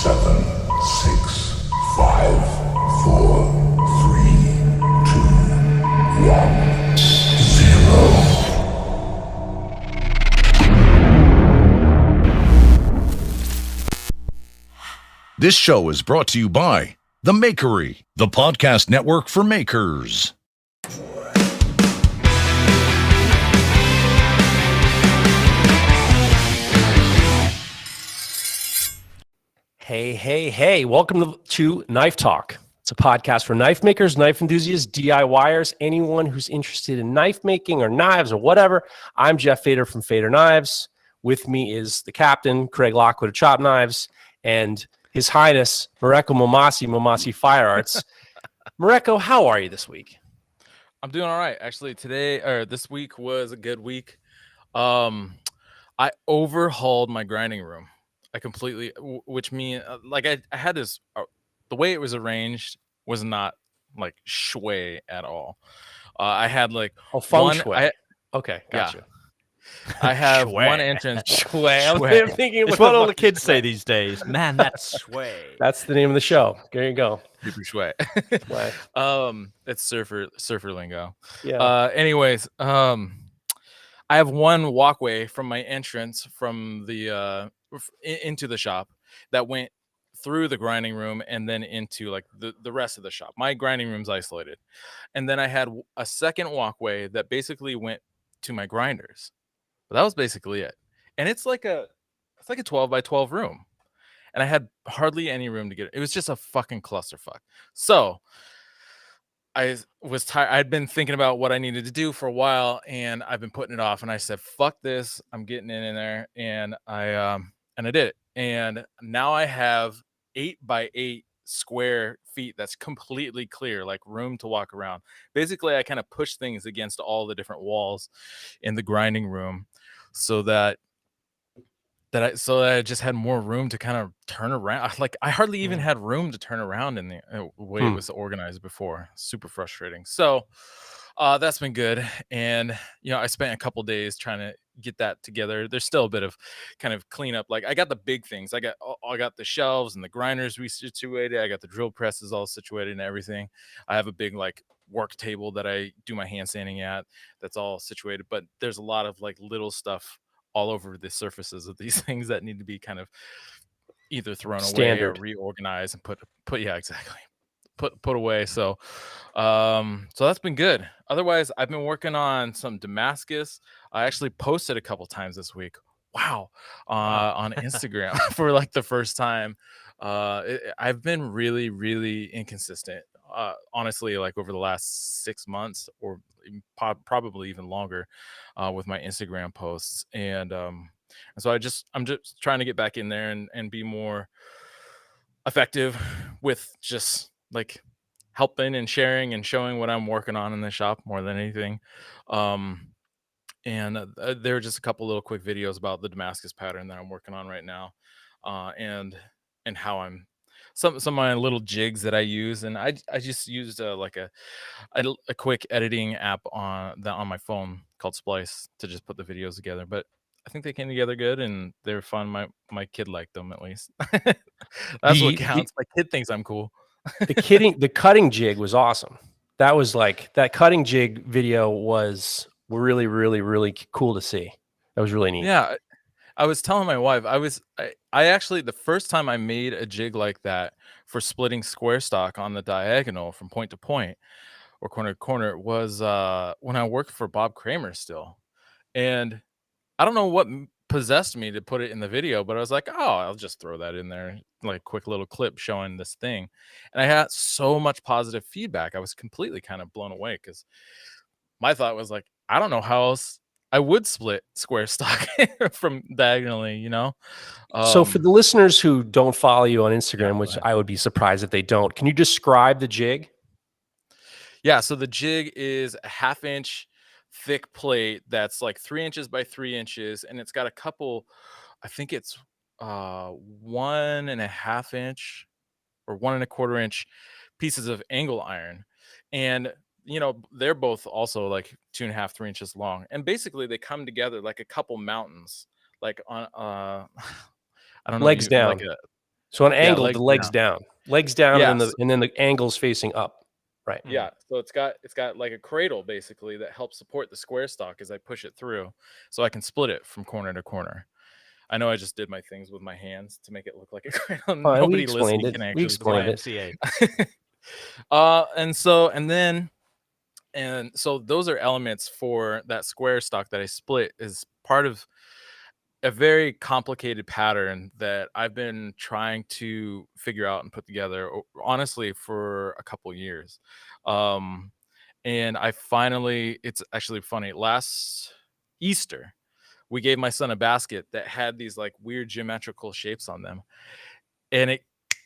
7, 6, 5, 4, 3, 2, 1, 0. This show is brought to you by The Makery, the podcast network for makers. Hey, welcome to Knife Talk. It's a podcast for knife makers, knife enthusiasts, DIYers, anyone who's interested in knife making or knives or whatever. I'm Jeff Fader from Fader Knives. With me is the captain, Craig Lockwood of Chop Knives, and His Highness, Mareko Momasi Fire Arts. Mareko, how are you this week? I'm doing all right. Actually, this week was a good week. I overhauled my grinding room. I completely, which means I had this, the way it was arranged was not like shui at all. I had like feng shui. Okay, gotcha. Yeah. I have one entrance. Shui. I'm thinking it's what all the kids say these days. Man, that's sway. That's the name of the show. There you go. Super shui. It's surfer lingo. Yeah. Anyways, I have one walkway from my entrance from the into the shop that went through the grinding room and then into like the rest of the shop. My grinding room's isolated. And then I had a second walkway that basically went to my grinders. But that was basically it. And it's like a 12 by 12 room. And I had hardly any room to get it. It was just a fucking clusterfuck. So I was tired. I'd been thinking about what I needed to do for a while, and I've been putting it off. And I said, "Fuck this! I'm getting in there." And I did it. And now I have 8 by 8 square feet that's completely clear, like room to walk around. Basically, I kind of push things against all the different walls in the grinding room, so that I just had more room to kind of turn around. Like I hardly even had room to turn around in the way it was organized before. Super frustrating. So that's been good. And I spent a couple days trying to get that together. There's still a bit of kind of cleanup. Like I got the big things. I got the shelves and the grinders resituated. I got the drill presses all situated and everything. I have a big like work table that I do my hand sanding at. That's all situated. But there's a lot of like little stuff all over the surfaces of these things that need to be kind of either thrown away or reorganized and put away. So that's been good. Otherwise, I've been working on some Damascus. I actually posted a couple times this week. Wow. On Instagram for like the first time. I've been really, really inconsistent. Honestly, like over the last 6 months or probably even longer with my Instagram posts. And so I'm just trying to get back in there and be more effective with just like helping and sharing and showing what I'm working on in the shop more than anything. And there are just a couple little quick videos about the Damascus pattern that I'm working on right now, and how I'm some of my little jigs that I use. And I just used a quick editing app on my phone called Splice to just put the videos together. But I think they came together good and they're fun. My kid liked them, at least. That's what counts. My kid thinks I'm cool. The cutting jig was awesome. That cutting jig video was really, really, really cool to see. That was really neat. Yeah. I was telling my wife, I actually, the first time I made a jig like that for splitting square stock on the diagonal from point to point or corner to corner was when I worked for Bob Kramer still. And I don't know what possessed me to put it in the video, but I was like, oh, I'll just throw that in there, like quick little clip showing this thing. And I had so much positive feedback. I was completely kind of blown away because my thought was like, I don't know how else I would split square stock from diagonally, So for the listeners who don't follow you on Instagram, which I would be surprised if they don't, can you describe the jig? Yeah, so the jig is a 1/2 inch thick plate that's like 3 inches by 3 inches, and it's got a couple, I think it's 1.5 inch or 1.25 inch pieces of angle iron. And they're both also like 2.5, 3 inches long. And basically they come together like a couple mountains, like on I don't know, legs down. So an angle, legs the legs down, Yes. and then the angle's facing up. Right. Yeah, so it's got like a cradle basically that helps support the square stock as I push it through, so I can split it from corner to corner. I know I just did my things with my hands to make it look like a cradle. Fine, we Nobody explained listening it. can We actually explained see it. YMCA. and so those are elements for that square stock that I split is part of a very complicated pattern that I've been trying to figure out and put together honestly for a couple years. Um, and it's actually funny. Last Easter, we gave my son a basket that had these like weird geometrical shapes on them. And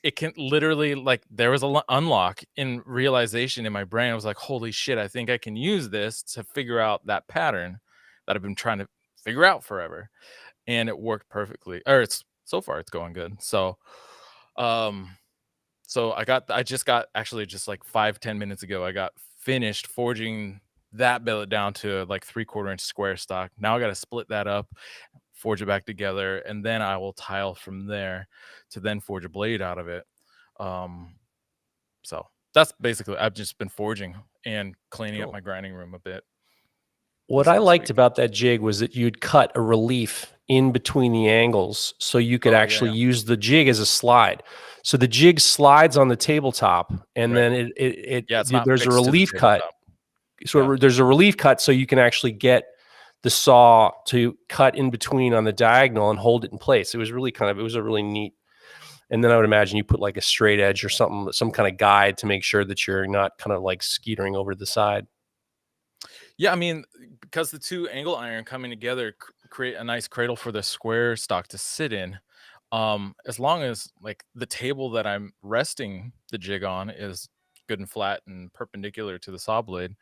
it can literally like there was a unlock in realization in my brain. I was like, holy shit, I think I can use this to figure out that pattern that I've been trying to figure out forever. And it worked perfectly. Or so far it's going good. So I just got actually just like 5-10 minutes ago, I got finished forging that billet down to like 3/4 inch square stock. Now I got to split that up, forge it back together, and then I will tile from there to then forge a blade out of it. So that's basically, I've just been forging and cleaning up my grinding room a bit. What I liked about that jig was that you'd cut a relief in between the angles so you could actually use the jig as a slide. So the jig slides on the tabletop and then there's a relief cut. So there's a relief cut so you can actually get the saw to cut in between on the diagonal and hold it in place. It was really it was a really neat. And then I would imagine you put like a straight edge or something, some kind of guide to make sure that you're not kind of like skeetering over to the side. Yeah, I mean, because the two angle iron coming together create a nice cradle for the square stock to sit in. As long as like the table that I'm resting the jig on is good and flat and perpendicular to the saw blade,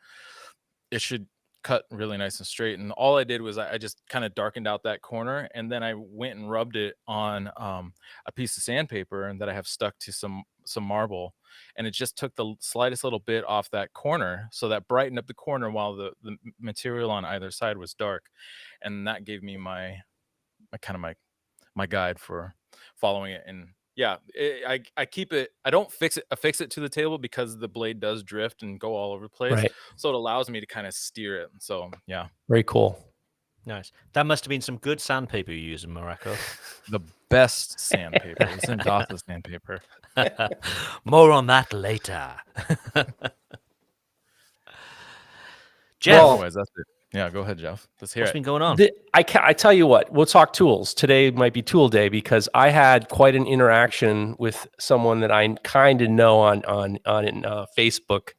it should cut really nice and straight. And all I did was I just kind of darkened out that corner, and then I went and rubbed it on a piece of sandpaper and that I have stuck to some marble, and it just took the slightest little bit off that corner, so that brightened up the corner while the material on either side was dark, and that gave me my guide for following it. And yeah, I keep it. I don't affix it to the table because the blade does drift and go all over the place. Right. So it allows me to kind of steer it. So yeah, very cool. Nice. That must have been some good sandpaper you use in Morocco. The best sandpaper. It's Zendasa sandpaper. More on that later. Jeff, Otherwise, that's it. Yeah, go ahead, Jeff. Let's hear what's it. been going on? I tell you what, we'll talk tools. Today might be tool day because I had quite an interaction with someone that I kind of know on Facebook.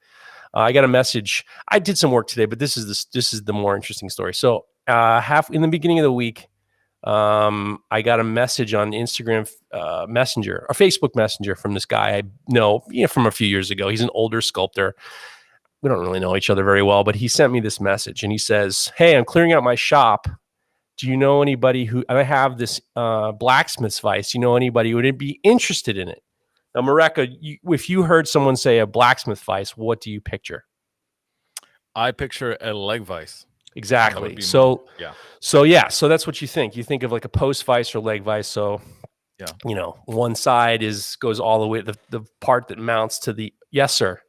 I got a message. I did some work today, but this is the more interesting story. So in the beginning of the week, I got a message on Instagram Messenger or Facebook Messenger from this guy I know from a few years ago. He's an older sculptor. We don't really know each other very well, but he sent me this message and he says, "Hey, I'm clearing out my shop. Do you know anybody I have this blacksmith's vice. You know anybody who would be interested in it?" Now, Mareka, if you heard someone say a blacksmith vice, what do you picture? I picture a leg vice. Exactly. So that's what you think. You think of like a post vice or leg vice. So, one side goes all the way, the part that mounts to the, yes, sir.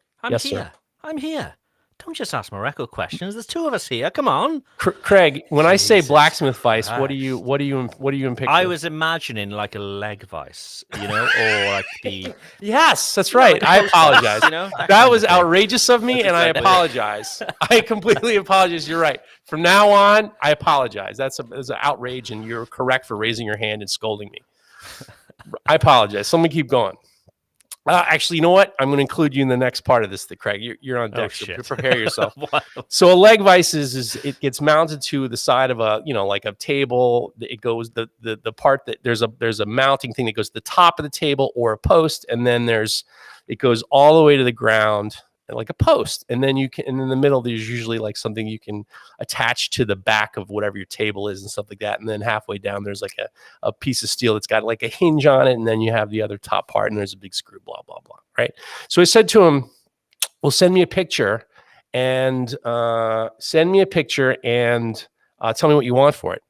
I'm here. Don't just ask Morocco questions. There's two of us here. Come on, Craig. When I say blacksmith vice, what do you picture? I was imagining like a leg vice, or like the. Yes, that's right. Like I apologize. That was outrageous of me, and I apologize. I completely apologize. You're right. From now on, I apologize. That's an outrage, and you're correct for raising your hand and scolding me. I apologize. So let me keep going. Actually, you know what? I'm going to include you in the next part of this, Craig. You're on deck. So prepare yourself. So a leg vice is it gets mounted to the side of like a table. It goes the part that there's a mounting thing that goes to the top of the table or a post, and then it goes all the way to the ground like a post, and then in the middle there's usually like something you can attach to the back of whatever your table is and stuff like that, and then halfway down there's like a piece of steel that's got like a hinge on it, and then you have the other top part and there's a big screw, blah blah blah, right? So I said to him, well, send me a picture and tell me what you want for it.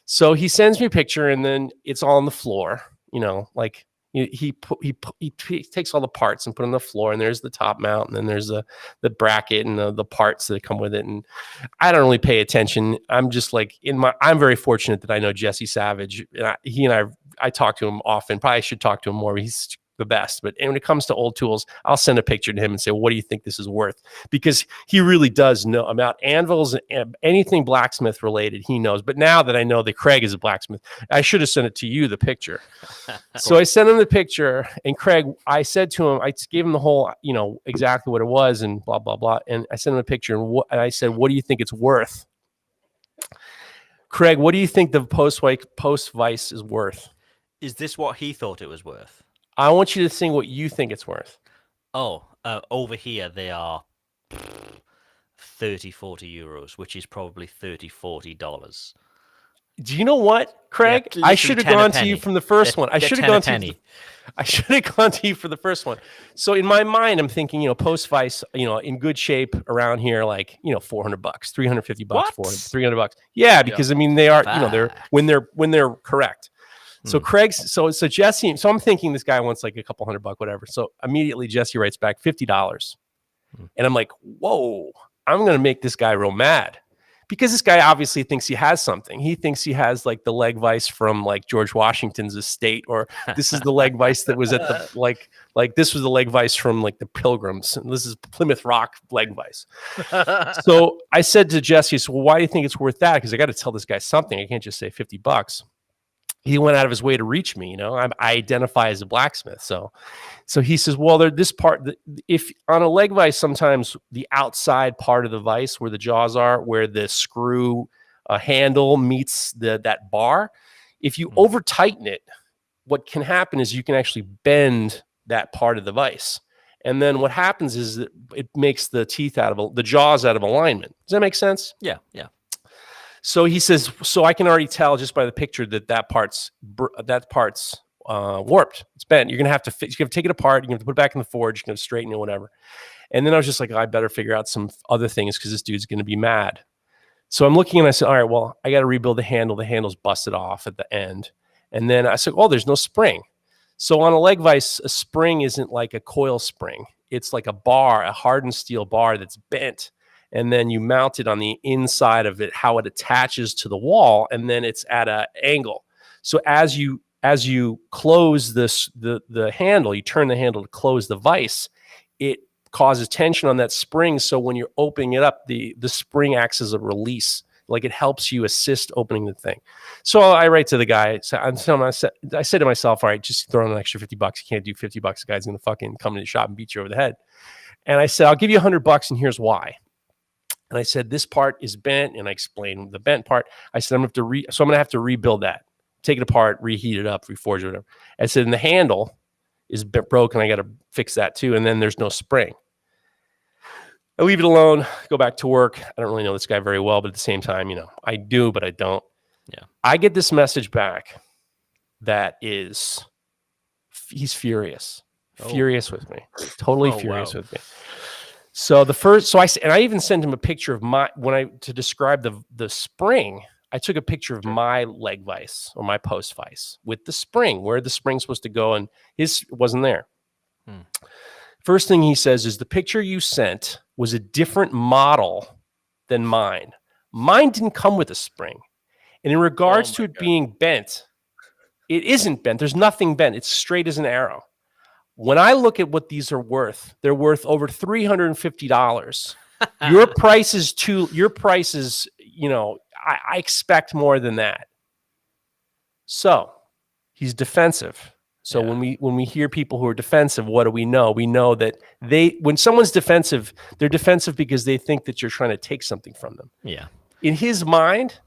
So he sends me a picture, and then it's all on the floor, like He takes all the parts and put them on the floor, and there's the top mount, and then there's the bracket and the parts that come with it. And I don't really pay attention. I'm just like I'm very fortunate that I know Jesse Savage. And he and I talk to him often. Probably should talk to him more. He's the best. But when it comes to old tools, I'll send a picture to him and say, what do you think this is worth? Because he really does know about anvils and anything blacksmith related. He knows. But now that I know that Craig is a blacksmith, I should have sent it to you, the picture. So I sent him the picture, and Craig, I said to him, I gave him the whole, exactly what it was and blah, blah, blah. And I sent him a picture, and I said, what do you think it's worth? Craig, what do you think the post vise is worth? Is this what he thought it was worth? I want you to think what you think it's worth. Oh, over here they are 30, 40 euros, which is probably $30-40. Do you know what, Craig? Yeah, I should have gone to you from the first one. I should have gone to you. I should have gone to you for the first one. So in my mind, I'm thinking, post vice, in good shape around here, like, $400, $350, $400, $300. Yeah, because I mean they are, they're when they're correct. So Craig's, so Jesse, so I'm thinking this guy wants like a couple $100, whatever. So immediately Jesse writes back $50. And I'm like, whoa, I'm going to make this guy real mad, because this guy obviously thinks he has something. He thinks he has like the leg vise from like George Washington's estate, or this is the leg vise that was at the, like this was the leg vise from like the Pilgrims. And this is Plymouth Rock leg vise. So I said to Jesse, so why do you think it's worth that? Because I got to tell this guy something. I can't just say $50. He went out of his way to reach me. I identify as a blacksmith. So he says, well, this part, if on a leg vise, sometimes the outside part of the vise where the jaws are, where the screw handle meets that bar, if you over tighten it, what can happen is you can actually bend that part of the vise. And then what happens is that it makes the jaws out of alignment. Does that make sense? Yeah. So he says, so I can already tell just by the picture that part's warped. It's bent. You're going to have to take it apart. You're going to put it back in the forge. You're going to straighten it, whatever. And then I was just like, I better figure out some other things because this dude's going to be mad. So I'm looking and I said, all right, well, I got to rebuild the handle. The handle's busted off at the end. And then I said, oh, there's no spring. So on a leg vise, a spring isn't like a coil spring. It's like a hardened steel bar that's bent. And then you mount it on the inside of it, how it attaches to the wall, and then it's at an angle. So as you close the handle, you turn the handle to close the vise, it causes tension on that spring. So when you're opening it up, the spring acts as a release, like it helps you assist opening the thing. So I write to the guy. I said to myself, all right, just throw in an extra $50. You can't do $50. The guy's gonna fucking come to the shop and beat you over the head. And I said, I'll give you $100, and here's why. And I said, this part is bent, and I explained the bent part. I said, I'm going to have to rebuild that, take it apart, reheat it up, reforge it, whatever. I said, and the handle is broken. I got to fix that too. And then there's no spring. I leave it alone, go back to work. I don't really know this guy very well, but at the same time, I do, but I don't. Yeah. I get this message back that is, he's furious with me, totally furious with me. So I even sent him a picture of to describe the spring. I took a picture of my leg vise or my post vise with the spring, where the spring's supposed to go, and his wasn't there. First thing he says is, the picture you sent was a different model than mine. Mine didn't come with a spring. And in regards to it being bent, it isn't bent. There's nothing bent. It's straight as an arrow. When I look at what these are worth, they're worth over $350. Your price is, I expect more than that. So he's defensive. So when we hear people who are defensive, what do we know? We know that when someone's defensive, they're defensive because they think that you're trying to take something from them. Yeah. In his mind,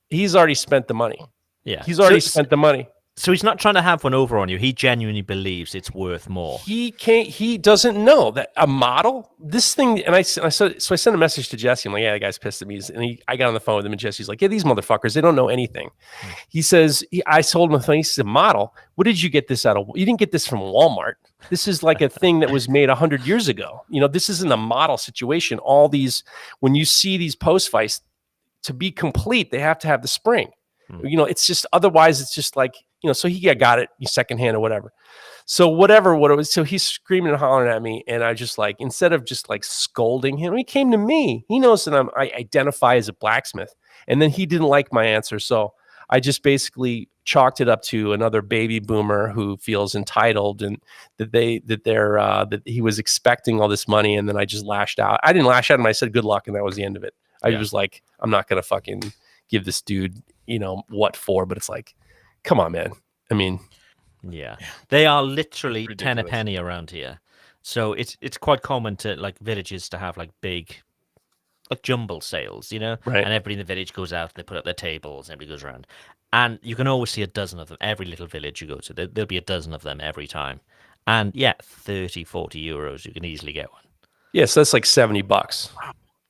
he's already spent the money. Yeah. He's already spent the money. So he's not trying to have one over on you. He genuinely believes it's worth more. He doesn't know that a model, this thing. And I sent a message to Jesse. I'm like, yeah, the guy's pissed at me. And I got on the phone with him, and Jesse's like, yeah, these motherfuckers, they don't know anything. He says, I told him, he said, model, what did you get this out of? You didn't get this from Walmart. This is like a thing that was made 100 years ago. This isn't a model situation. All these, when you see these post vice, to be complete, they have to have the spring. It's just, otherwise it's just like, so he got it secondhand or whatever. So what it was, so he's screaming and hollering at me, and I just like, instead of just like scolding him, he came to me. He knows that I identify as a blacksmith, and then he didn't like my answer, so I just basically chalked it up to another baby boomer who feels entitled and that he was expecting all this money, and then I just lashed out. I didn't lash out at him. I said good luck, and that was the end of it. I was like, I'm not gonna fucking give this dude, what for? But it's like, come on, man. I mean. Yeah, they are literally Ridiculous. 10 a penny around here. So it's quite common to like villages to have like big, like jumble sales, Right. And everybody in the village goes out and they put up their tables and everybody goes around. And you can always see a dozen of them. Every little village you go to, there'll be a dozen of them every time. And yeah, 30, 40 euros, you can easily get one. Yeah, so that's like $70.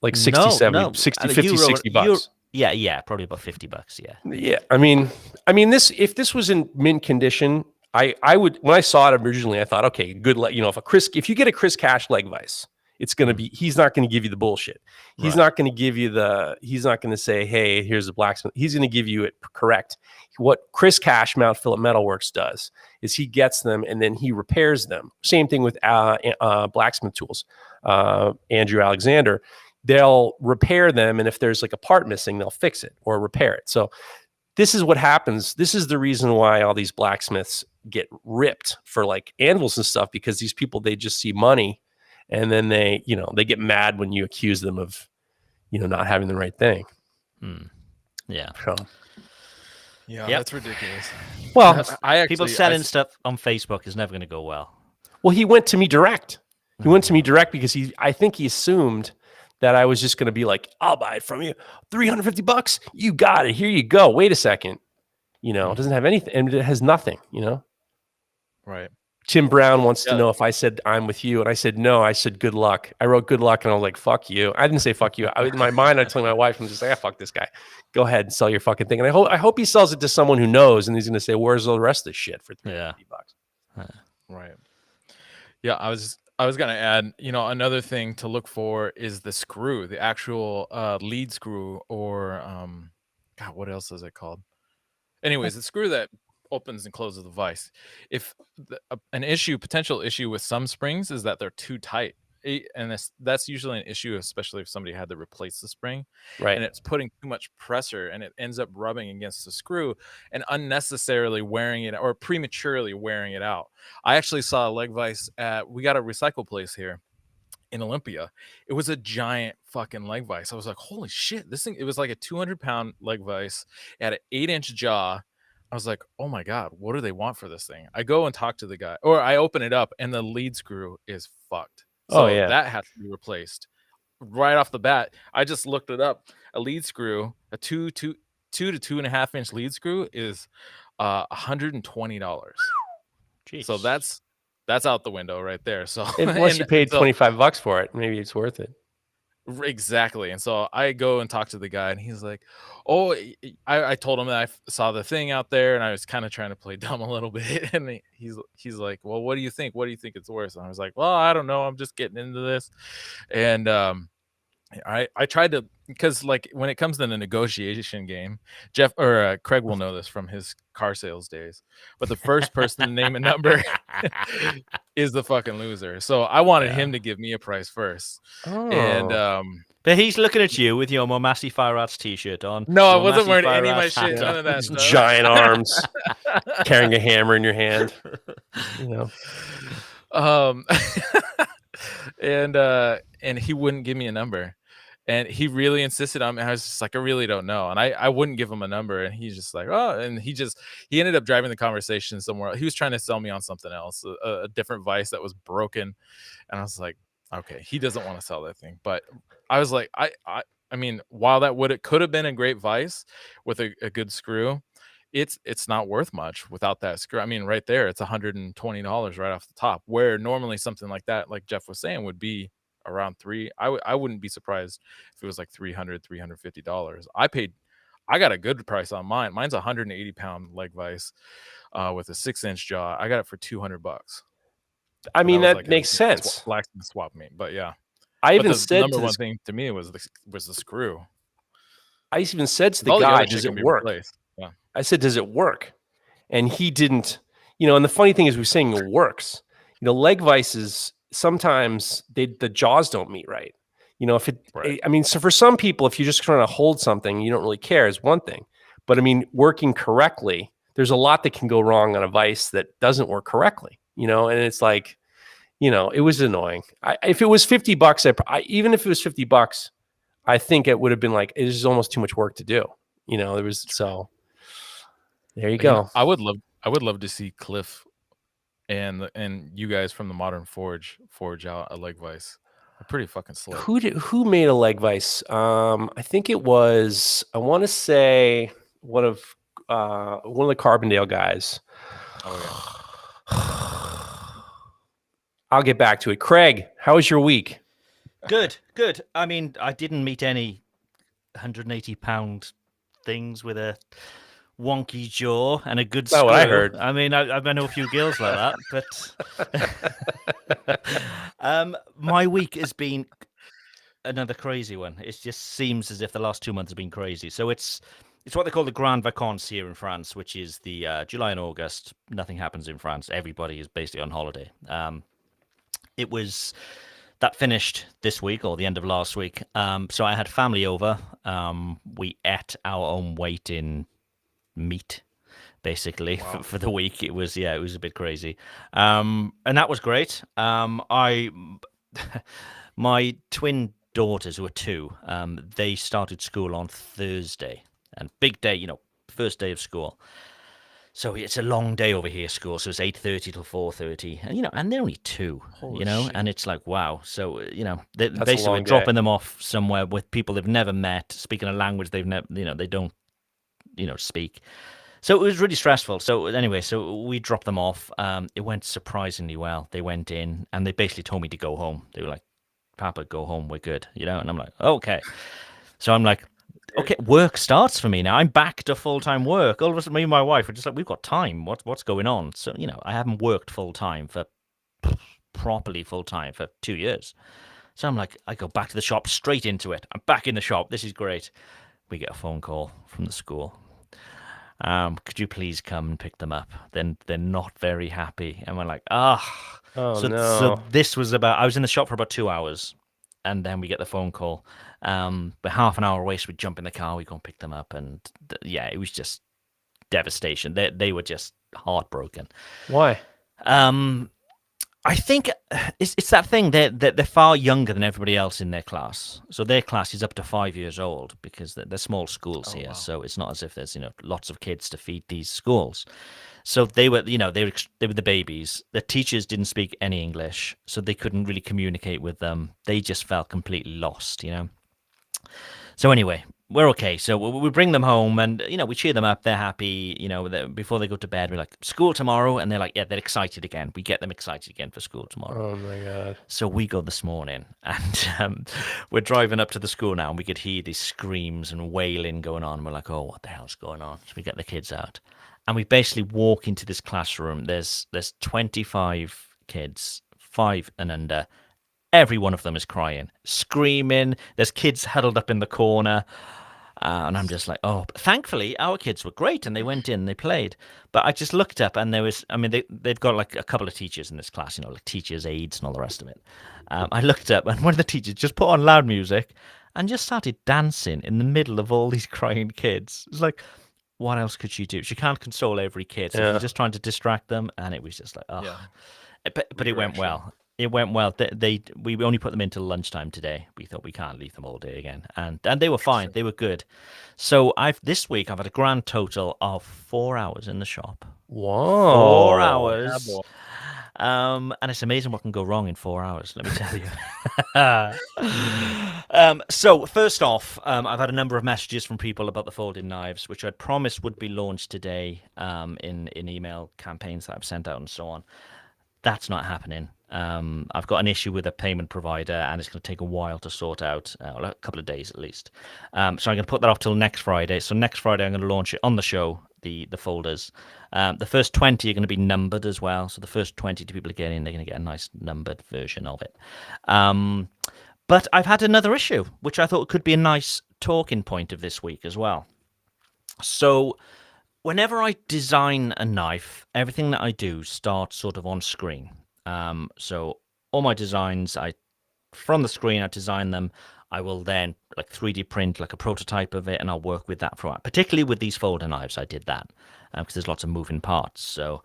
Like 60, 70, no. 60, 50, Euro, 60 bucks. Yeah, probably about $50, yeah. Yeah, I mean, if this was in mint condition, I would, when I saw it originally, I thought, okay, good, if you get a Chris Cash leg vise, it's going to be, he's not going to give you the bullshit. He's not going to give you he's not going to say, hey, here's a blacksmith. He's going to give you it correct. What Chris Cash, Mount Phillip Metalworks does is he gets them and then he repairs them. Same thing with Blacksmith Tools. Andrew Alexander, they'll repair them. And if there's like a part missing, they'll fix it or repair it. So this is what happens. This is the reason why all these blacksmiths get ripped for like anvils and stuff, because these people, they just see money, and then they get mad when you accuse them of, not having the right thing. Yeah. So, Yeah, that's ridiculous. well, People selling stuff on Facebook is never going to go well. well, he went to me direct. He went to me direct because I think he assumed that I was just going to be like, I'll buy it from you. $350. You got it. Here you go. Wait a second. It doesn't have anything, and it has nothing, Right. Tim Brown wants to know if I said I'm with you, and I said no. I said good luck. I wrote good luck, and I was like, fuck you. I didn't say fuck you. In my mind, I told my wife, I'm just like, fuck this guy. Go ahead and sell your fucking thing. And I hope he sells it to someone who knows, and he's going to say, where's the rest of this shit for $350? Right. Yeah, I was gonna add, another thing to look for is the screw, the actual lead screw, or God, what else is it called? Anyways, the screw that opens and closes the vise. If potential issue with some springs is that they're too tight, and that's usually an issue, especially if somebody had to replace the spring, Right. and it's putting too much pressure, and it ends up rubbing against the screw and unnecessarily wearing it or prematurely wearing it out. I actually saw a leg vise we got a recycle place here in Olympia. It was a giant fucking leg vise. I was like, holy shit, this thing, it was like a 200-pound leg vise. It had an 8-inch jaw. I was like, oh my God, what do they want for this thing? I go and talk to the guy, or I open it up and the lead screw is fucked. So that has to be replaced right off the bat. I just looked it up. A lead screw, a 2 to 2.5 inch lead screw is $120. Jeez. So that's out the window right there. So Unless you paid $25 for it, maybe it's worth it. Exactly. And so I go and talk to the guy, and he's like, oh, I told him that I saw the thing out there, and I was kind of trying to play dumb a little bit. And he's like, well, what do you think? What do you think it's worth? And I was like, well, I don't know. I'm just getting into this. And I tried to, because like when it comes to the negotiation game, Jeff or Craig will know this from his car sales days, but the first person to name a number is the fucking loser. So I wanted him to give me a price first. And but he's looking at you with your Momasi Fire Arts t-shirt on. No, I your wasn't Momasi wearing Fire any of my Arts shit. hat None on. of that stuff. Giant arms, carrying a hammer in your hand. And he wouldn't give me a number. And he really insisted on me. I was just like, I really don't know. And I wouldn't give him a number. And he's just like, oh, and he ended up driving the conversation somewhere. He was trying to sell me on something else, a different vise that was broken. And I was like, okay, he doesn't want to sell that thing. But I was like, I mean, while it could have been a great vise with a good screw, it's not worth much without that screw. I mean, right there, it's $120 right off the top, where normally something like that, like Jeff was saying, would be around I wouldn't be surprised if it was like $350. I got a good price on mine. Mine's a 180-pound leg vise with a 6-inch jaw. I got it for $200. I mean, that like makes sense. Blacksmith swap meet, but yeah. I even the said number to one thing to me was the screw. I even said to the All the guy, other does shit it can be work? replaced. Yeah. I said, does it work? and he didn't. And the funny thing is, we're saying it works. Leg vices sometimes the jaws don't meet right. If it, Right. I mean, so for some people, if you're just trying to hold something, you don't really care is one thing. But I mean, working correctly, there's a lot that can go wrong on a vice that doesn't work correctly. And it's like, it was annoying. If it was $50, even if it was $50, I think it would have been like, it is almost too much work to do. There was there you go. I would love to see Cliff and you guys from the Modern Forge out a leg vice. They're pretty fucking slick. Who made a leg vice? I think it was, I want to say one of the Carbondale guys. Oh I'll get back to it. Craig, how was your week? Good. I mean, I didn't meet any 180-pound things with a wonky jaw and a good That's screw. what I heard. I mean, I know a few girls like that, but my week has been another crazy one. It just seems as if the last 2 months have been crazy. So it's what they call the Grand Vacances here in France, which is the July and August. Nothing happens in France. Everybody is basically on holiday. That finished this week or the end of last week. So I had family over. We ate our own weight in meat, basically. Wow. for the week. It was a bit crazy. And that was great. My twin daughters, who are 2, they started school on Thursday, and big day, first day of school. So it's a long day over here, school. So it's 8:30 till 4:30, and they're only 2, Holy shit. and it's like, wow. So, they're That's basically dropping them off somewhere with people they've never met, speaking a language they've never, they don't, speak. So it was really stressful. So anyway, so we dropped them off. It went surprisingly well. They went in and they basically told me to go home. They were like, Papa, go home. We're good. And I'm like, okay. So I'm like, okay, work starts for me now. I'm back to full-time work. All of a sudden, me and my wife are just like, we've got time. What's going on? So, I haven't worked properly full-time for 2 years. So I'm like, I go back to the shop, straight into it. I'm back in the shop. This is great. We get a phone call from the school. Could you please come and pick them up? Then they're not very happy. And we're like, no. So this was I was in the shop for about 2 hours. And then we get the phone call. But half an hour away, so we jump in the car, we go and pick them up. And it was just devastation. They were just heartbroken. Why? I think it's that thing. They're far younger than everybody else in their class. So their class is up to 5 years old because they're small schools here. Wow. So it's not as if there's lots of kids to feed these schools. So they were they were the babies. The teachers didn't speak any English, so they couldn't really communicate with them. They just felt completely lost. So anyway, we're okay. So we bring them home and, we cheer them up. They're happy, before they go to bed, we're like, school tomorrow. And they're like, yeah, they're excited again. We get them excited again for school tomorrow. Oh my God. So we go this morning and we're driving up to the school now and we could hear these screams and wailing going on. We're like, oh, what the hell's going on? So we get the kids out and we basically walk into this classroom. There's 25 kids, 5 and under. Every one of them is crying, screaming. There's kids huddled up in the corner. And I'm just like, oh, but thankfully our kids were great and they went in and they played. But I just looked up and they've got like a couple of teachers in this class, like teachers' aides and all the rest of it. I looked up and one of the teachers just put on loud music and just started dancing in the middle of all these crying kids. It's like, what else could she do? She can't console every kid. So she's just trying to distract them. And it was just like, oh, yeah. But it went well. It went well. We only put them into lunchtime today. We thought we can't leave them all day again, and they were fine. They were good. So this week I've had a grand total of 4 hours in the shop. Whoa, 4 hours. And it's amazing what can go wrong in 4 hours. Let me tell you. So first off, I've had a number of messages from people about the folding knives, which I'd promised would be launched today in email campaigns that I've sent out and so on. That's not happening. I've got an issue with a payment provider and it's going to take a while to sort out, a couple of days at least. So I'm going to put that off till next Friday. So next Friday I'm going to launch it on the show, the folders. The first 20 are going to be numbered as well. So the first 20 people get in, they're going to get a nice numbered version of it. But I've had another issue, which I thought could be a nice talking point of this week as well. So whenever I design a knife, everything that I do starts sort of on screen. So all my designs, from the screen, I design them. I will then like 3D print like a prototype of it, and I'll work with that for a while. Particularly with these folder knives, I did that because there's lots of moving parts. So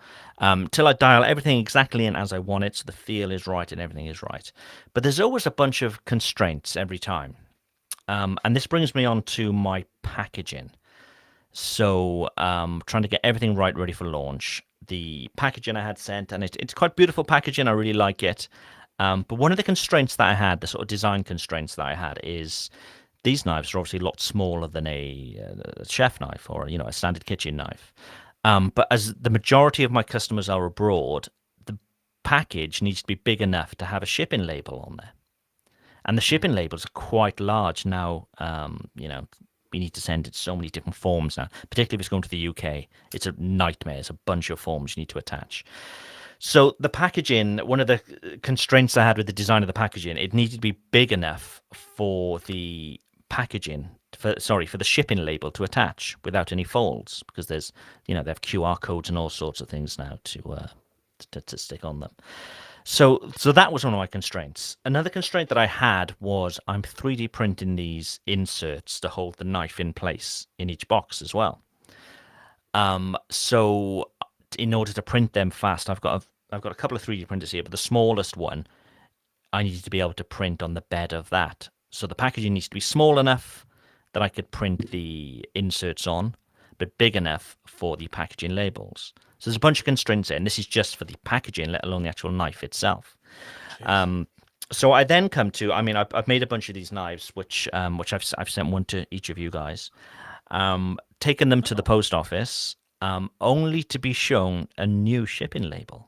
till I dial everything exactly in as I want it, so the feel is right and everything is right. But there's always a bunch of constraints every time. And this brings me on to my packaging. So trying to get everything right, ready for launch. The packaging I had sent, and it's quite beautiful packaging. I really like it. But one of the constraints that I had, the sort of design constraints that I had, is these knives are obviously a lot smaller than a chef knife or a standard kitchen knife. But as the majority of my customers are abroad, the package needs to be big enough to have a shipping label on there. And the shipping labels are quite large now. We need to send it so many different forms now, particularly if it's going to the UK. It's a nightmare. It's a bunch of forms you need to attach. So the packaging, one of the constraints I had with the design of the packaging, it needed to be big enough for the packaging, for the shipping label to attach without any folds, because there's, they have QR codes and all sorts of things now to stick on them. So that was one of my constraints. Another constraint that I had was I'm 3D printing these inserts to hold the knife in place in each box as well. So in order to print them fast, I've got a couple of 3D printers here, but the smallest one, I needed to be able to print on the bed of that. So the packaging needs to be small enough that I could print the inserts on, but big enough for the packaging labels. So there's a bunch of constraints there, and this is just for the packaging, let alone the actual knife itself. So I then come to, I've made a bunch of these knives, which I've sent one to each of you guys, taken them to the post office, only to be shown a new shipping label,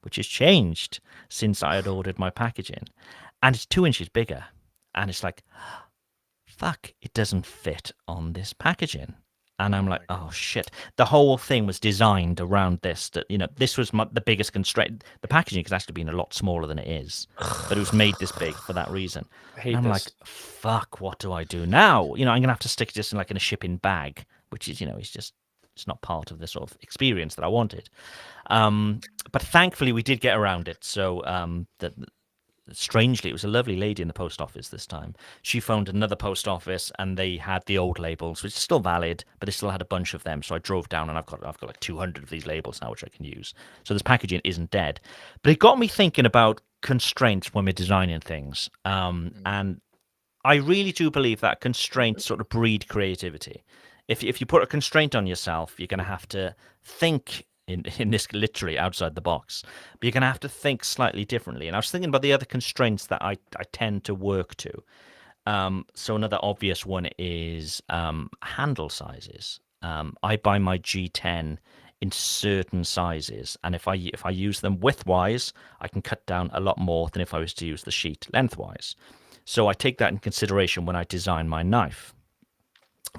which has changed since I had ordered my packaging. And it's 2 inches bigger. And it's like, fuck, it doesn't fit on this packaging. And I'm like, oh, shit. The whole thing was designed around this, that, this was the biggest constraint. The packaging has actually been a lot smaller than it is, but it was made this big for that reason. And I'm like, fuck, what do I do now? I'm going to have to stick this in a shipping bag, which is, it's not part of the sort of experience that I wanted. But thankfully we did get around it. So strangely, it was a lovely lady in the post office this time. She phoned another post office and they had the old labels, which is still valid, but they still had a bunch of them. So I drove down and I've got like 200 of these labels now, which I can use. So this packaging isn't dead. But it got me thinking about constraints when we're designing things. And I really do believe that constraints sort of breed creativity. If you put a constraint on yourself, you're going to have to think in this literally outside the box, but you're going to have to think slightly differently. And I was thinking about the other constraints that I tend to work to. So another obvious one is handle sizes. I buy my G10 in certain sizes, and if I use them widthwise, I can cut down a lot more than if I was to use the sheet lengthwise. So I take that in consideration when I design my knife.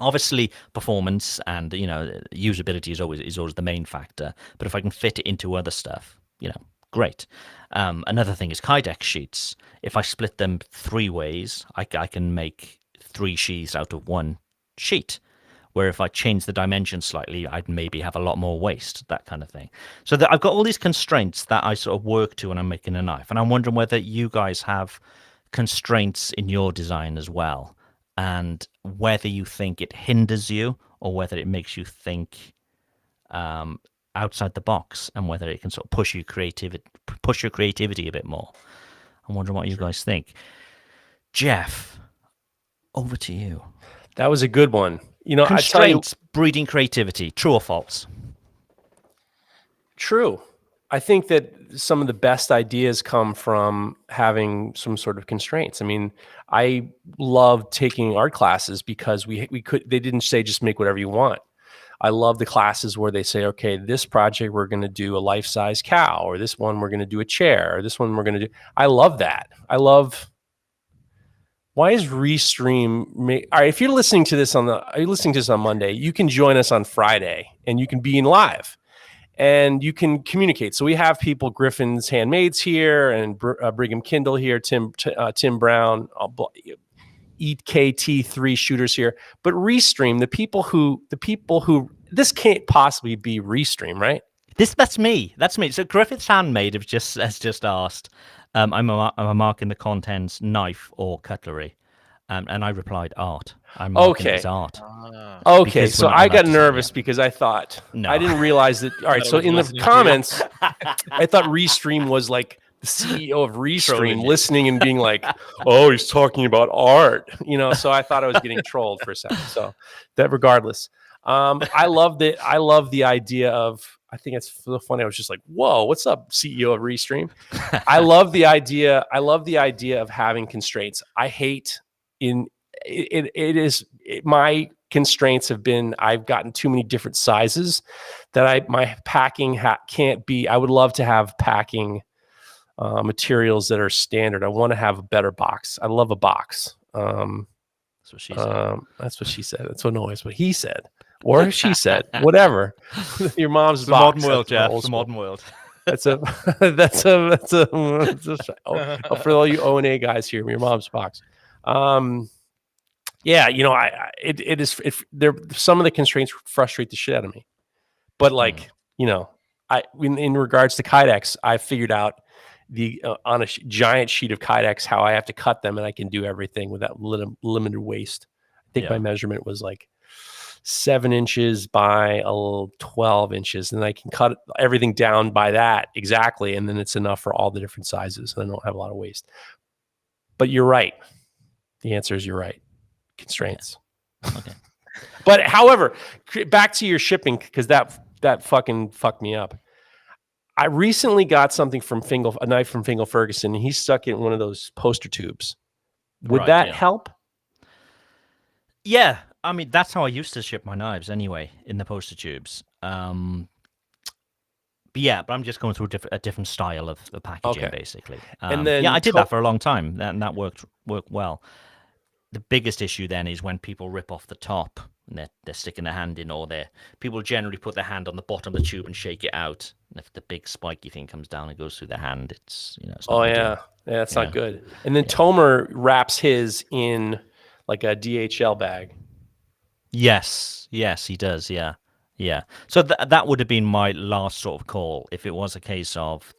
Obviously, performance and usability is always the main factor. But if I can fit it into other stuff, great. Another thing is Kydex sheets. If I split them 3 ways, I can make 3 sheaths out of 1 sheet. Where if I change the dimensions slightly, I'd maybe have a lot more waste, that kind of thing. So I've got all these constraints that I sort of work to when I'm making a knife, and I'm wondering whether you guys have constraints in your design as well, and whether you think it hinders you or whether it makes you think outside the box, and whether it can sort of push your creativity a bit more. I'm wondering what you guys think. Jeff, over to you. That was a good one. Constraints breeding creativity, true or false? True. I think that some of the best ideas come from having some sort of constraints. I love taking art classes because they didn't say just make whatever you want. I love the classes where they say, okay, this project we're going to do a life-size cow, or this one we're going to do a chair, or this one we're going to do. I love that. Why is Restream? All right, if you're listening to this on Monday, you can join us on Friday and you can be in live. And you can communicate. So we have people, Griffin's Handmaids here, and Brigham Kindle here, Tim Brown, Eat KT3 shooters here. But Restream, the people who this can't possibly be Restream, right? That's me. That's me. So Griffith's Handmade has just asked, am I marking the contents knife or cutlery? And I replied art. I'm marking it as art. Okay, Because so we're not I allowed got to say nervous yet. because I thought No. I didn't realize that. All right, Thought it so was in the listening to you. comments, I thought Restream was like the CEO of Trolling Restream you. listening and being like, "Oh, he's talking about art," So I thought I was getting trolled for a second. So that, regardless, I loved it. I love the idea of. I think it's so funny. I was just like, "Whoa, what's up, CEO of Restream?" I love the idea. I love the idea of having constraints. I hate my constraints have been I've gotten too many different sizes that my packing can't be. I would love to have packing materials that are standard. I want to have a better box. I love a box. That's what she said. That's what she said. That's what noise. What he said or she said. Whatever. Your mom's It's the box. modern world, That's Jeff. old It's the school. modern world. That's a for all you O&A guys here, your mom's box. Yeah, it is. There, some of the constraints frustrate the shit out of me, but like in regards to Kydex, I figured out on a giant sheet of Kydex how I have to cut them, and I can do everything without limited waste. I think my measurement was like 7 inches by 12 inches, and I can cut everything down by that exactly, and then it's enough for all the different sizes, and I don't have a lot of waste. But you're right. The answer is you're right. Constraints. Okay. But however, back to your shipping, because that fucking fucked me up. I recently got something from a knife from Fingal Ferguson, and he stuck it in one of those poster tubes. Would that help? Yeah, I mean that's how I used to ship my knives anyway, in the poster tubes. But I'm just going through a different style of the packaging, basically. And then I did that for a long time, and that worked well. The biggest issue then is when people rip off the top and they're sticking their hand in, or people generally put their hand on the bottom of the tube and shake it out. And if the big spiky thing comes down and goes through their hand, it's it's not it's not good. And then Tomer wraps his in like a DHL bag. Yes, he does. Yeah. So that would have been my last sort of call if it was a case of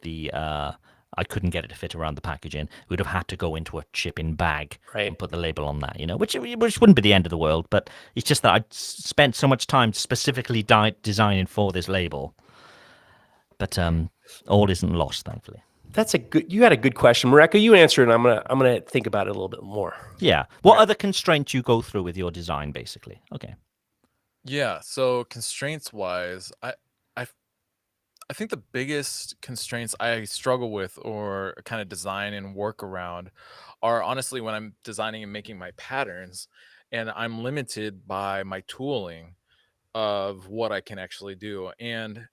I couldn't get it to fit around the packaging. We'd have had to go into a shipping bag and put the label on that, which wouldn't be the end of the world. But it's just that I'd spent so much time specifically designing for this label. But all isn't lost, thankfully. You had a good question, Mareka. You answered, and I'm gonna think about it a little bit more. Yeah. What other constraints you go through with your design, basically? Okay. Yeah. So constraints wise, I think the biggest constraints I struggle with or kind of design and work around are honestly when I'm designing and making my patterns, and I'm limited by my tooling of what I can actually do. And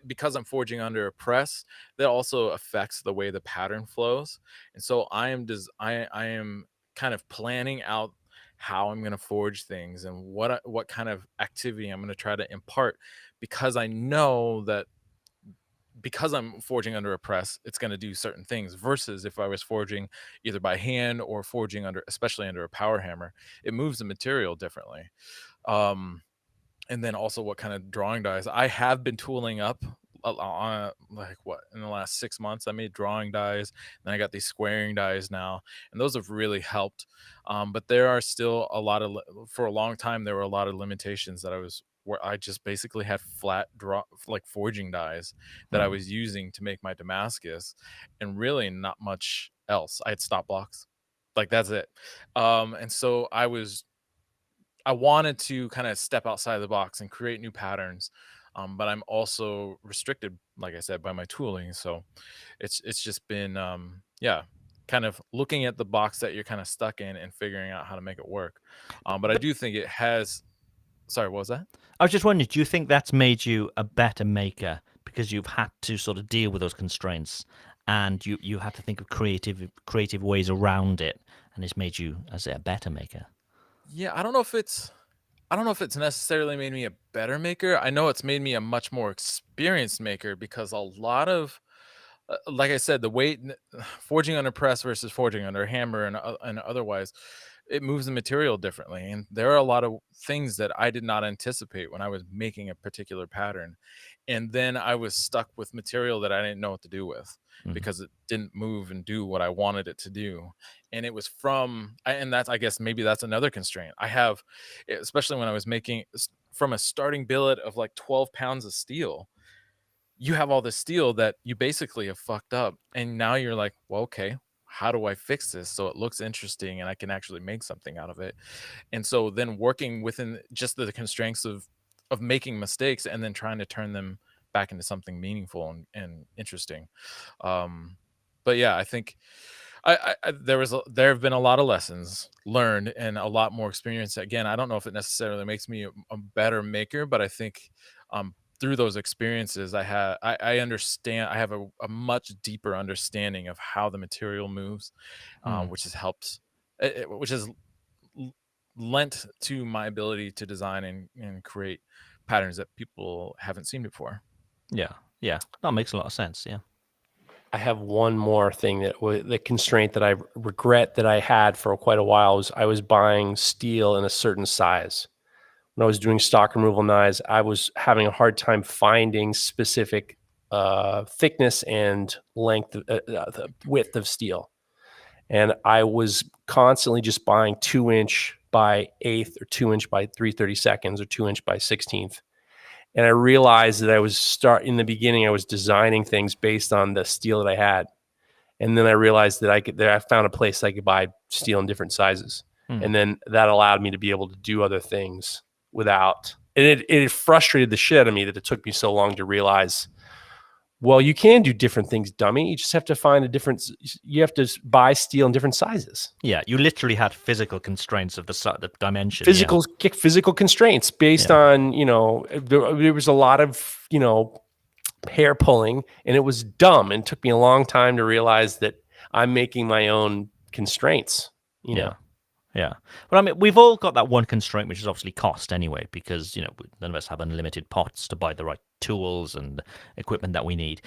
because I'm forging under a press, that also affects the way the pattern flows. And so I am kind of planning out how I'm going to forge things and what kind of activity I'm going to try to impart, because I know that because I'm forging under a press, it's going to do certain things, versus if I was forging either by hand or forging especially under a power hammer, it moves the material differently. And then also what kind of drawing dies. I have been tooling up on in the last 6 months. I made drawing dies, and I got these squaring dies now, and those have really helped. But there are still for a long time, there were a lot of limitations where I just basically had flat forging dies that I was using to make my Damascus, and really not much else. I had stop blocks, that's it. And so I wanted to kind of step outside the box and create new patterns, but I'm also restricted, like I said, by my tooling. So it's just been kind of looking at the box that you're kind of stuck in and figuring out how to make it work. But I do think it has. Sorry, what was that? I was just wondering, do you think that's made you a better maker because you've had to sort of deal with those constraints and you had to think of creative ways around it, and it's made you, as a better maker? Yeah, I don't know if it's necessarily made me a better maker. I know it's made me a much more experienced maker, because a lot of like I said, the weight forging under press versus forging under hammer and otherwise, it moves the material differently. And there are a lot of things that I did not anticipate when I was making a particular pattern. And then I was stuck with material that I didn't know what to do with because it didn't move and do what I wanted it to do. And it was and that's, I guess maybe that's another constraint I have, especially when I was making from a starting billet of like 12 pounds of steel. You have all this steel that you basically have fucked up. And now you're like, well, okay, how do I fix this so it looks interesting and I can actually make something out of it? And so then working within just the constraints of making mistakes and then trying to turn them back into something meaningful and interesting. But yeah, I think there have been a lot of lessons learned and a lot more experience. Again, I don't know if it necessarily makes me a better maker, but I think through those experiences, I understand. I have a much deeper understanding of how the material moves, which has helped, which has lent to my ability to design and create patterns that people haven't seen before. Yeah, that makes a lot of sense. Yeah. I have one more thing the constraint that I regret that I had for quite a while was I was buying steel in a certain size. When I was doing stock removal knives, I was having a hard time finding specific thickness and length, the width of steel. And I was constantly just buying 2-inch by 1/8 or 2-inch by 3/32 or 2-inch by 16th. And I realized that in the beginning, I was designing things based on the steel that I had. And then I realized that I found a place I could buy steel in different sizes. And then that allowed me to be able to do other things without, and it frustrated the shit out of me that it took me so long to realize, well, you can do different things, dummy. You just have to find you have to buy steel in different sizes. Yeah, you literally had physical constraints of the dimension. Physical constraints based on, there was a lot of, hair pulling, and it was dumb. And it took me a long time to realize that I'm making my own constraints, know. Yeah. But I mean, we've all got that one constraint, which is obviously cost anyway, because, none of us have unlimited pots to buy the right tools and equipment that we need.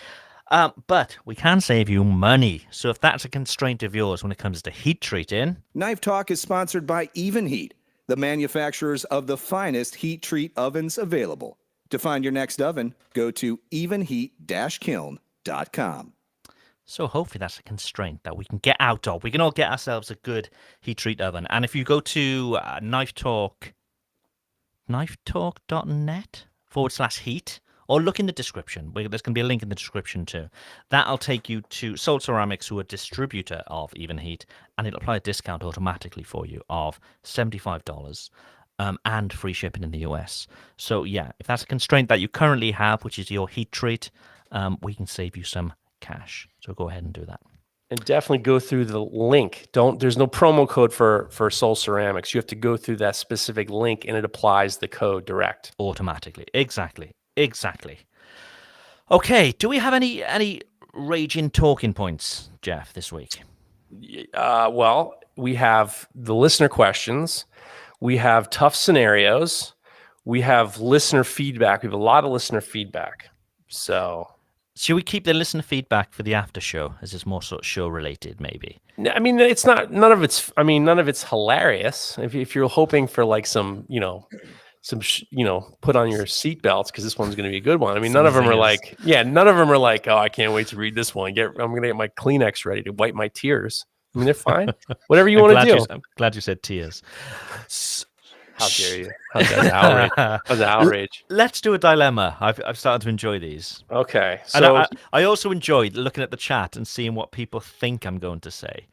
But we can save you money. So if that's a constraint of yours when it comes to heat treating. Knife Talk is sponsored by Even Heat, the manufacturers of the finest heat treat ovens available. To find your next oven, go to evenheat-kiln.com. So hopefully that's a constraint that we can get out of. We can all get ourselves a good heat treat oven. And if you go to knifetalk.net/heat, or look in the description. There's going to be a link in the description too. That'll take you to Soul Ceramics, who are a distributor of Even Heat, and it'll apply a discount automatically for you of $75 and free shipping in the US. So yeah, if that's a constraint that you currently have, which is your heat treat, we can save you some cash. So go ahead and do that. And definitely go through the link. There's no promo code for Soul Ceramics. You have to go through that specific link, and it applies the code direct. Automatically. Exactly. Okay, do we have any raging talking points, Jeff, this week? Well, we have the listener questions. We have tough scenarios. We have listener feedback. We have a lot of listener feedback. So should we keep the listener feedback for the after show? As it's more sort of show related, maybe? I mean, it's not. None of it's hilarious. If you're hoping for like some, put on your seatbelts because this one's going to be a good one. I mean, none of them are like, oh, I can't wait to read this one. I'm going to get my Kleenex ready to wipe my tears. I mean, they're fine. Whatever you want to do. I'm glad you said tears. How dare you? How's outrage? Let's do a dilemma. I've started to enjoy these. Okay. So and I also enjoyed looking at the chat and seeing what people think I'm going to say.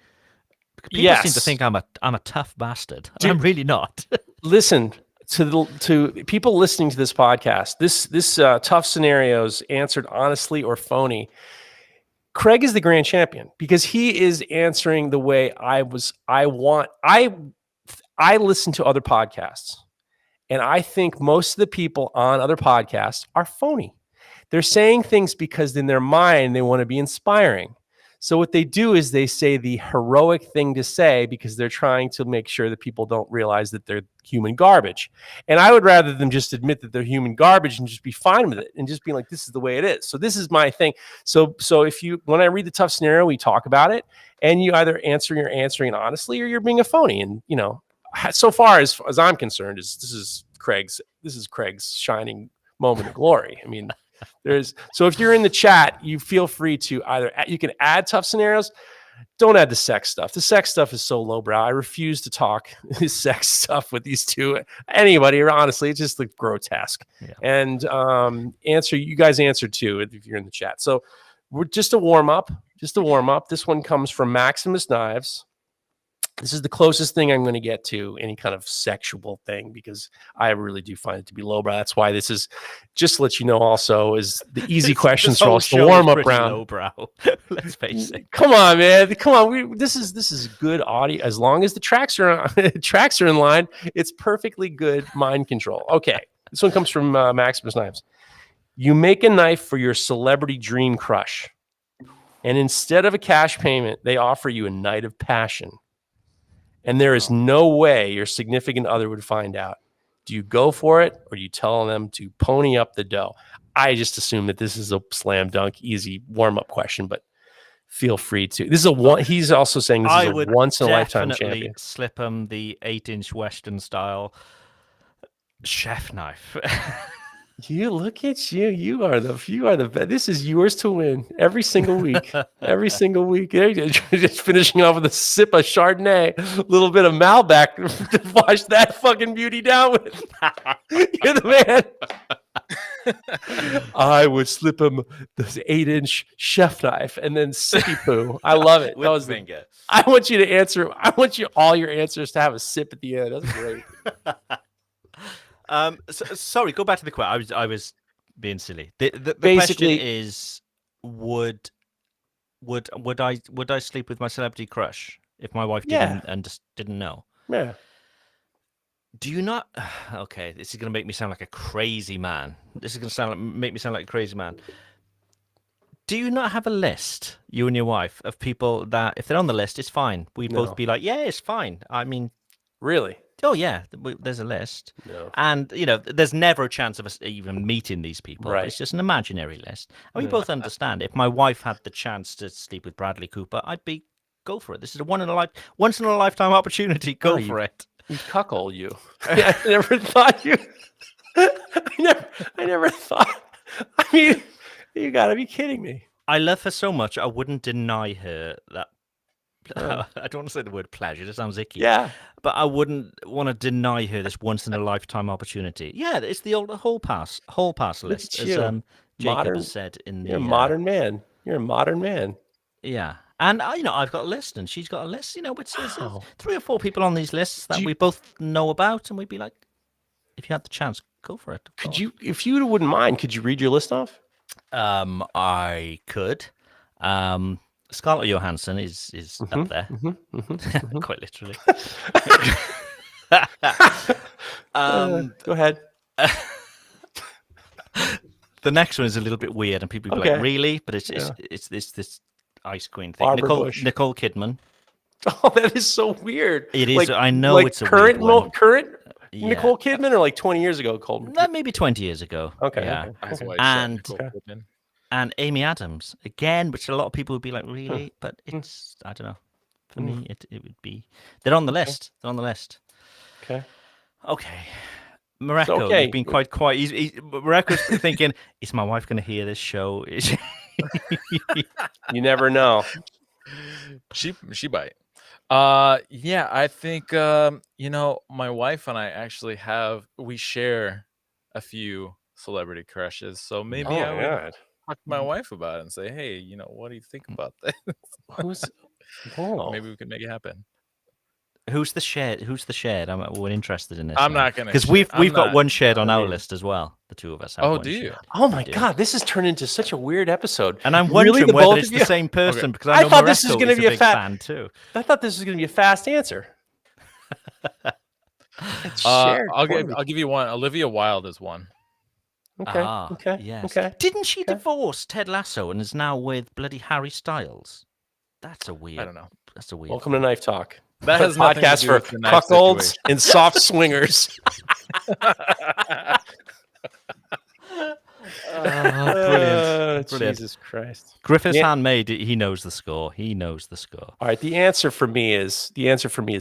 People seem to think I'm a tough bastard. I'm really not. Listen to people listening to this podcast. This tough scenarios answered honestly or phony. Craig is the grand champion because he is answering the way I listen to other podcasts, and I think most of the people on other podcasts are phony. They're saying things because in their mind they want to be inspiring. So what they do is they say the heroic thing to say because they're trying to make sure that people don't realize that they're human garbage. And I would rather them just admit that they're human garbage and just be fine with it and just be like, this is the way it is. So this is my thing. So when I read the tough scenario, we talk about it, and you either you're answering honestly or you're being a phony. And so far as I'm concerned, this is Craig's shining moment of glory. I mean, so if you're in the chat, you feel free to you can add tough scenarios. Don't add the sex stuff. The sex stuff is so lowbrow. I refuse to talk sex stuff with these two. Anybody, honestly, it's just like grotesque. Yeah. And you guys answer too if you're in the chat. So we're just a warm up. This one comes from Maximus Knives. This is the closest thing I'm going to get to any kind of sexual thing because I really do find it to be lowbrow. That's why this is, just to let you know, also is the easy questions for us, the warm up round. Lowbrow. Let's face it. Come on, man. Come on. This is good audio. As long as the tracks are in line, it's perfectly good mind control. Okay. This one comes from Maximus Knives. You make a knife for your celebrity dream crush, and instead of a cash payment, they offer you a night of passion. And there is no way your significant other would find out. Do you go for it, or do you tell them to pony up the dough? I just assume that this is a slam dunk, easy warm-up question, but feel free to. This is a one. He's also saying this is a once-in-a-lifetime champion. Slip him the 8-inch Western style chef knife. You look at you. You are the best. This is yours to win every single week. Every single week. Just finishing off with a sip of Chardonnay, a little bit of Malbec to wash that fucking beauty down with. You're the man. I would slip him the 8-inch chef knife and then sippy poo. I love it. That was finger. I want you to answer. I want all your answers to have a sip at the end. That's great. Sorry, go back to the question. I was being silly. The question is, would I sleep with my celebrity crush if my wife didn't and just didn't know? Yeah. Do you not? Okay, this is going to make me sound like a crazy man. This is going to make me sound like a crazy man. Do you not have a list, you and your wife, of people that if they're on the list, it's fine? We'd both be like, yeah, it's fine. I mean, really? Oh yeah, there's a list, and there's never a chance of us even meeting these people. Right. It's just an imaginary list, and we both understand. If my wife had the chance to sleep with Bradley Cooper, I'd go for it. This is a once in a lifetime opportunity. Go for it. You cuckold you. I never thought you. I never thought. I mean, you got to be kidding me. I love her so much. I wouldn't deny her that. I don't want to say the word pleasure. That sounds icky. Yeah. But I wouldn't want to deny her this once in a lifetime opportunity. Yeah, it's the old whole pass list, as Jacob has said in the. You're a modern man. You're a modern man. Yeah, and I've got a list, and she's got a list. It's 3 or 4 people on these lists that we both know about, and we'd be like, if you had the chance, go for it. Could you, if you wouldn't mind, could you read your list off? I could. Scarlett Johansson is up there, quite literally. Go ahead. The next one is a little bit weird, and people be like, "Really?" But it's this Ice Queen thing. Nicole Kidman. Oh, that is so weird. It is. I know it's a current weird one. Current Nicole Kidman, or like 20 years ago, maybe 20 years ago. Okay. Yeah. Okay. And Amy Adams again, which a lot of people would be like, really? But it's, I don't know. For me, it would be. They're on the list. They're on the list. Okay. Mareko, you've been quite quiet. Mareko's thinking, is my wife going to hear this show? You never know. She bite. Yeah, I think my wife and I actually we share a few celebrity crushes, so maybe I would talk to my wife about it and say, hey, what do you think about this? Maybe we can make it happen. Who's the shared? We're interested in this. I'm not gonna, because we've got one shared on our list as well. The two of us have. Oh, one do you? shared. Oh my God, this has turned into such a weird episode. And I'm wondering whether it's the same person, because I know thought this was going to be a fan too. I thought this was going to be a fast answer. I'll give you one. Olivia Wilde is one. Okay. Yes. Okay. Didn't she divorce Ted Lasso and is now with bloody Harry Styles? That's a weird. I don't know. That's a weird. Welcome to Knife Talk. That A has nothing to podcast do for with the knife cuckolds situation. and soft swingers. Brilliant. Brilliant. Jesus Christ. Griffith's Yeah. handmade. He knows the score. He knows the score. All right. The answer for me is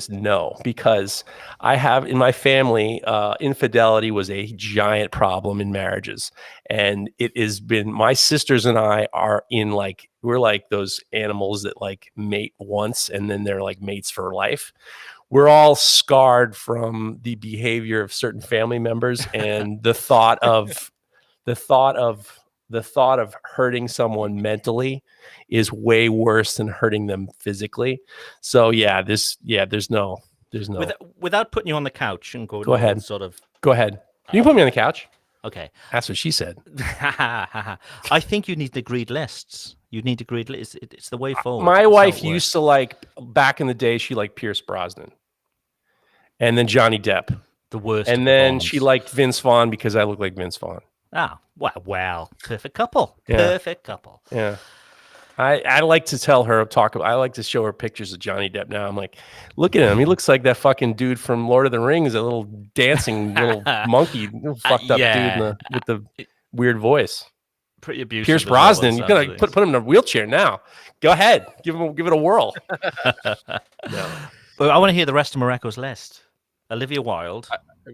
no, because I have in my family, infidelity was a giant problem in marriages. And it has been, my sisters and I are in like, we're like those animals that like mate once and then they're like mates for life. We're all scarred from the behavior of certain family members and the thought of hurting someone mentally is way worse than hurting them physically. So there's no. Without putting you on the couch and Go ahead. Sort of. Go ahead. You can put me on the couch. Okay. That's what she said. I think you need agreed lists. You need agreed lists. It's the way forward. My That's how wife it works. used to like back in the day. She liked Pierce Brosnan, and then Johnny Depp, the worst. and then she liked Vince Vaughn because I look like Vince Vaughn. Ah, well, perfect couple. Yeah. Perfect couple. Yeah. I like to tell her, I like to show her pictures of Johnny Depp now. I'm like, look at him. He looks like that fucking dude from Lord of the Rings, that little dancing little monkey, little fucked up dude with the weird voice. Pretty abusive. Pierce Brosnan. You gotta put him in a wheelchair now. Go ahead. Give it a whirl. No. But I want to hear the rest of Morocco's list. Olivia Wilde.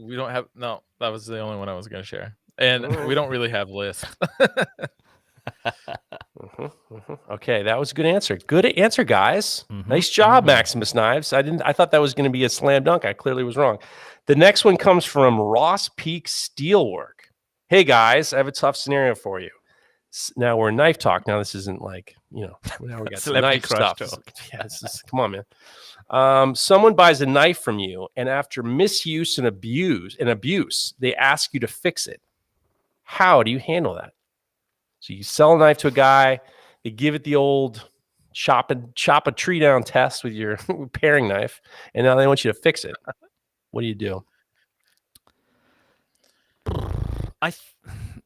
We don't have that was the only one I was going to share. And we don't really have lists. Okay, that was a good answer. Good answer, guys. Nice job, Maximus Knives. I thought that was going to be a slam dunk. I clearly was wrong. The next one comes from Ross Peak Steelwork. Hey guys, I have a tough scenario for you. Now we're in knife talk. Now this isn't like, now we got some Celebrity knife crush stuff. talk. Yeah, come on, man. Someone buys a knife from you, and after misuse and abuse, they ask you to fix it. How do you handle that? So you sell a knife to a guy, they give it the old chop a tree down test with your paring knife, and now they want you to fix it. What do you do?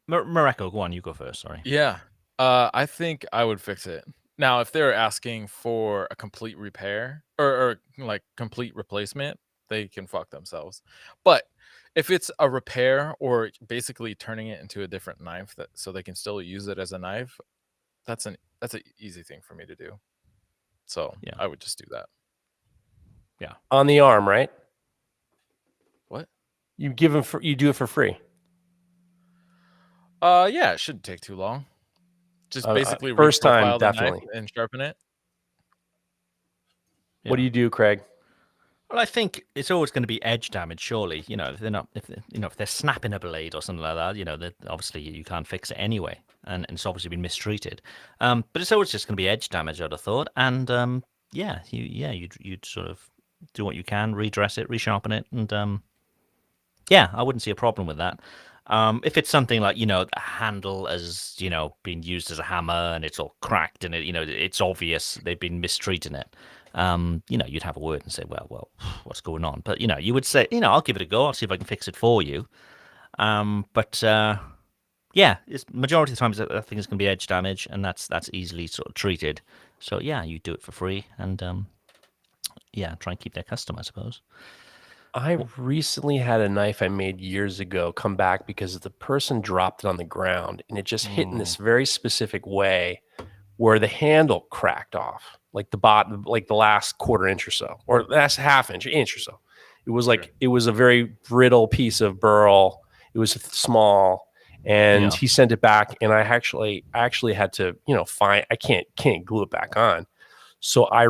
Morocco, go on. You go first. Sorry. Yeah. I think I would fix it. Now, if they're asking for a complete repair or like complete replacement, they can fuck themselves. But if it's a repair or basically turning it into a different knife so they can still use it as a knife, that's an easy thing for me to do. So yeah, I would just do that. Yeah. On the arm, right? What? You do it for free. Yeah, it shouldn't take too long. Just basically first time, reprofile the knife definitely, and sharpen it. Yeah. What do you do, Craig? Well, I think it's always going to be edge damage. Surely, if they're snapping a blade or something like that, that obviously you can't fix it anyway, and it's obviously been mistreated. But it's always just going to be edge damage, I'd have thought. And you'd sort of do what you can, redress it, resharpen it, and I wouldn't see a problem with that. If it's something like, the handle as, being used as a hammer and it's all cracked and it's obvious they've been mistreating it, you'd have a word and say, well, what's going on? But, you would say, I'll give it a go. I'll see if I can fix it for you. It's majority of the times I think it's going to be edge damage, and that's easily sort of treated. So, you do it for free and, try and keep their customer, I suppose. I recently had a knife I made years ago come back because the person dropped it on the ground and it just hit in this very specific way where the handle cracked off, like the bottom, like the last quarter inch or so, or last half inch or so. It was like, it was a very brittle piece of burl. It was small, and he sent it back, and I actually had to, I can't glue it back on. So I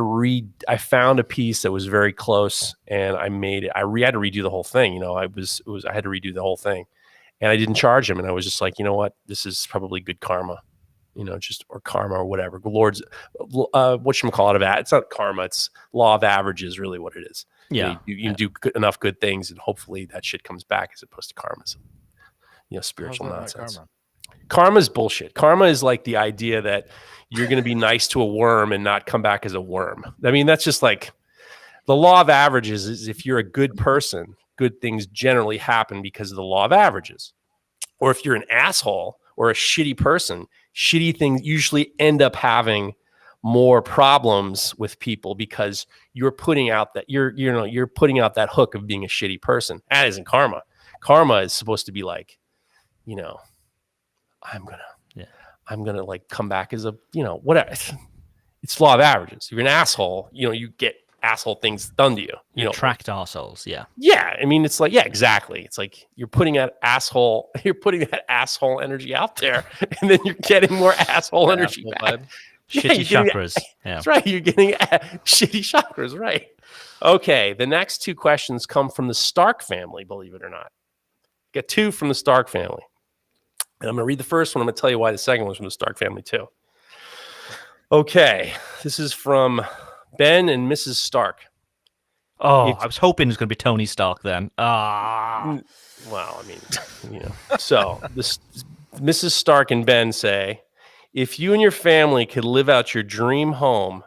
found a piece that was very close, and I made it. I had to redo the whole thing. I had to redo the whole thing, and I didn't charge him. And I was just like, you know what, this is probably good karma, or karma or whatever. The Lord's, whatchamacallit of that. It's not karma. It's law of averages, really what it is. Yeah. You do enough good things, and hopefully that shit comes back as opposed to karma. So, spiritual nonsense. Karma is bullshit. Karma is like the idea that you're going to be nice to a worm and not come back as a worm. I mean, that's just like the law of averages is if you're a good person, good things generally happen because of the law of averages. Or if you're an asshole or a shitty person, shitty things usually end up having more problems with people because you're putting out that you're putting out that hook of being a shitty person. That isn't karma. Karma is supposed to be like, I'm gonna like come back as a whatever. It's law of averages. If you're an asshole, you get asshole things done to you. Attract assholes. Yeah. Yeah. I mean, it's like, yeah, exactly. It's like you're putting that asshole energy out there, and then you're getting more asshole energy back. Shitty chakras. Yeah. That's right. You're getting shitty chakras, right? Okay. The next two questions come from the Stark family, believe it or not. Get two from the Stark family. And I'm going to read the first one. I'm going to tell you why the second one's from the Stark family, too. Okay. This is from Ben and Mrs. Stark. Oh, I was hoping it was going to be Tony Stark then. Well, I mean, So Mrs. Stark and Ben say, if you and your family could live in your dream home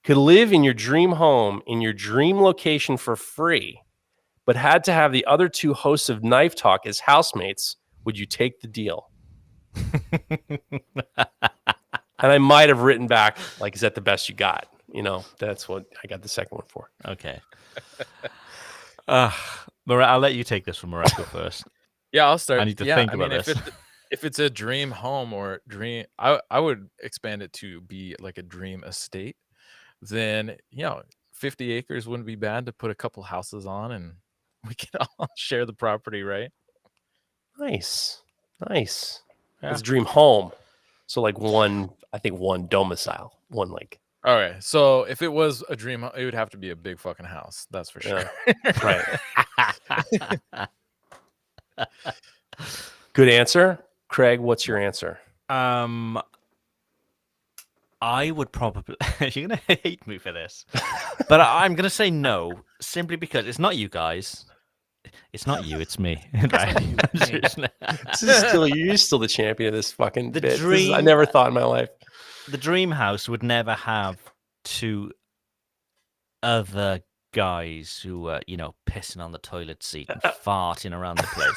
in your dream location for free, but had to have the other two hosts of Knife Talk as housemates, would you take the deal? And I might have written back, like, is that the best you got? That's what I got the second one for. Okay. I'll let you take this from Morocco first. Yeah, I'll start. I need to think about this. If it's a dream home or dream, I would expand it to be like a dream estate. Then 50 acres wouldn't be bad to put a couple houses on, and we can all share the property, right? Nice. Yeah. It's a dream home. So like one domicile, one like. Okay, so if it was a dream, it would have to be a big fucking house. That's for sure. Yeah. Right. Good answer. Craig, what's your answer? I would probably... You're going to hate me for this. But I'm going to say no, simply because it's not you guys. It's not you, it's me. Right? You're still the champion of this fucking bit. I never thought in my life. The dream house would never have two other guys who were, pissing on the toilet seat and farting around the place.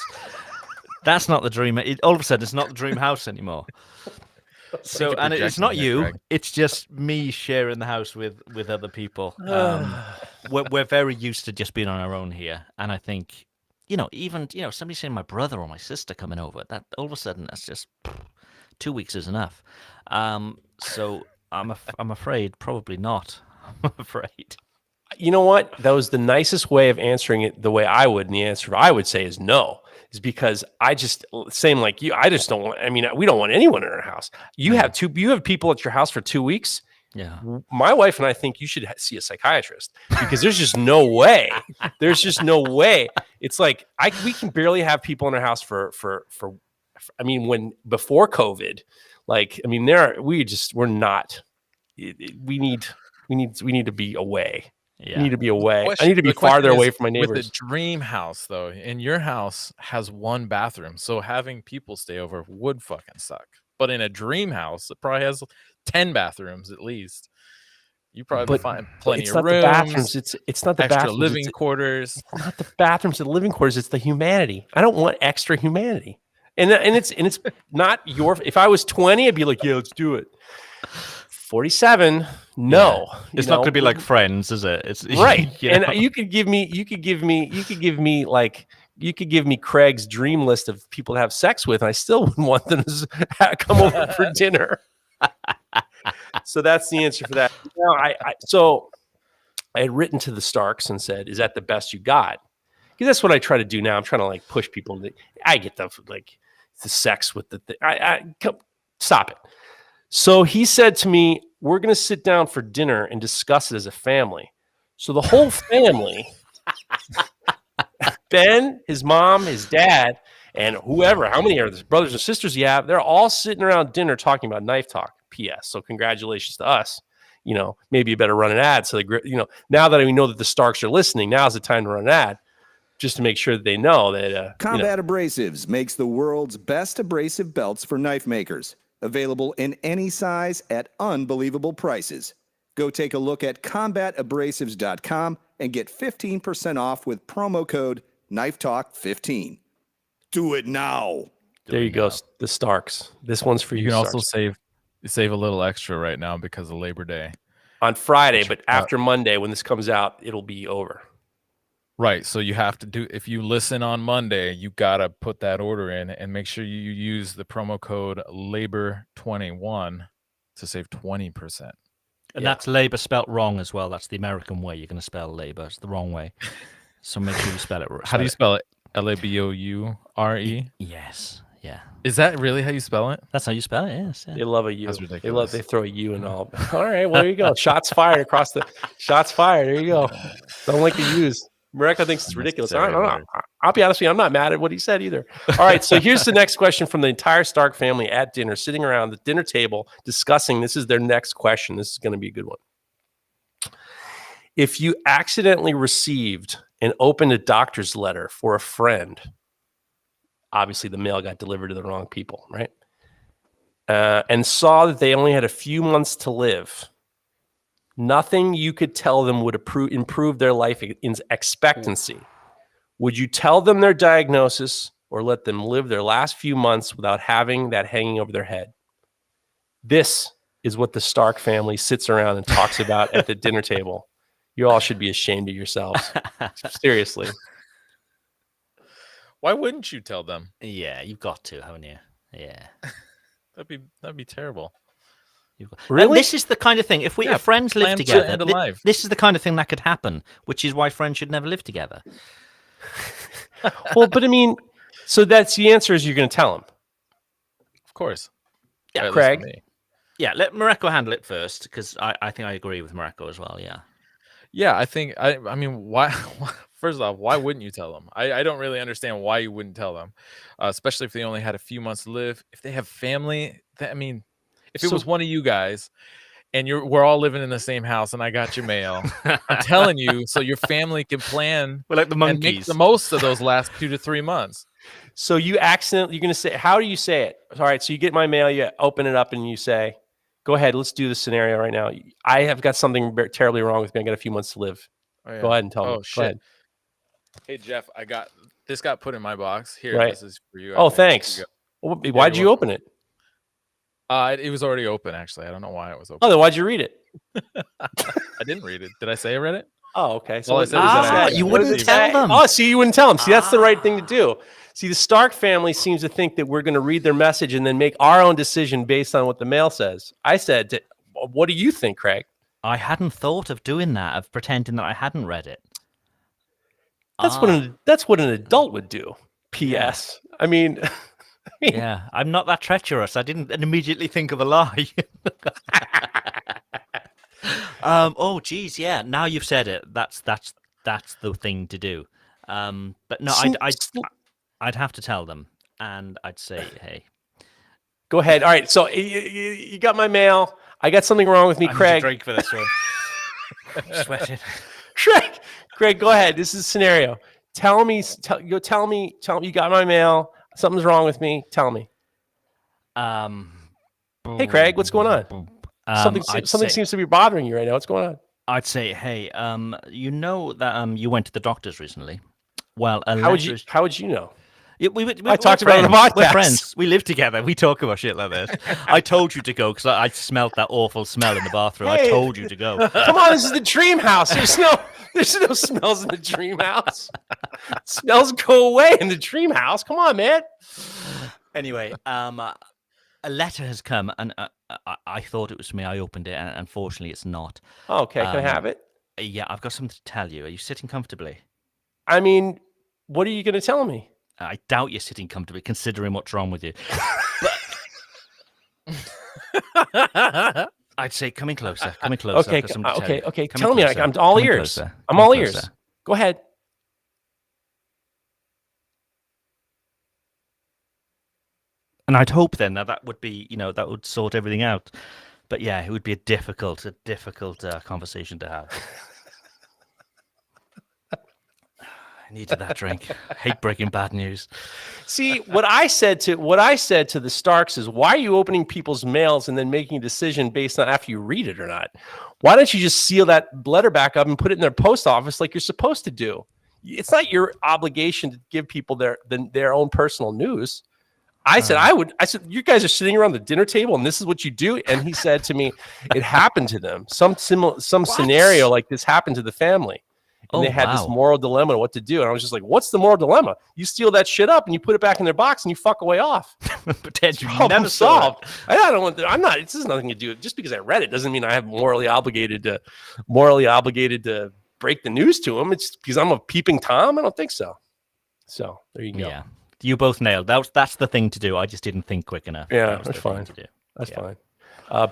That's not the dream. All of a sudden, it's not the dream house anymore. So, and it's not you. Greg. It's just me sharing the house with other people. We're very used to just being on our own here, and I think, even somebody saying my brother or my sister coming over, that all of a sudden that's just 2 weeks is enough. So I'm afraid probably not. I'm afraid. You know what? That was the nicest way of answering it the way I would, and the answer I would say is no. Is because I just, same like you, I just don't want, we don't want anyone in our house. You have people at your house for 2 weeks. Yeah. My wife and I think you should see a psychiatrist because there's just no way. There's just no way. It's like, we can barely have people in our house for when before COVID, we need to be away. Yeah. I need to be away. I need to be farther away from my neighbors. With a dream house, though, and your house has one bathroom, so having people stay over would fucking suck. But in a dream house, it probably has 10 bathrooms at least. You probably find plenty of rooms. It's not the extra bathrooms. Living quarters. It's not the bathrooms and living quarters. It's the humanity. I don't want extra humanity. And it's not your. If I was 20, I'd be like, yeah, let's do it. 47, no. Yeah. It's not going to be like Friends, is it? It's right. And you could give me Craig's dream list of people to have sex with, and I still wouldn't want them to come over for dinner. So that's the answer for that. So I had written to the Starks and said, "Is that the best you got?" Because that's what I try to do now. I'm trying to push people. I get the sex with the thing. Stop it. So he said to me, we're going to sit down for dinner and discuss it as a family. So the whole family, Ben, his mom, his dad, and whoever, how many are there, brothers and sisters you have, they're all sitting around dinner talking about Knife Talk. P.S. So congratulations to us. Maybe you better run an ad. So, now that we know that the Starks are listening, now's the time to run an ad. Just to make sure that they know that... Combat Abrasives makes the world's best abrasive belts for knife makers. Available in any size at unbelievable prices. Go take a look at combatabrasives.com and get 15% off with promo code KNIFETALK15. Do it now. There you go, the Starks. This one's for you. You can also save save a little extra right now because of Labor Day. On Friday, but after Monday, when this comes out, it'll be over. Right. So you have to do, if you listen on Monday, you got to put that order in and make sure you use the promo code LABOR21 to save 20%. And that's labor spelt wrong as well. That's the American way. You're going to spell labor. It's the wrong way. So make sure you spell it right. How do you spell it? LABOURE? Yes. Yeah. Is that really how you spell it? That's how you spell it. Yes. Yeah. They love a U. That's ridiculous. They throw a U and all. All right, well, there you go. Shots fired across the. Shots fired. There you go. Don't like the U's. Mareko thinks it's ridiculous. I'll be honest with you. I'm not mad at what he said either. All right, so here's the next question from the entire Stark family at dinner, sitting around the dinner table discussing. This is their next question. This is going to be a good one. If you accidentally received and opened a doctor's letter for a friend, obviously the mail got delivered to the wrong people, right? And saw that they only had a few months to live, nothing you could tell them would improve their life expectancy. Would you tell them their diagnosis or let them live their last few months without having that hanging over their head? This is what the Stark family sits around and talks about at the dinner table. You all should be ashamed of yourselves. Seriously. Why wouldn't you tell them? Yeah, you've got to, haven't you? Yeah. That'd be terrible. Really? And this is the kind of thing. If your friends live together, this is the kind of thing that could happen, which is why friends should never live together. Well, but I mean, so that's the answer is you're going to tell them. Of course. Yeah, Craig. Yeah, let Mareko handle it first, because I think I agree with Mareko as well. Yeah. Yeah, I think, I mean, why? First off, why wouldn't you tell them? I don't really understand why you wouldn't tell them, especially if they only had a few months to live. If they have family, if it was one of you guys and we're all living in the same house and I got your mail, I'm telling you, so your family can plan. We're like the monkeys. And make the most of those last 2 to 3 months. So you're going to say, how do you say it? All right. So you get my mail, you open it up and you say, go ahead. Let's do the scenario right now. I have got something terribly wrong with me. I got a few months to live. Oh, yeah. Go ahead and tell me. Oh, shit. Hey, Jeff, this got put in my box. Here, right. This is for you. Oh, thanks. Why'd you open it? It was already open, actually. I don't know why it was open. Oh, then why'd you read it? I didn't read it. Did I say I read it? Oh, okay. So you wouldn't tell them. Oh, see, you wouldn't tell them. See, that's the right thing to do. See, the Stark family seems to think that we're going to read their message and then make our own decision based on what the mail says. I said, what do you think, Craig? I hadn't thought of doing that, of pretending that I hadn't read it. That's what an adult would do. P.S. I mean, yeah, I'm not that treacherous. I didn't immediately think of a lie. Oh, geez, yeah. Now you've said it. That's the thing to do. But no, I'd have to tell them, and I'd say, hey, go ahead. All right. So you got my mail. I got something wrong with me, Craig. I need a drink for this one. I'm sweating. Craig, go ahead. This is a scenario. Tell me you got my mail. Something's wrong with me. Tell me. Hey, Craig, what's going on? Something seems to be bothering you right now. What's going on? I'd say, hey, you know that you went to the doctors recently. Well, how would you know? I talked about it on the podcast. We're friends. We live together. We talk about shit like this. I told you to go because I smelled that awful smell in the bathroom. Hey, I told you to go. Come on, this is the dream house. There's no smells in the dream house. Smells go away in the dream house. Come on, man. Anyway, a letter has come, and I thought it was for me. I opened it, and unfortunately, it's not. Oh, okay, can I have it? Yeah, I've got something to tell you. Are you sitting comfortably? I mean, what are you going to tell me? I doubt you're sitting comfortably, considering what's wrong with you. But I'd say coming closer. Okay. Tell me. I'm all ears. I'm all ears. Go ahead. And I'd hope then that would be, that would sort everything out. But yeah, it would be a difficult conversation to have. I needed that drink. I hate breaking bad news. See, what I said to the Starks is, why are you opening people's mails and then making a decision based on after you read it or not? Why don't you just seal that letter back up and put it in their post office like you're supposed to do? It's not your obligation to give people their own personal news. I said, I said, you guys are sitting around the dinner table and this is what you do. And he said to me, it happened to them. Some scenario like this happened to the family. And they had this moral dilemma of what to do. And I was just like, what's the moral dilemma? You steal that shit up and you put it back in their box and you fuck away off. Pretend you Problem never saw it. I don't want. I'm not. This has nothing to do. Just because I read it doesn't mean I have morally obligated to break the news to him. It's because I'm a peeping Tom. I don't think so. So there you go. Yeah, you both nailed. That's the thing to do. I just didn't think quick enough. Yeah, that's fine. To do. That's fine.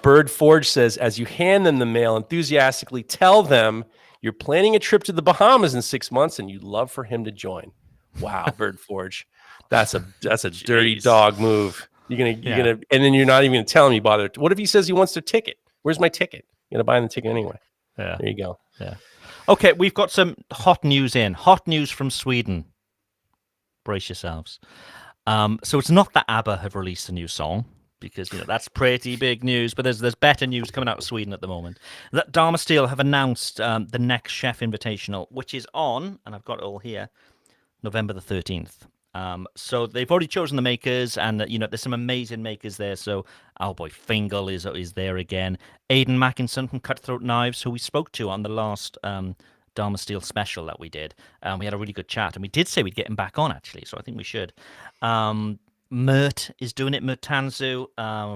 Bird Forge says, as you hand them the mail, enthusiastically tell them you're planning a trip to the Bahamas in 6 months and you'd love for him to join. Wow, Bird Forge. That's a dirty dog move. You're gonna and then you're not even gonna tell him you bought it. What if he says he wants their ticket? Where's my ticket? You're gonna buy him the ticket anyway. Yeah. There you go. Yeah. Okay, we've got some hot news in. Hot news from Sweden. Brace yourselves. So it's not that ABBA have released a new song, because that's pretty big news. But there's better news coming out of Sweden at the moment. That Damasteel have announced the next Chef Invitational, which is on, and I've got it all here, November the 13th. So they've already chosen the makers, and there's some amazing makers there. So our boy Fingal is there again. Aidan Mackinson from Cutthroat Knives, who we spoke to on the last Damasteel special that we did. We had a really good chat, and we did say we'd get him back on, actually. So I think we should. Mert is doing it. Mert Tansu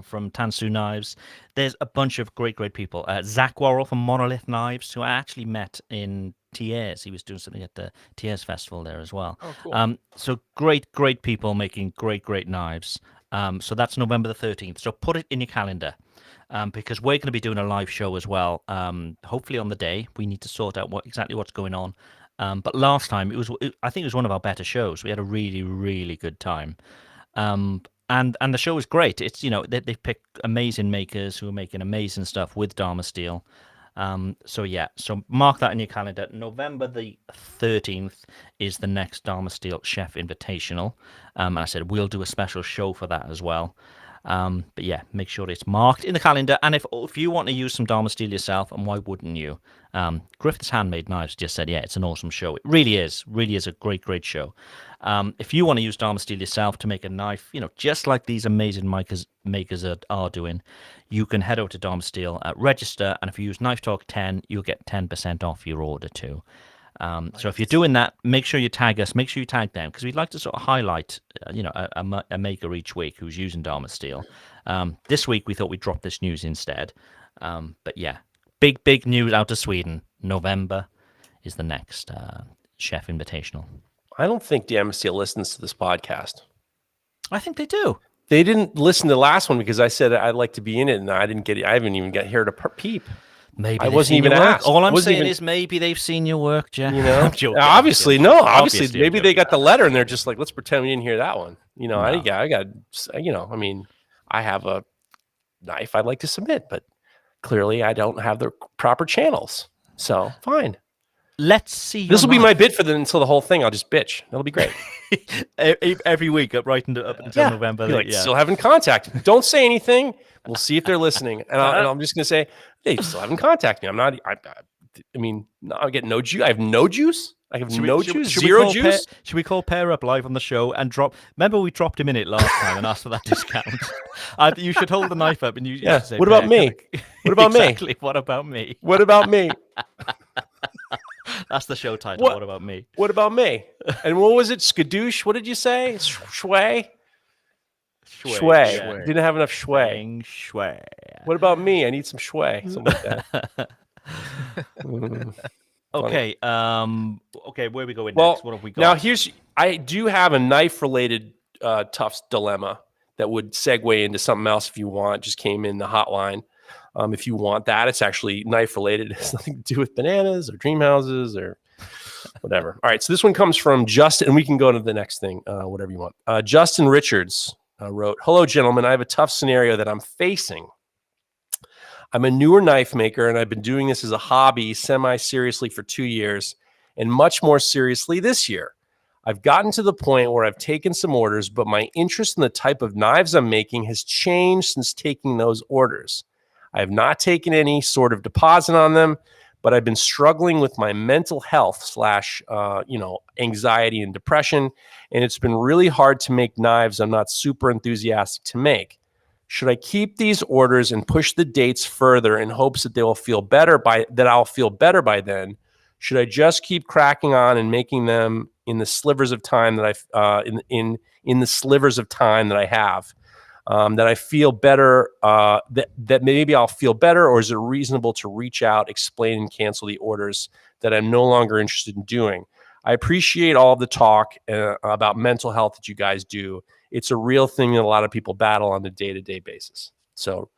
from Tansu Knives. There's a bunch of great people. Zach Worrell from Monolith Knives, who I actually met in Tiers. He was doing something at the Tiers Festival there as well. Oh, cool. So great people making great knives. So that's November the 13th. So put it in your calendar, because we're going to be doing a live show as well. Hopefully on the day. We need to sort out exactly what's going on. But last time I think it was one of our better shows. We had a really good time. And the show was great. It's they pick amazing makers who are making amazing stuff with Damasteel. So mark that in your calendar. November the 13th is the next Damasteel Chef Invitational. And I said we'll do a special show for that as well. But yeah, make sure it's marked in the calendar. And if you want to use some Damasteel yourself, and why wouldn't you? Griffith's Handmade Knives just said, yeah, it's an awesome show. It really is a great show. If you want to use Damasteel yourself to make a knife, just like these amazing makers are doing, you can head over to Damasteel, register, and if you use Knife Talk 10, you'll get 10% off your order too. So if you're doing that, make sure you tag us, make sure you tag them, because we'd like to sort of highlight, a maker each week who's using Damasteel. This week we thought we'd drop this news instead. But yeah, big news out of Sweden. November is the next Chef Invitational. I don't think Damasteel listens to this podcast. I think they do. They didn't listen to the last one because I said I'd like to be in it, and I haven't even got here to peep. Maybe I wasn't even asked. All I'm saying is maybe they've seen your work, Jeff. I'm joking. Obviously, maybe they got the letter and they're just like, let's pretend we didn't hear that one. No. I have a knife I'd like to submit, but clearly I don't have the proper channels. So fine. Let's see. This will be my bid for until the whole thing. I'll just bitch. That'll be great. Every week up until November. Still haven't contacted. Don't say anything. We'll see if they're listening. And I'm just going to say, they still haven't contacted me. I'm not, I get no juice. I have no juice. I have no juice. Zero juice. Should we call Pair Up live on the show and drop? Remember we dropped him in it last time and asked for that discount. You should hold the knife up and you. Yeah. Say, what about me? What about exactly. What about me? What about me? That's the show title. What about me? What about me? And what was it? Skadoosh? What did you say? Shway? Shway. Didn't have enough shway. Shway. What about me? I need some shway. Something like that. Okay. Okay. Where are we going next? What have we got? Now I do have a knife-related Tufts dilemma that would segue into something else if you want. Just came in the hotline. If you want that, it's actually knife-related. It has nothing to do with bananas or dream houses or whatever. All right. So this one comes from Justin, and we can go to the next thing, whatever you want. Justin Richards wrote, "Hello, gentlemen. I have a tough scenario that I'm facing. I'm a newer knife maker, and I've been doing this as a hobby semi-seriously for 2 years, and much more seriously this year. I've gotten to the point where I've taken some orders, but my interest in the type of knives I'm making has changed since taking those orders. I have not taken any sort of deposit on them, but I've been struggling with my mental health slash, anxiety and depression. And it's been really hard to make knives I'm not super enthusiastic to make. Should I keep these orders and push the dates further in hopes that I'll feel better by then? Should I just keep cracking on and making them in the slivers of time that in the slivers of time that I have, that I feel better, that maybe I'll feel better, or is it reasonable to reach out, explain, and cancel the orders that I'm no longer interested in doing? I appreciate all the talk about mental health that you guys do. It's a real thing that a lot of people battle on a day-to-day basis. So,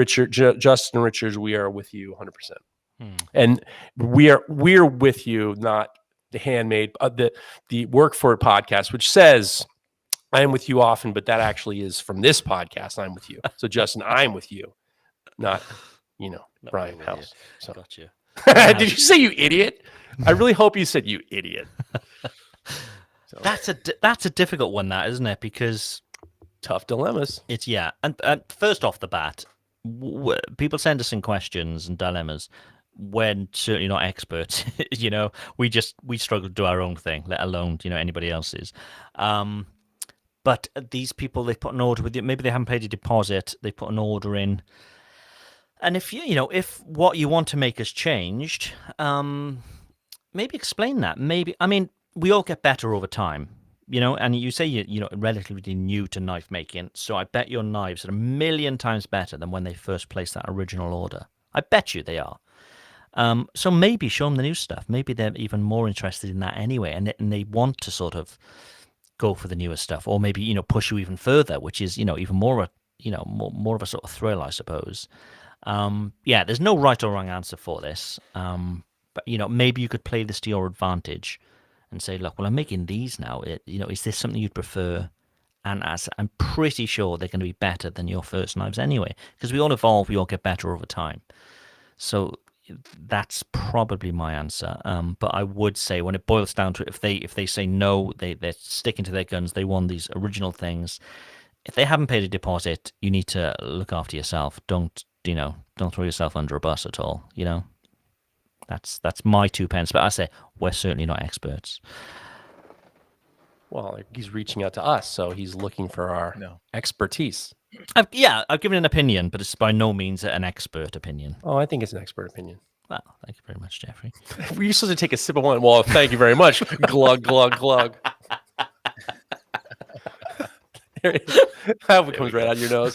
Justin Richards, we are with you 100%. And we're with you, not the handmade, the Work For It podcast, which says I am with you often, but that actually is from this podcast. I'm with you. So Justin, I'm with you, not Brian House. So. Got you. Did you say you idiot? I really hope you said you idiot. So. That's a difficult one, that, isn't it? Because tough dilemmas. It's and first off the bat, people send us in questions and dilemmas when certainly not experts. We struggle to do our own thing, let alone anybody else's. But these people, they put an order with you. Maybe they haven't paid a deposit. They put an order in, and if if what you want to make has changed, maybe explain that. Maybe, I mean, we all get better over time, and you say you're relatively new to knife making, so I bet your knives are 1,000,000 times better than when they first placed that original order. I bet you they are. So maybe show them the new stuff. Maybe they're even more interested in that anyway, and they want to sort of go for the newer stuff, or maybe push you even further, which is even more more of a sort of thrill, I suppose. There's no right or wrong answer for this. But maybe you could play this to your advantage and say, look, well, I'm making these now. Is this something you'd prefer? And as I'm pretty sure they're going to be better than your first knives anyway, because we all evolve, we all get better over time. So that's probably my answer. But I would say, when it boils down to it, if they say no, they're sticking to their guns. They want these original things. If they haven't paid a deposit, you need to look after yourself. Don't throw yourself under a bus at all. That's my 2 pence. But I say we're certainly not experts. Well, he's reaching out to us, so he's looking for our expertise. I've given an opinion, but it's by no means an expert opinion. Oh, I think it's an expert opinion. Well, thank you very much, Jeffrey. Were you supposed to take a sip of wine? Well, thank you very much. Glug, glug, glug. There it is. I hope it comes right out of your nose.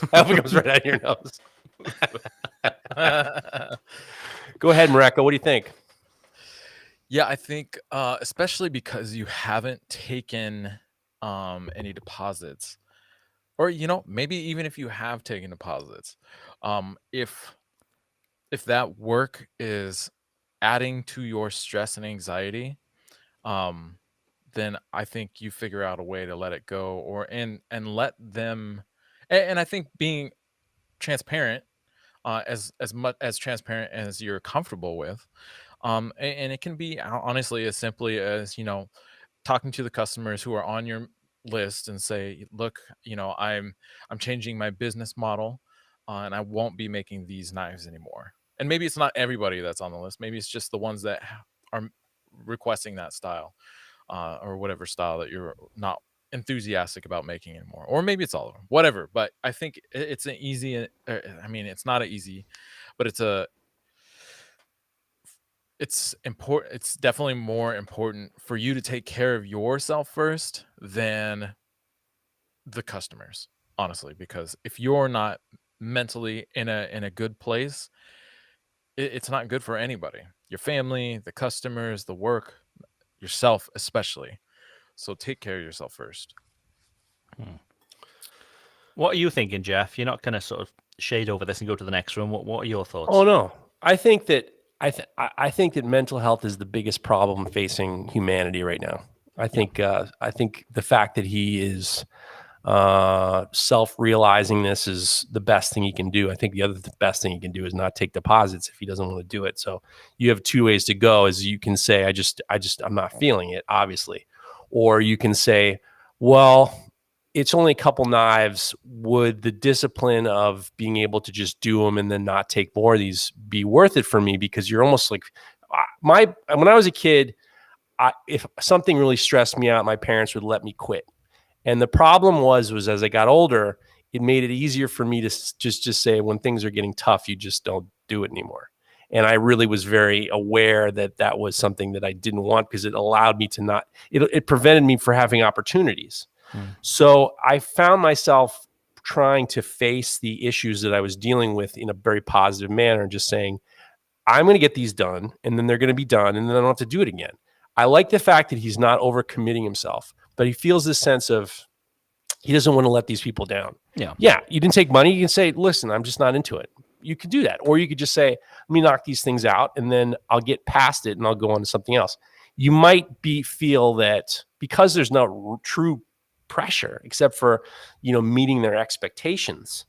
Go ahead, Mareko. What do you think? Yeah, I think especially because you haven't taken any deposits, or maybe even if you have taken deposits, if that work is adding to your stress and anxiety, then I think you figure out a way to let it go, and let them. And I think being transparent, as much as transparent as you're comfortable with, and it can be honestly as simply as talking to the customers who are on your list and say, look, I'm changing my business model, and I won't be making these knives anymore. And maybe it's not everybody that's on the list. Maybe it's just the ones that are requesting that style, or whatever style that you're not enthusiastic about making anymore. Or maybe it's all of them, whatever. But I think it's an easy, it's not an easy, but it's important. It's definitely more important for you to take care of yourself first than the customers, honestly, because if you're not mentally in a good place, it's not good for anybody, your family, the customers, the work, yourself especially. So take care of yourself first. What are you thinking, Jeff? You're not going to sort of shade over this and go to the next room. What are your thoughts? Oh no, I think that mental health is the biggest problem facing humanity right now. I think the fact that he is self-realizing this is the best thing he can do. I think the best thing he can do is not take deposits if he doesn't want to do it. So you have two ways to go. Is you can say, I'm not feeling it, obviously. Or you can say, well, it's only a couple knives. Would the discipline of being able to just do them and then not take more of these be worth it for me? Because you're almost like when I was a kid, if something really stressed me out, my parents would let me quit. And the problem was as I got older, it made it easier for me to just say, when things are getting tough, you just don't do it anymore. And I really was very aware that was something that I didn't want, because it allowed me to not, it prevented me from having opportunities. So I found myself trying to face the issues that I was dealing with in a very positive manner, and just saying, I'm going to get these done, and then they're going to be done, and then I don't have to do it again. I like the fact that he's not overcommitting himself, but he feels this sense of, he doesn't want to let these people down. Yeah. You didn't take money. You can say, listen, I'm just not into it. You could do that. Or you could just say, let me knock these things out, and then I'll get past it and I'll go on to something else. You might feel that because there's no true pressure except for, meeting their expectations.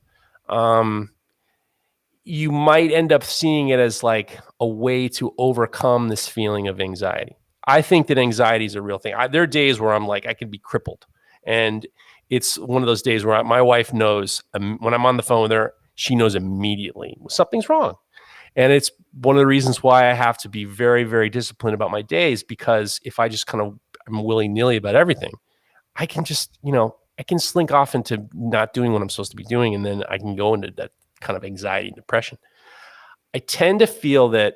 You might end up seeing it as like a way to overcome this feeling of anxiety. I think that anxiety is a real thing. There are days where I'm like, I can be crippled. And it's one of those days where my wife knows, when I'm on the phone with her, she knows immediately something's wrong. And it's one of the reasons why I have to be very, very disciplined about my days, because if I just kind of am willy-nilly about everything, I can just, I can slink off into not doing what I'm supposed to be doing. And then I can go into that kind of anxiety and depression. I tend to feel that,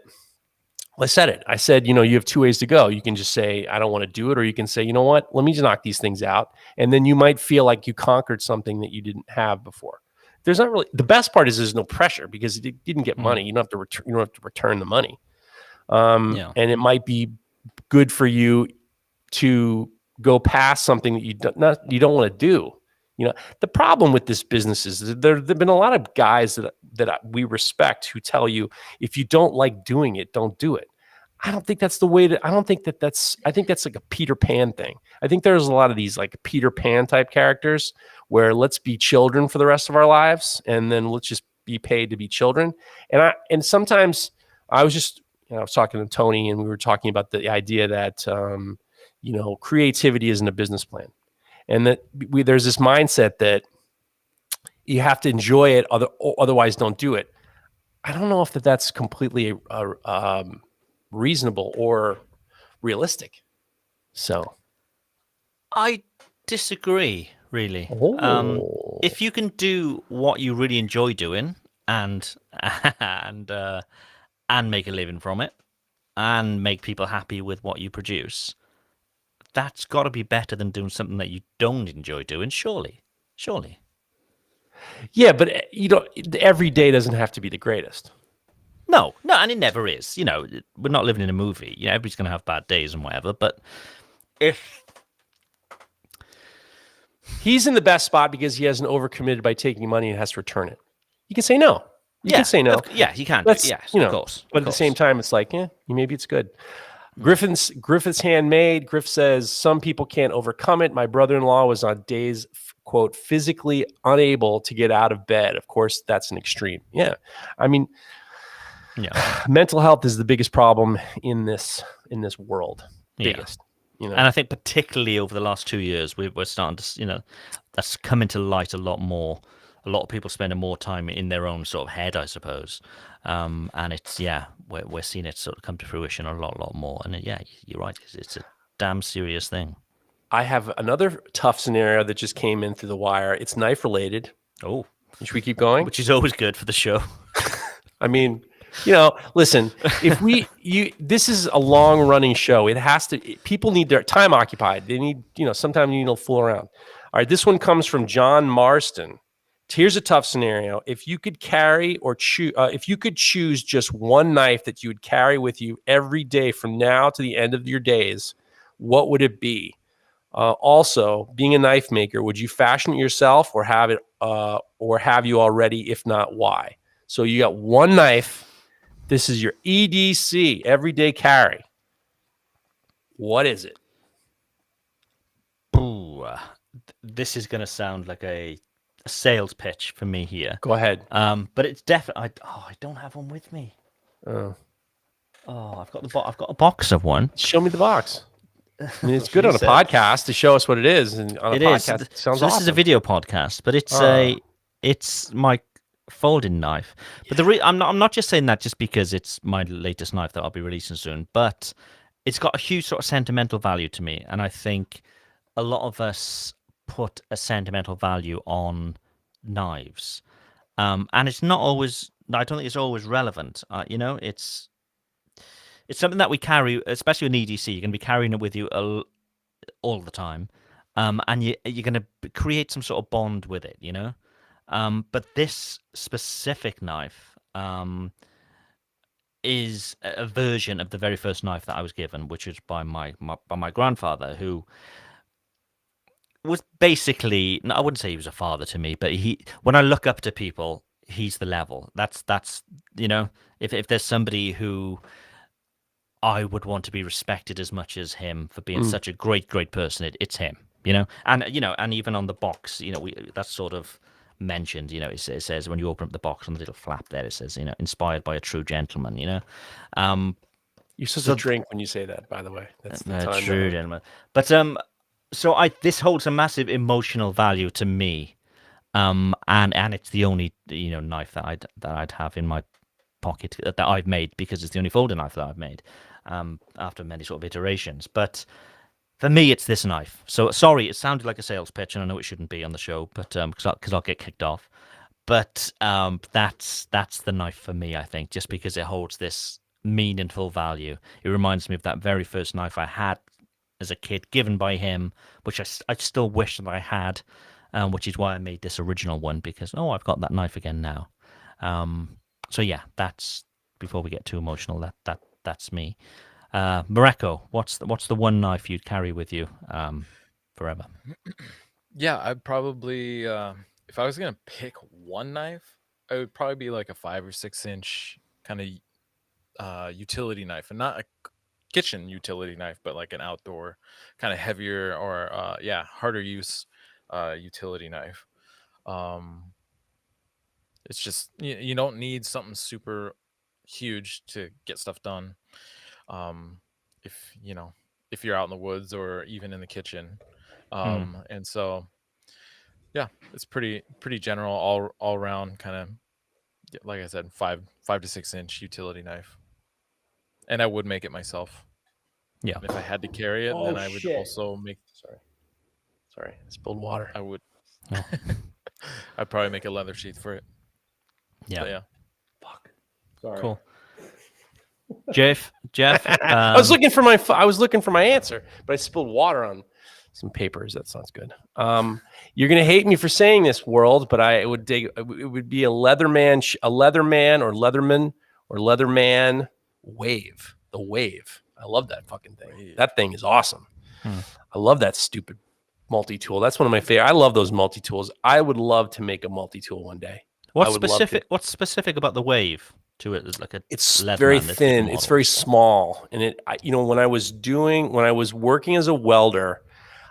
I said, you have 2 ways to go. You can just say, I don't want to do it. Or you can say, you know what, let me just knock these things out. And then you might feel like you conquered something that you didn't have before. There's not really, the best part is there's no pressure, because you didn't get money. You don't have to return the money. And it might be good for you to go past something that you don't want to do. The problem with this business is that there've been a lot of guys that we respect who tell you, if you don't like doing it, don't do it. I don't think that's the way to, I think that's like a Peter Pan thing. I think there's a lot of these like Peter Pan type characters where let's be children for the rest of our lives, and then let's just be paid to be children. And sometimes I was talking to Tony, and we were talking about the idea that, creativity isn't a business plan. And that there's this mindset that you have to enjoy it, otherwise don't do it. I don't know if that's completely reasonable or realistic. So I disagree, really. If you can do what you really enjoy doing and make a living from it, and make people happy with what you produce, that's got to be better than doing something that you don't enjoy doing, surely. Yeah, but every day doesn't have to be the greatest. No, and it never is. We're not living in a movie. Everybody's going to have bad days and whatever. But if he's in the best spot because he hasn't overcommitted by taking money and has to return it, you can say no. You can say no. He can. That's, of course. But at the same time, it's like, maybe it's good. Griffith's handmade. Griff says, some people can't overcome it. My brother-in-law was on days, quote, physically unable to get out of bed. Of course, that's an extreme. Yeah. I mean, mental health is the biggest problem in this world. Biggest. And I think particularly over the last 2 years, we're starting to, that's come into light a lot more. A lot of people spending more time in their own sort of head, I suppose. And it's, we're seeing it sort of come to fruition a lot more. And you're right, it's a damn serious thing. I have another tough scenario that just came in through the wire. It's knife related. Oh, should we keep going? Which is always good for the show. I mean, listen, this is a long running show. It has to, people need their time occupied. They need, sometimes you need to fool around. All right. This one comes from John Marston. Here's a tough scenario. If you could choose just one knife that you would carry with you every day from now to the end of your days, what would it be? Also, being a knife maker, would you fashion it yourself or have you already? If not, why? So you got one knife. This is your EDC, everyday carry. What is it? Ooh, this is going to sound like a sales pitch for me here. Go ahead. But it's definitely. I don't have one with me. I've got a box of one. Show me the box. I mean, it's good on a podcast to show us what it is, and on a podcast, it sounds awesome. This is a video podcast, but it's it's my folding knife. But I'm not just saying that just because it's my latest knife that I'll be releasing soon, but it's got a huge sort of sentimental value to me, and I think a lot of us put a sentimental value on knives, and it's not always. I don't think it's always relevant. It's something that we carry, especially in EDC. You're going to be carrying it with you all the time, and you're going to create some sort of bond with it, But this specific knife is a version of the very first knife that I was given, which was by my grandfather, who was basically, I wouldn't say he was a father to me, but when I look up to people, he's the level. That's if there's somebody who I would want to be respected as much as him for being such a great person, it's him, and even on the box, that's sort of mentioned, it says when you open up the box on the little flap there, it says, inspired by a true gentleman, You're supposed to drink when you say that, by the way. That's the time. True gentleman. But this holds a massive emotional value to me, and it's the only knife that I'd have in my pocket that I've made, because it's the only folding knife that I've made after many sort of iterations. But for me, it's this knife. So sorry, it sounded like a sales pitch, and I know it shouldn't be on the show, but because I'll get kicked off. But that's the knife for me, I think, just because it holds this meaningful value. It reminds me of that very first knife I had as a kid, given by him, which I still wish that I had, which is why I made this original one, because I've got that knife again now. So yeah, that's, before we get too emotional, that's me. Mareko, what's the one knife you'd carry with you forever? Yeah, I'd probably, if I was gonna pick one knife, it would probably be like a 5 or 6 inch kind of utility knife, and not a kitchen utility knife, but like an outdoor kind of heavier or harder use utility knife. It's just you don't need something super huge to get stuff done. If if you're out in the woods or even in the kitchen, and so yeah, it's pretty general, all around kind of, like I said, 5 to 6 inch utility knife, and I would make it myself. Yeah. And if I had to carry it, then I would also make. Sorry, I spilled water. I would. I'd probably make a leather sheath for it. Yeah. But yeah. Fuck. Sorry. Cool. Jeff. I was looking for my answer, but I spilled water on some papers. That sounds good. You're gonna hate me for saying this, world, but it would be a Leatherman Wave. The Wave. I love that fucking thing. Wave. That thing is awesome. I love that stupid multi-tool. That's one of my favorite. I love those multi-tools. I would love to make a multi-tool one day. What's specific about the Wave to it? It's very thin. It's very small, and when I was working as a welder,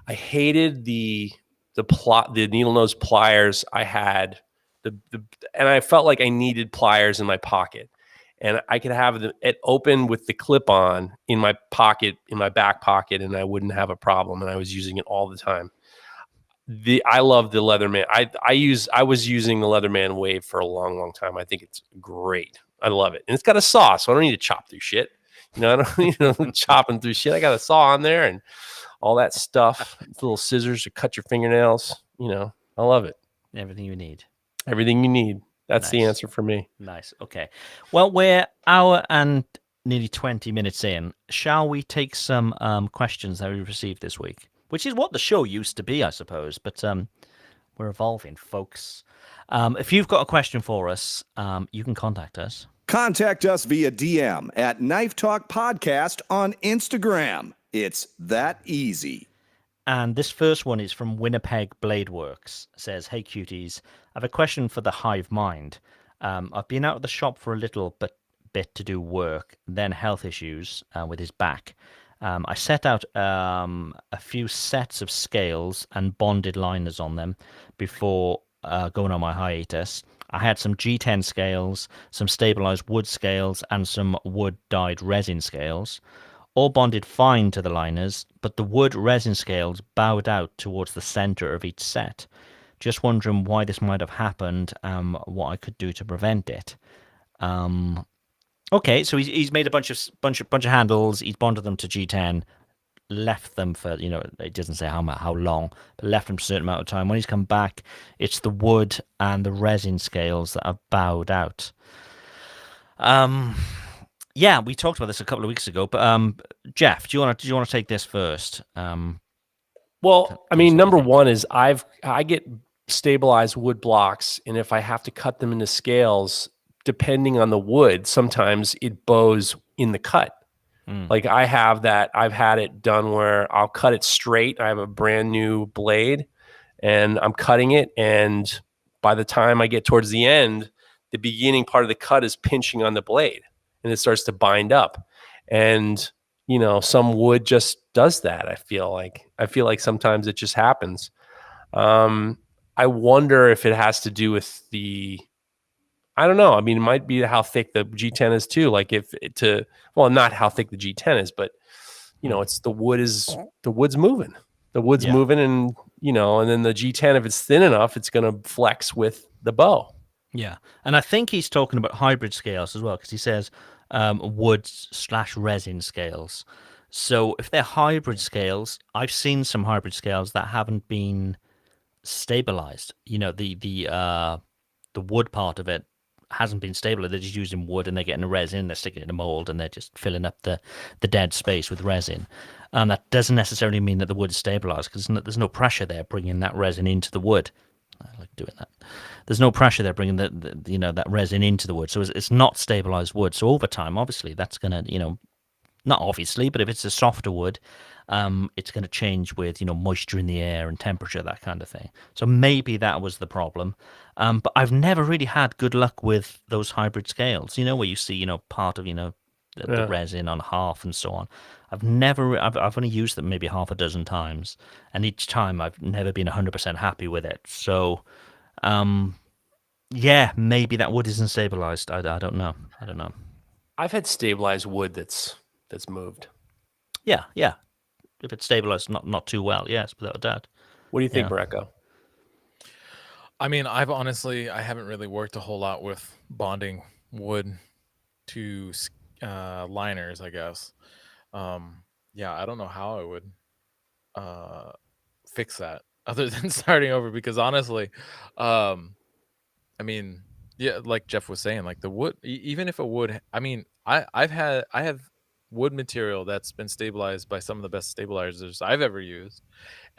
I hated the needle nose pliers I had, and I felt like I needed pliers in my pocket, and I could have it open with the clip on in my pocket, in my back pocket, and I wouldn't have a problem. And I was using it all the time. I love the Leatherman. I was using the Leatherman Wave for a long, long time. I think it's great. I love it, and it's got a saw, so I don't need to chop through shit. I don't need chopping through shit. I got a saw on there and all that stuff. Little scissors to cut your fingernails. I love it. Everything you need. Everything you need. That's Nice. the answer for me. Nice. Okay. Well, we're hour and nearly 20 minutes in. Shall we take some questions that we received this week? Which is what the show used to be, I suppose. But we're evolving, folks. If you've got a question for us, you can contact us. Contact us via DM at Knife Talk Podcast on Instagram. It's that easy. And this first one is from Winnipeg Blade Works. It says, "Hey cuties, I have a question for the Hive Mind. I've been out of the shop for a little bit to do work, then health issues with his back. I set out a few sets of scales and bonded liners on them before going on my hiatus. I had some G10 scales, some stabilized wood scales, and some wood-dyed resin scales. All bonded fine to the liners, but the wood resin scales bowed out towards the center of each set. Just wondering why this might have happened, what I could do to prevent it. Okay, so he's made a bunch of handles. He's bonded them to G10, left them for, it doesn't say how long, but left them for a certain amount of time. When he's come back, it's the wood and the resin scales that have bowed out. Yeah, we talked about this a couple of weeks ago, but Jeff, do you want to take this first? Well, I mean, number one is I get stabilized wood blocks, and if I have to cut them into scales, depending on the wood, sometimes it bows in the cut. Like I've had it done where I'll cut it straight. I have a brand new blade and I'm cutting it. And by the time I get towards the end, the beginning part of the cut is pinching on the blade and it starts to bind up. And, some wood just does that. I feel like sometimes it just happens. I wonder if it has to do with I don't know. I mean, it might be how thick the G10 is too. Like not how thick the G10 is, but it's the wood's moving. The wood's moving, and and then the G10, if it's thin enough, it's going to flex with the bow. Yeah, and I think he's talking about hybrid scales as well, because he says wood/resin scales. So if they're hybrid scales, I've seen some hybrid scales that haven't been stabilized. The wood part of it hasn't been stable. They're just using wood and they're getting the resin, they're sticking it in a mold, and they're just filling up the dead space with resin. That doesn't necessarily mean that the wood is stabilized, because there's no pressure there bringing that resin into the wood. I like doing that. There's no pressure there bringing that resin into the wood, so it's not stabilized wood. So over time, obviously, that's gonna not obviously, but if it's a softer wood, it's going to change with moisture in the air and temperature, that kind of thing. So maybe that was the problem. But I've never really had good luck with those hybrid scales. Where you see part of the resin on half and so on. I've only used them maybe half a dozen times, and each time I've never been 100% happy with it. So, yeah, maybe that wood isn't stabilized. I don't know. I've had stabilized wood that's moved. Yeah. If it's stabilized not too well, yes, without a doubt. What do you think, Brecco? I mean, I haven't really worked a whole lot with bonding wood to liners, I guess. I don't know how I would fix that other than starting over, because honestly, I mean, yeah, like Jeff was saying, like the wood, even if a wood, I mean, I have wood material that's been stabilized by some of the best stabilizers I've ever used,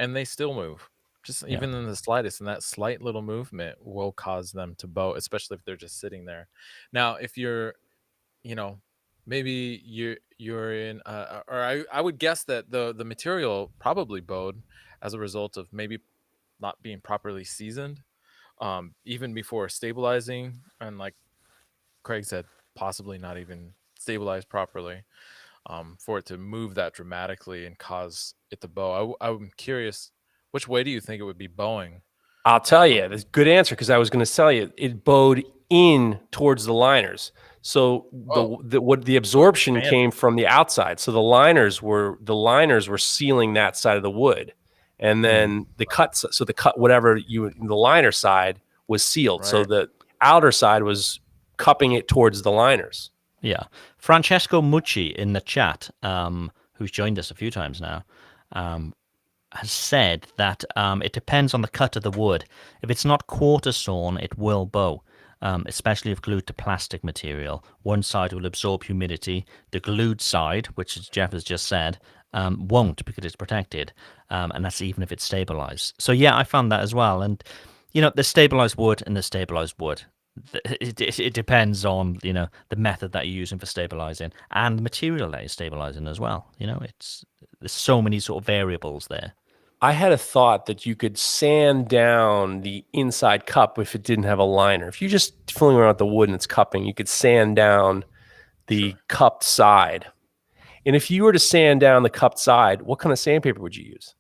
and they still move, just even in the slightest, and that slight little movement will cause them to bow, especially if they're just sitting there. Now, if you're, maybe you're in, or I would guess that the material probably bowed as a result of maybe not being properly seasoned, even before stabilizing, and like Craig said, possibly not even stabilized properly. For it to move that dramatically and cause it to bow. I'm curious, which way do you think it would be bowing? I'll tell you, that's a good answer, because I was going to tell you it bowed in towards the liners. So the absorption came from the outside. So the liners were sealing that side of the wood, and then the liner side was sealed. Right. So the outer side was cupping it towards the liners. Yeah. Francesco Mucci in the chat, who's joined us a few times now, has said that it depends on the cut of the wood. If it's not quarter sawn, it will bow, especially if glued to plastic material. One side will absorb humidity. The glued side, which as Jeff has just said, won't, because it's protected, and that's even if it's stabilized. So yeah, I found that as well. And there's stabilized wood and there's stabilized wood. It depends on the method that you're using for stabilizing and the material that you're stabilizing as well. There's so many sort of variables there. I had a thought that you could sand down the inside cup if it didn't have a liner. If you're just fooling around with the wood and it's cupping, you could sand down the cupped side. And if you were to sand down the cupped side, what kind of sandpaper would you use?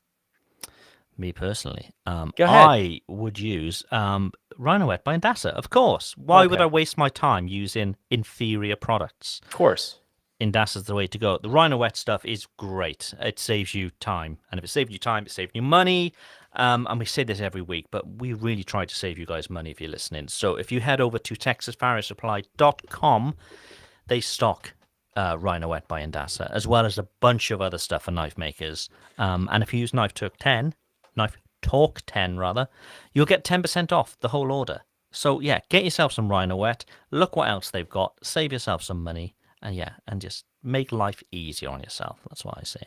Me personally, Go ahead. I would use Rhino Wet by Indasa, of course. Why would I waste my time using inferior products? Of course. Indasa is the way to go. The Rhino Wet stuff is great. It saves you time. And if it saves you time, it saves you money. And we say this every week, but we really try to save you guys money if you're listening. So if you head over to TexasFarrierSupply.com, they stock Rhino Wet by Indasa, as well as a bunch of other stuff for knife makers. And if you use Knife Talk 10, you'll get 10% off the whole order. So yeah, get yourself some Rhino Wet. Look what else they've got. Save yourself some money, and just make life easier on yourself. That's what I say.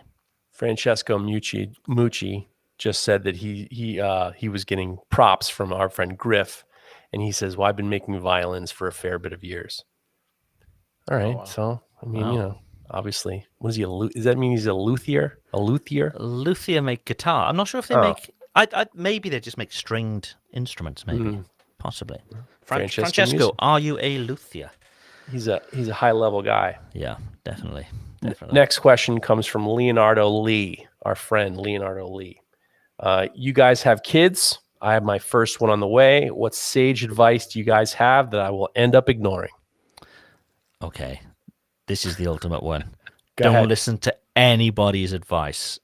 Francesco Mucci just said that he was getting props from our friend Griff, and he says, "Well, I've been making violins for a fair bit of years." All right, wow. so I mean, Wow. obviously, what is he? Does that mean he's a luthier? A luthier? Luthier make guitar. I'm not sure if they make. Maybe they just make stringed instruments. Maybe, possibly. Francesco, are you a luthier? He's a high level guy. Yeah, definitely. Next question comes from Leonardo Lee, our friend Leonardo Lee. You guys have kids. I have my first one on the way. What sage advice do you guys have that I will end up ignoring? Okay, this is the ultimate one. Go Don't ahead. listen to anybody's advice.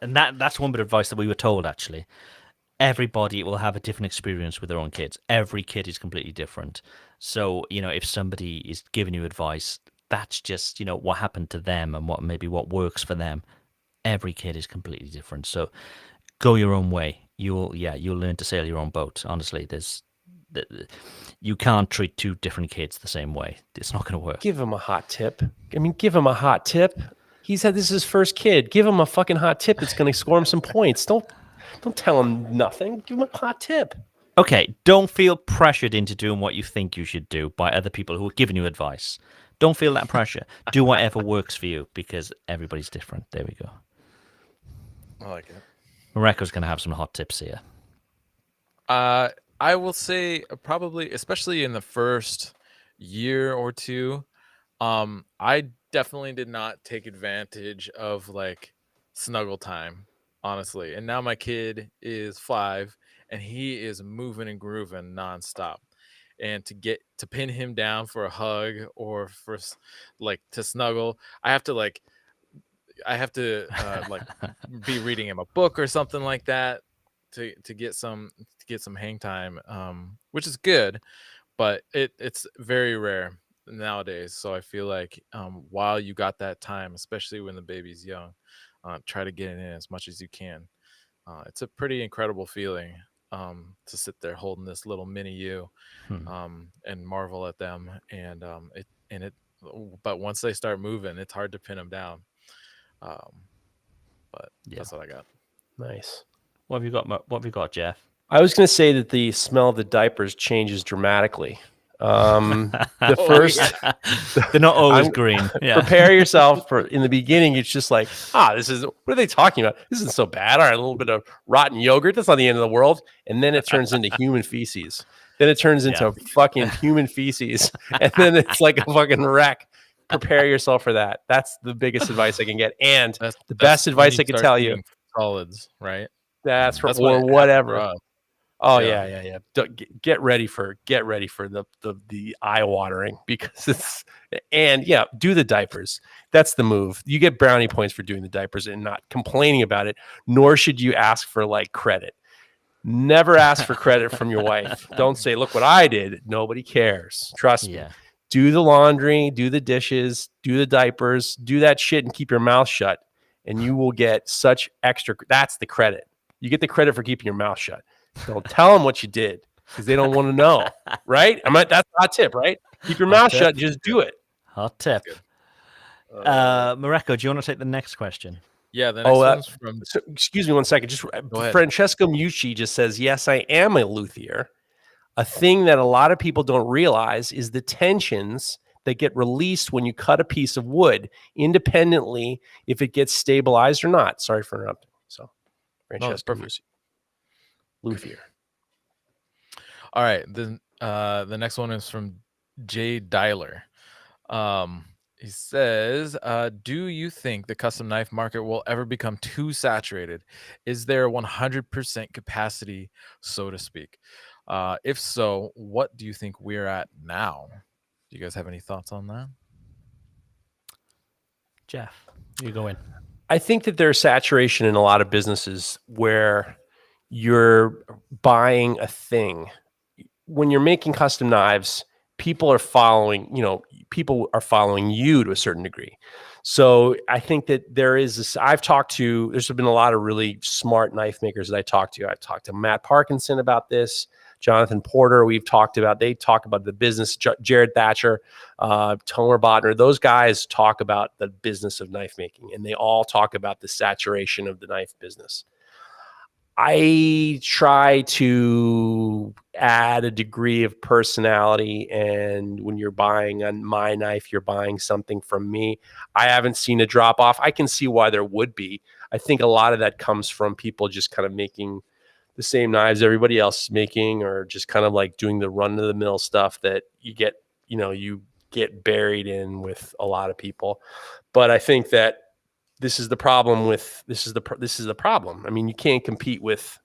That's one bit of advice that we were told, actually. Everybody will have a different experience with their own kids. Every kid is completely different. So, if somebody is giving you advice, that's just, what happened to them and what works for them. Every kid is completely different. So go your own way. You'll learn to sail your own boat. Honestly, you can't treat two different kids the same way. It's not going to work. Give him a hot tip. Give him a hot tip. He said this is his first kid. Give him a fucking hot tip that's going to score him some points. Don't tell him nothing. Give him a hot tip. Okay, don't feel pressured into doing what you think you should do by other people who are giving you advice. Don't feel that pressure. Do whatever works for you because everybody's different. There we go. I like it. Mareko's going to have some hot tips here. I will say probably, especially in the first year or two, I definitely did not take advantage of like snuggle time, honestly. And now my kid is 5 and he is moving and grooving nonstop. And to pin him down for a hug or for like to snuggle, I have to like be reading him a book or something like that to get some hang time, which is good, but it's very rare nowadays. So I feel like while you got that time, especially when the baby's young, try to get it in as much as you can. It's a pretty incredible feeling to sit there holding this little mini you and marvel at them, and but once they start moving, it's hard to pin them down. But that's what I got. Nice. What have you got, Jeff? I was going to say that the smell of the diapers changes dramatically. The first, they're not always green. Yeah. Prepare yourself for in the beginning. It's just like, this is, what are they talking about? This isn't so bad. All right, a little bit of rotten yogurt. That's not the end of the world. And then it turns into human feces. Then it turns into fucking human feces. And then it's like a fucking wreck. Prepare yourself for that. That's the biggest advice I can get. And the best advice I can tell you. Solids, right? That's or whatever. Oh yeah. Get ready for the eye watering because do the diapers. That's the move. You get brownie points for doing the diapers and not complaining about it. Nor should you ask for like credit. Never ask for credit from your wife. Don't say, "Look what I did." Nobody cares. Trust me. Do the laundry, do the dishes, do the diapers, do that shit, and keep your mouth shut, and you will get such extra. That's the credit. You get the credit for keeping your mouth shut. Don't tell them what you did because they don't want to know, right? That's a hot tip, right? Keep your mouth shut. Just do it. Hot tip. Mareko, do you want to take the next question? Yeah, the next one's from. So, excuse me 1 second. Just Francesco Mucci just says, "Yes, I am a luthier." A thing that a lot of people don't realize is the tensions that get released when you cut a piece of wood independently, if it gets stabilized or not. Sorry for interrupting. So, Francesco Mucci. Luthier. All right. The next one is from Jay Dyler. He says, do you think the custom knife market will ever become too saturated? Is there 100% capacity, so to speak? If so, what do you think we're at now? Do you guys have any thoughts on that? Jeff, you go in. I think that there's saturation in a lot of businesses where you're buying a thing. When you're making custom knives, people are following you to a certain degree. So I think that there's been a lot of really smart knife makers that I talked to. I've talked to Matt Parkinson about this, Jonathan Porter. They talk about the business, Jared Thatcher, Tomer Botner. Those guys talk about the business of knife making, and they all talk about the saturation of the knife business. I try to add a degree of personality, and when you're buying on my knife, you're buying something from me. I haven't seen a drop off. I can see why there would be. I think a lot of that comes from people just kind of making the same knives everybody else is making, or just kind of like doing the run of the mill stuff that you get buried in with a lot of people. But I think that this is the problem. I mean, you can't compete with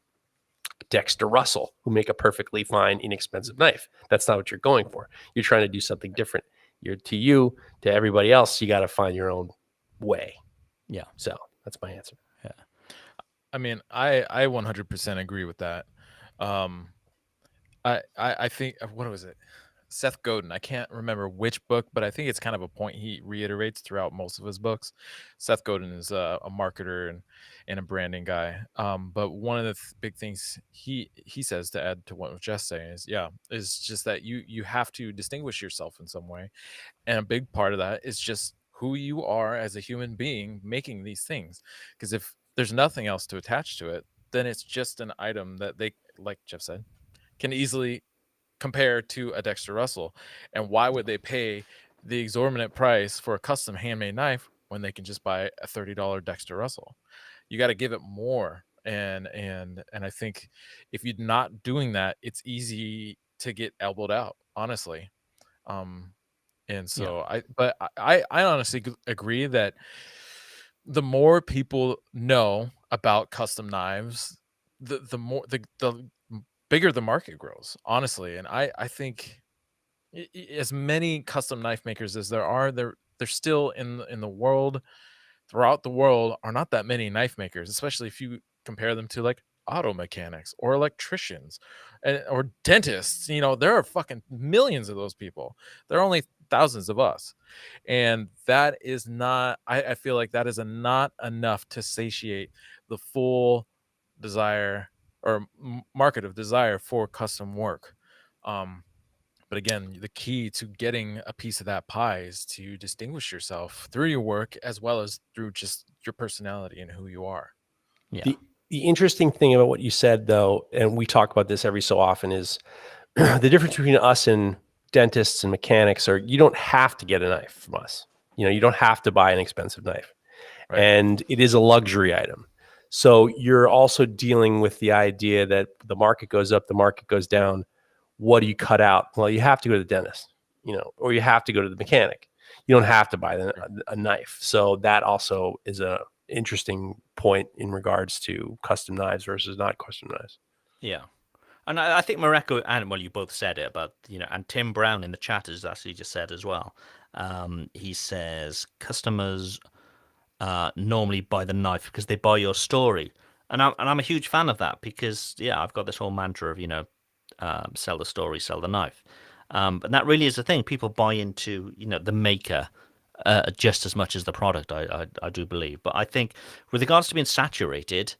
Dexter Russell, who make a perfectly fine, inexpensive knife. That's not what you're going for. You're trying to do something different. To everybody else, you got to find your own way. Yeah. So that's my answer. Yeah. I mean, I 100% agree with that. I think, what was it? Seth Godin. I can't remember which book, but I think it's kind of a point he reiterates throughout most of his books. Seth Godin is a marketer and a branding guy. But one of the big things he says, to add to what I was just saying, is just that you have to distinguish yourself in some way. And a big part of that is just who you are as a human being making these things. Because if there's nothing else to attach to it, then it's just an item that they, like Jeff said, can easily compare to a Dexter Russell. And why would they pay the exorbitant price for a custom handmade knife when they can just buy a $30 Dexter Russell? You got to give it more. And I think if you're not doing that, it's easy to get elbowed out, honestly. And so I honestly agree that the more people know about custom knives, the more the bigger the market grows, honestly. And I think as many custom knife makers as there are, they're still in the world, throughout the world, are not that many knife makers, especially if you compare them to like auto mechanics or electricians or dentists. There are fucking millions of those people. There are only thousands of us. And that is not, I feel like that is not enough to satiate the full desire or market of desire for custom work. But again, the key to getting a piece of that pie is to distinguish yourself through your work as well as through just your personality and who you are. Yeah. The interesting thing about what you said, though, and we talk about this every so often, is the difference between us and dentists and mechanics are you don't have to get a knife from us. You don't have to buy an expensive knife. Right. And it is a luxury item. So you're also dealing with the idea that the market goes up, the market goes down. What do you cut out? Well, you have to go to the dentist, or you have to go to the mechanic. You don't have to buy a knife. So that also is a interesting point in regards to custom knives versus not custom knives. Yeah. And I think Mareko, and you both said it, but and Tim Brown in the chat has actually just said as well. He says customers normally buy the knife because they buy your story, and I'm a huge fan of that because I've got this whole mantra of sell the story, sell the knife, and that really is the thing. People buy into the maker just as much as the product. I do believe, but I think with regards to being saturated,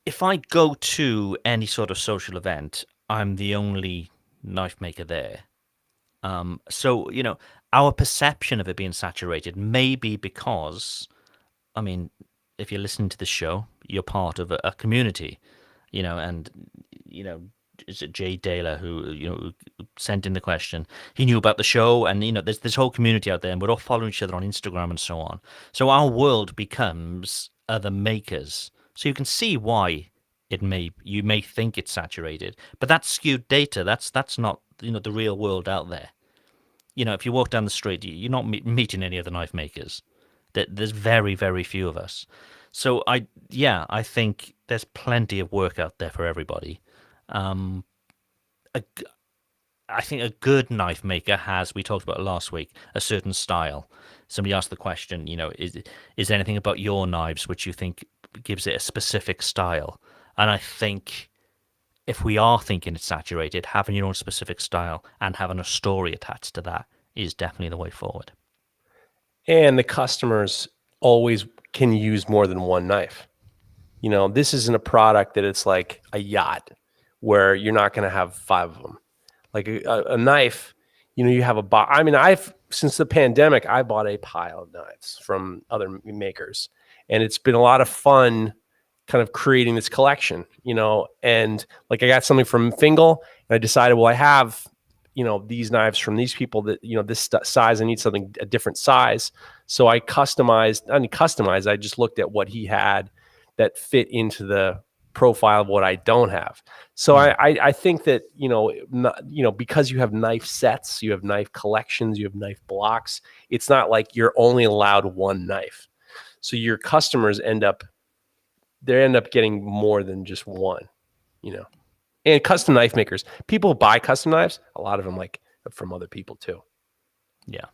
if I go to any sort of social event, I'm the only knife maker there. So, our perception of it being saturated may be because, if you're listening to the show, you're part of a community, and, is it Jay Daler who sent in the question? He knew about the show, and, there's this whole community out there, and we're all following each other on Instagram and so on. So our world becomes other makers. So you can see why you may think it's saturated, but that's skewed data. That's not the real world out there. If you walk down the street, you're not meeting any other knife makers. There's very, very few of us. So I think there's plenty of work out there for everybody. I think a good knife maker has, we talked about it last week, a certain style. Somebody asked the question, is there anything about your knives which you think gives it a specific style? And I think if we are thinking it's saturated, having your own specific style and having a story attached to that is definitely the way forward. And the customers always can use more than one knife. You know, this isn't a product that it's like a yacht where you're not going to have 5 of them. Like a knife, you know, you have I mean, since the pandemic, I bought a pile of knives from other makers, and it's been a lot of fun kind of creating this collection, you know. And like I got something from Fingal, and I decided, well, I have, you know, these knives from these people that, you know, this size, I need something a different size. So I customized, I just looked at what he had that fit into the profile of what I don't have. So I think that, you know, because you have knife sets, you have knife collections, you have knife blocks, it's not like you're only allowed one knife. So your customers end up getting more than just one, you know. And custom knife makers, people buy custom knives, a lot of them like from other people too. Yeah.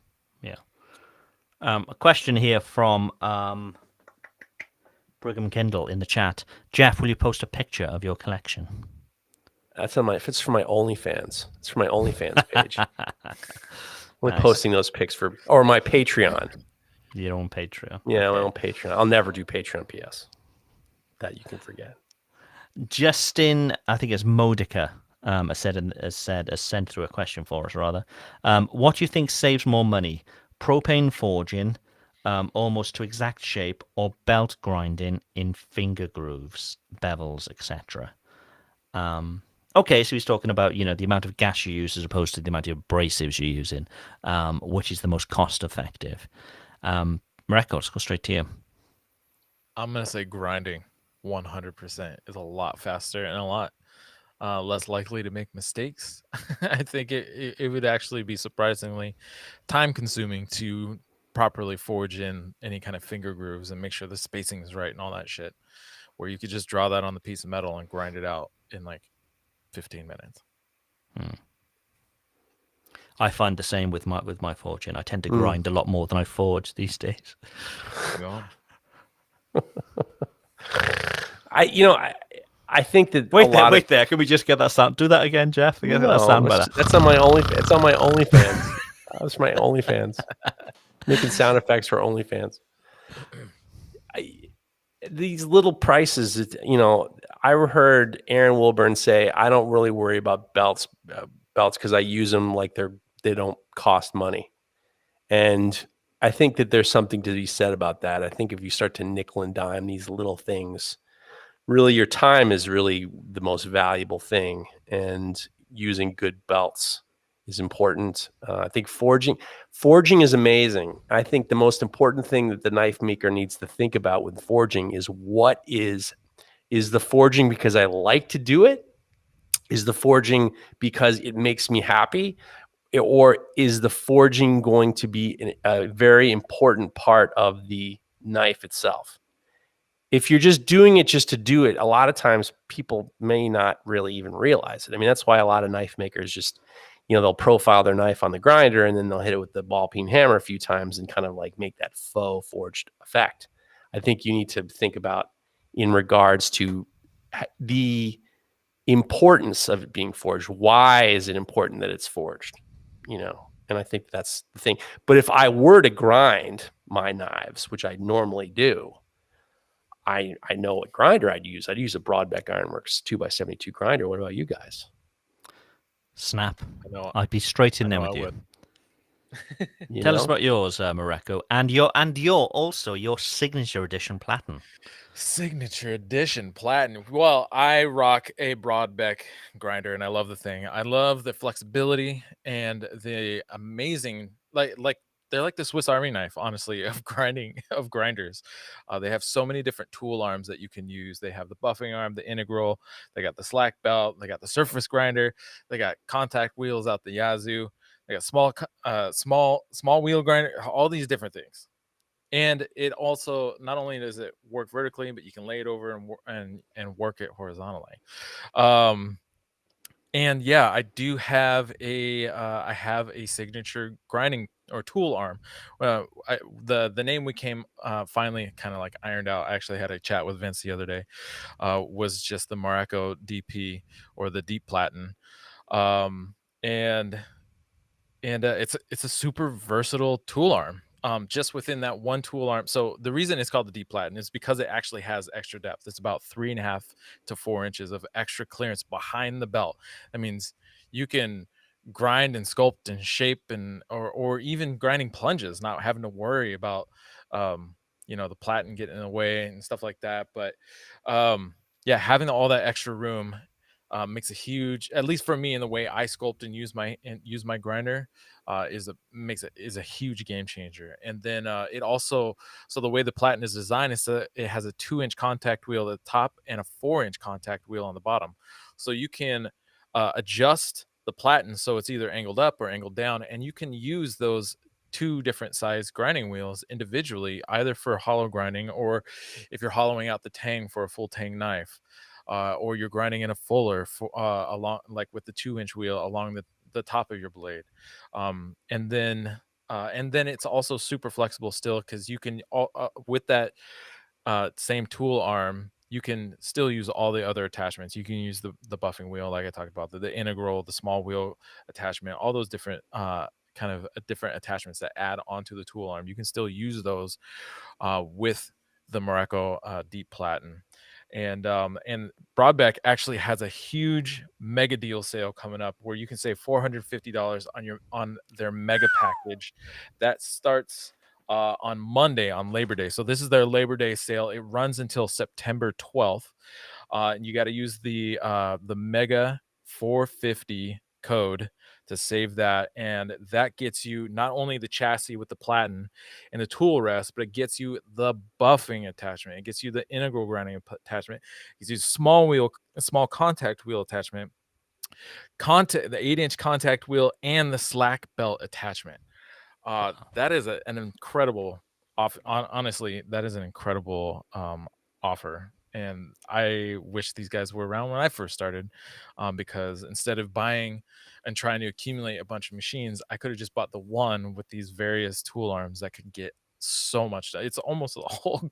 A question here from Brigham Kindle in the chat. Jeff, will you post a picture of your collection? That's on if it's for my OnlyFans. It's for my OnlyFans page. I'm only Nice. posting those pics or my Patreon. Your own Patreon. Yeah, Okay. my own Patreon. I'll never do Patreon PS. That you can forget. Justin, I think it's Modica, has sent through a question for us, rather. What do you think saves more money? Propane forging, almost to exact shape, or belt grinding in finger grooves, bevels, etc.? Okay, so he's talking about, you know, the amount of gas you use as opposed to the amount of abrasives you're using, which is the most cost effective. Mareko, let's go straight to you. I'm gonna say grinding 100% is a lot faster and a lot less likely to make mistakes. I think it would actually be surprisingly time consuming to properly forge in any kind of finger grooves and make sure the spacing is right and all that shit, where you could just draw that on the piece of metal and grind it out in like 15 minutes. I find the same with my forging. I tend to grind a lot more than I forge these days. Go on. I think that Wait there. Can we just get that sound? Do that again, Jeff. Get that sound better. That's on my It's on my OnlyFans. That's my OnlyFans. Making sound effects for OnlyFans. These little prices, you know, I heard Aaron Wilburn say, I don't really worry about belts because I use them like they don't cost money. And I think that there's something to be said about that. I think if you start to nickel and dime these little things, really your time is really the most valuable thing. And using good belts is important. I think forging is amazing. I think the most important thing that the knife maker needs to think about with forging is what is the forging because I like to do it? Is the forging because it makes me happy? Or is the forging going to be a very important part of the knife itself? If you're just doing it just to do it, a lot of times people may not really even realize it. I mean, that's why a lot of knife makers just, you know, they'll profile their knife on the grinder and then they'll hit it with the ball peen hammer a few times and kind of like make that faux forged effect. I think you need to think about in regards to the importance of it being forged. Why is it important that it's forged? You know, and I think that's the thing. But if I were to grind my knives, which I normally do, I know what grinder I'd use. I'd use a Broadbeck Ironworks 2x72 grinder. What about you guys? Snap. know- I'd be straight in I there know with I you. would. Tell us about yours, Mareko, and your also your signature edition platinum. Signature edition platinum. Well, I rock a Broadbeck grinder and I love the thing. I love the flexibility and the amazing like they're like the Swiss Army knife, honestly, of grinders. They have so many different tool arms that you can use. They have the buffing arm, the integral, they got the slack belt, they got the surface grinder, they got contact wheels out the yazoo, they got small wheel grinder, all these different things. And it also not only does it work vertically, but you can lay it over and work it horizontally. And yeah, I do have a signature grinding or tool arm. The name we came finally kind of like ironed out. I actually had a chat with Vince the other day. Was just the Morocco DP or the Deep Platin, um, and it's a super versatile tool arm. Just within that one tool arm. So the reason it's called the Deep Platin is because it actually has extra depth. It's about 3.5 to 4 inches of extra clearance behind the belt. That means you can grind and sculpt and shape or even grinding plunges, not having to worry about the platen getting in the way and stuff like that. But yeah, having all that extra room makes a huge, at least for me, in the way I sculpt and use my grinder, is a huge game changer. And then it also, so the way the platen is designed is that it has a 2-inch contact wheel at the top and a 4-inch contact wheel on the bottom, so you can adjust the platen so it's either angled up or angled down, and you can use those two different size grinding wheels individually, either for hollow grinding or if you're hollowing out the tang for a full tang knife, or you're grinding in a fuller for, along, like with the 2-inch wheel along the top of your blade. And then it's also super flexible still, because you can with that same tool arm, you can still use all the other attachments. You can use the buffing wheel, like I talked about, the integral, the small wheel attachment, all those different kind of different attachments that add onto the tool arm. You can still use those with the Morocco Deep Platin. And Broadbeck actually has a huge mega deal sale coming up where you can save $450 on their mega package that starts on Monday, on Labor Day. So this is their Labor Day sale. It runs until September 12th. And you got to use the mega 450 code to save that, and that gets you not only the chassis with the platen and the tool rest, but it gets you the buffing attachment, it gets you the integral grinding attachment, it gets you a small contact wheel attachment, the 8-inch contact wheel, and the slack belt attachment. That is an incredible offer. Honestly, that is an incredible offer. And I wish these guys were around when I first started, because instead of buying and trying to accumulate a bunch of machines, I could have just bought the one with these various tool arms that could get so much done. It's almost a whole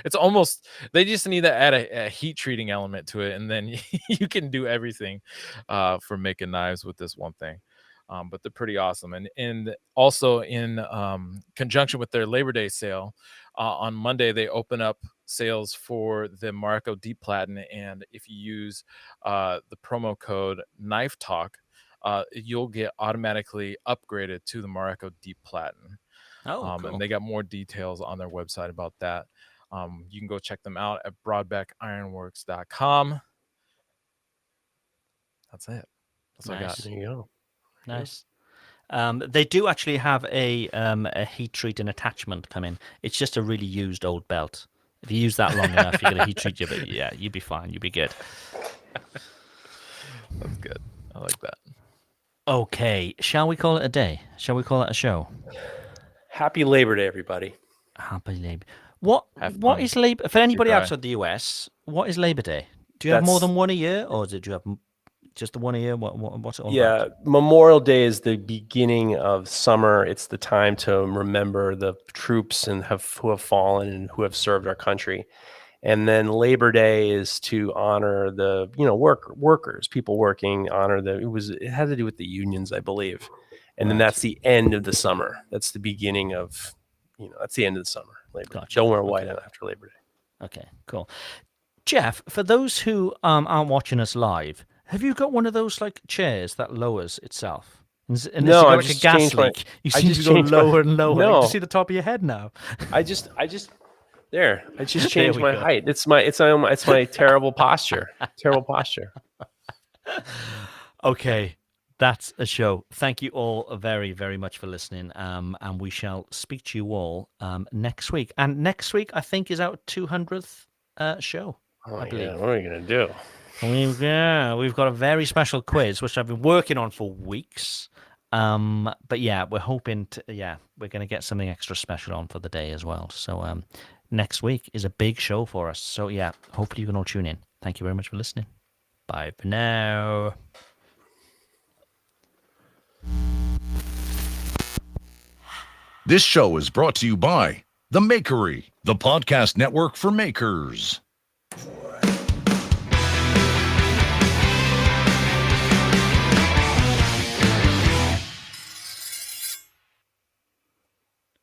it's almost, they just need to add a heat treating element to it, and then you can do everything for making knives with this one thing. But they're pretty awesome. And also in conjunction with their Labor Day sale, on Monday, they open up sales for the Morocco Deep Platin. And if you use the promo code Knife Talk, you'll get automatically upgraded to the Morocco Deep Platin. Cool. And they got more details on their website about that. You can go check them out at broadbeckironworks.com. That's it. That's what I got. There you go. Nice. They do actually have a heat treating attachment come in. It's just a really used old belt. If you use that long enough, you're gonna heat treat your belt. Yeah, you'd be fine. You'd be good. That's good. I like that. Okay, shall we call it a day? Shall we call it a show? Happy Labor Day, everybody. Happy Labor. What fun. is Labor for anybody cry. outside the US? What is Labor Day? Do you have more than one a year, or do you have just the one a year? What's it all about? Memorial Day is the beginning of summer. It's the time to remember the troops and who have fallen and who have served our country. And then Labor Day is to honor the workers, people working. It had to do with the unions, I believe. And then that's the end of the summer. That's the beginning of, that's the end of the summer. Labor Day. Don't wear white after Labor Day. Okay, cool. Jeff, for those who aren't watching us live, have you got one of those like chairs that lowers itself? And No, like a gas leak. You seem to go lower and lower. No. I can see the top of your head now. I just changed my height. It's my terrible posture. Terrible posture. Okay, that's a show. Thank you all very, very much for listening. And we shall speak to you all next week. And next week, I think, is our 200th show. I believe. Yeah, what are we gonna do? We've got a very special quiz which I've been working on for weeks. But yeah, we're hoping we're going to get something extra special on for the day as well. So next week is a big show for us. So yeah, hopefully you can all tune in. Thank you very much for listening. Bye for now. This show is brought to you by The Makery, the podcast network for makers.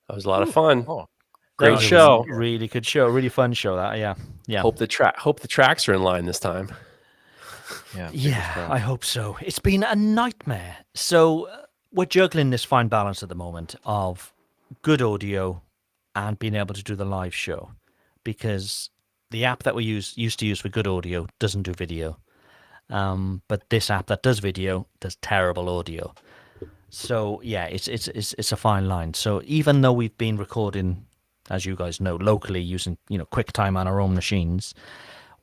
That was a lot of fun. Oh, Great That was a show. Really good show. Really fun show. That. Yeah. Hope the tracks are in line this time. Yeah, I hope so. It's been a nightmare. So we're juggling this fine balance at the moment of good audio and being able to do the live show, because the app that we used to use for good audio doesn't do video. But this app that does video does terrible audio. So yeah, it's a fine line. So even though we've been recording, as you guys know, locally using QuickTime on our own machines,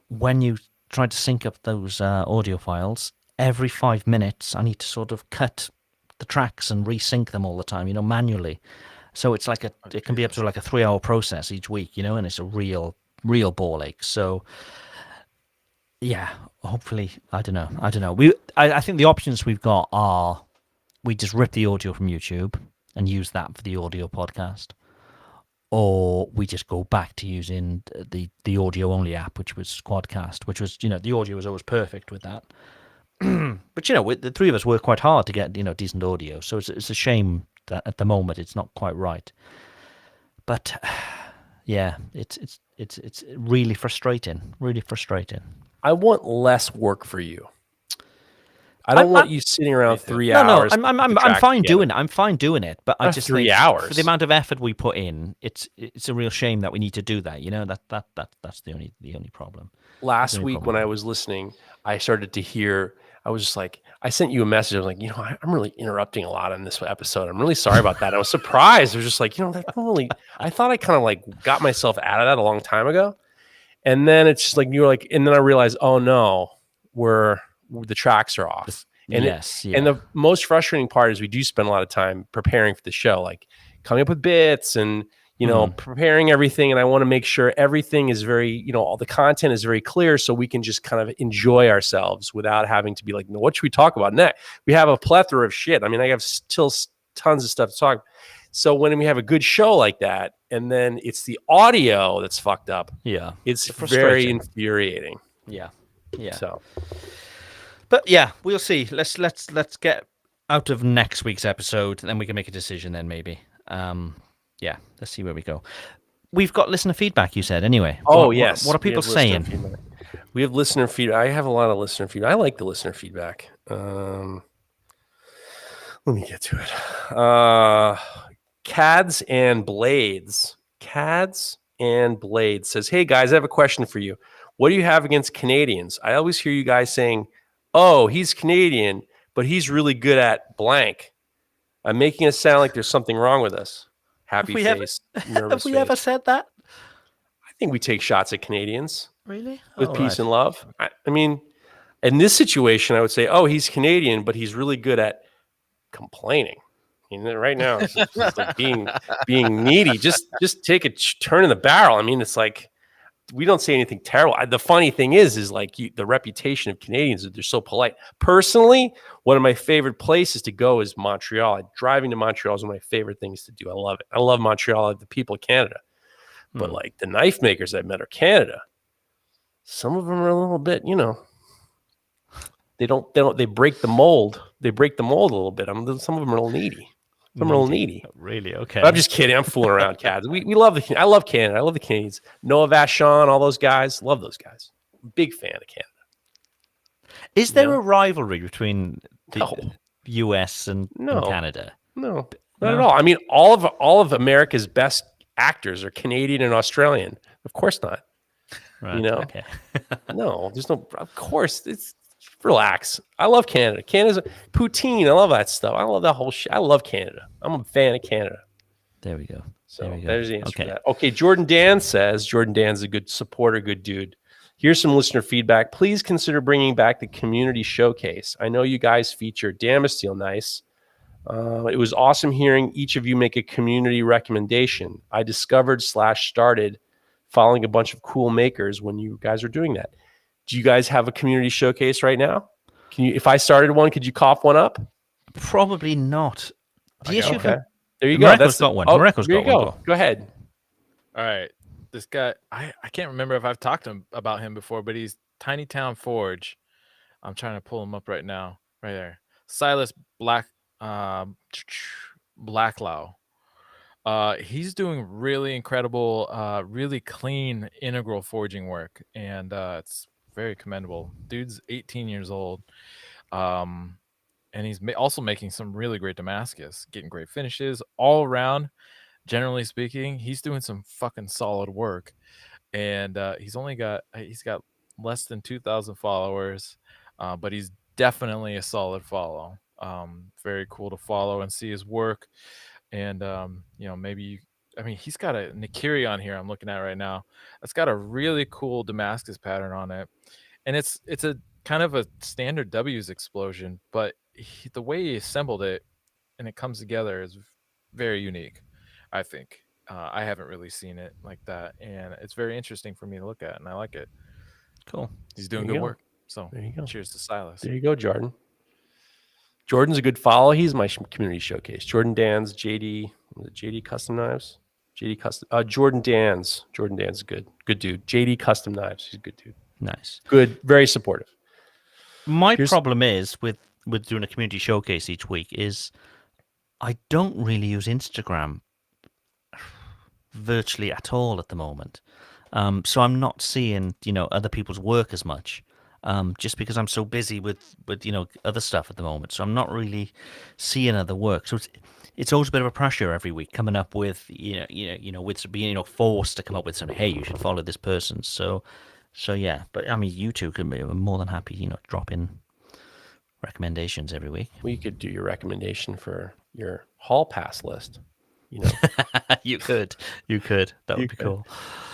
when you try to sync up those audio files, every 5 minutes I need to sort of cut the tracks and resync them all the time, manually. So it's like it can be up to like a 3-hour process each week, and it's a real ball ache. So yeah, hopefully, I don't know. I think the options we've got are we just rip the audio from YouTube and use that for the audio podcast, or we just go back to using the audio only app, which was Quadcast, which was, the audio was always perfect with that. But the three of us work quite hard to get decent audio, so it's a shame that at the moment it's not quite right. But yeah, it's really frustrating. Really frustrating. I want less work for you. I don't want you sitting around 3 hours. No, I'm fine doing it. I'm fine doing it, but I just 3 think hours. for the amount of effort we put in, it's a real shame that we need to do that. That's the only problem. Last week when I was listening, I started to hear. I was just like, I sent you a message. I was like, I'm really interrupting a lot in this episode. I'm really sorry about that. I was surprised. I was just like, I thought I kind of like got myself out of that a long time ago. And then it's just like, you were like, and then I realized, oh no, the tracks are off. And and the most frustrating part is we do spend a lot of time preparing for the show, like coming up with bits and, preparing everything. And I want to make sure everything is very, all the content is very clear so we can just kind of enjoy ourselves without having to be like, no, what should we talk about next? We have a plethora of shit. I mean, I have still tons of stuff to talk. So when we have a good show like that, and then it's the audio that's fucked up. Yeah. It's very infuriating. Yeah. So, but yeah, we'll see. Let's get out of next week's episode, then we can make a decision. Then maybe, yeah. Let's see where we go. We've got listener feedback. You said anyway. Yes. What are people saying? We have listener feedback. I have a lot of listener feedback. I like the listener feedback. Let me get to it. Cads and Blades says, hey guys, I have a question for you. What do you have against Canadians? I always hear you guys saying, oh, he's Canadian, but he's really good at blank. I'm making it sound like there's something wrong with us. Happy face, nervous Have we face. ever said that? I think we take shots at Canadians. Really? With peace and love. I mean, in this situation, I would say, oh, he's Canadian, but he's really good at complaining. Right now, it's just like being needy. Just take a turn in the barrel. I mean, it's like we don't say anything terrible. The funny thing is like the reputation of Canadians is they're so polite. Personally, one of my favorite places to go is Montreal. Driving to Montreal is one of my favorite things to do. I love it. I love Montreal. I love the people of Canada. But like the knife makers I've met are Canada. Some of them are a little bit, they break the mold. They break the mold a little bit. Some of them are a little needy. Some are a little needy. Really? Okay. But I'm just kidding. I'm fooling around, Cads. We love I love Canada. I love the Canadians. Noah Vachon, all those guys. Love those guys. Big fan of Canada. Is there a rivalry between the US and Canada? No, not at all. I mean, all of America's best actors are Canadian and Australian. Of course not. Right. Okay. No, there's no. Of course, it's relax. I love Canada. Canada's poutine. I love that stuff. I love that whole shit. I love Canada. I'm a fan of Canada. There we go. There's the answer to that. Okay, Jordan Dan's a good supporter, good dude. Here's some listener feedback. Please consider bringing back the community showcase. I know you guys feature Damasteel nice. It was awesome hearing each of you make a community recommendation. I discovered/started following a bunch of cool makers when you guys are doing that. Do you guys have a community showcase right now? If I started one, could you cough one up? Probably not. The I got issue one. Okay. for There you go. Morocco's got one. Oh, Morocco's there you got one. go. Go ahead. All right. This guy, I can't remember if I've talked to him about him before, but he's Tiny Town Forge. I'm trying to pull him up right now. Right there. Silas Blacklow. He's doing really incredible, really clean integral forging work, and it's very commendable. Dude's 18 years old, and he's also making some really great Damascus, getting great finishes all around. Generally speaking, he's doing some fucking solid work, and he's got less than 2,000 followers, but he's definitely a solid follow. Very cool to follow and see his work. And he's got a Nikiri on here I'm looking at right now. It's got a really cool Damascus pattern on it, and it's a kind of a standard W's explosion, but the way he assembled it and it comes together is very unique, I think. I haven't really seen it like that, and it's very interesting for me to look at, and I like it. Cool. He's doing There you good go. work. So There you go. cheers to Silas. There you go, Jordan. Jordan's a good follow. He's my community showcase. Jordan Dan's JD. Was it JD Custom Knives? JD Custom. Jordan Dan's. Jordan Dan's good. Good dude. JD Custom Knives. He's a good dude. Nice. Good. Very supportive. My problem is with doing a community showcase each week is I don't really use Instagram virtually at all at the moment. So I'm not seeing, other people's work as much. Just because I'm so busy with other stuff at the moment, so I'm not really seeing other work. So it's always a bit of a pressure every week coming up with with being forced to come up with something. Hey, you should follow this person. So yeah. But I mean, you two can be more than happy, drop in recommendations every week. We could do your recommendation for your hall pass list. You could. That would be cool.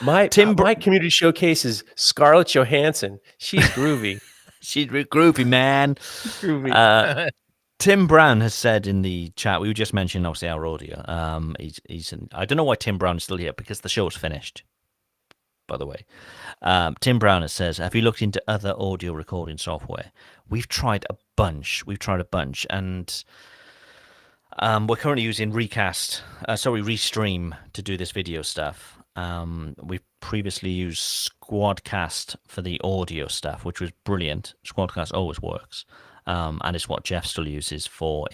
My community showcase is Scarlett Johansson. She's groovy. She's groovy, man. Groovy. Tim Brown has said in the chat, we were just mentioning obviously our audio. I don't know why Tim Brown is still here because the show's finished, by the way. Tim Brown says, have you looked into other audio recording software? We've tried a bunch, and we're currently using Restream to do this video stuff. We've previously used Squadcast for the audio stuff, which was brilliant. Squadcast always works. And it's what Jeff still uses for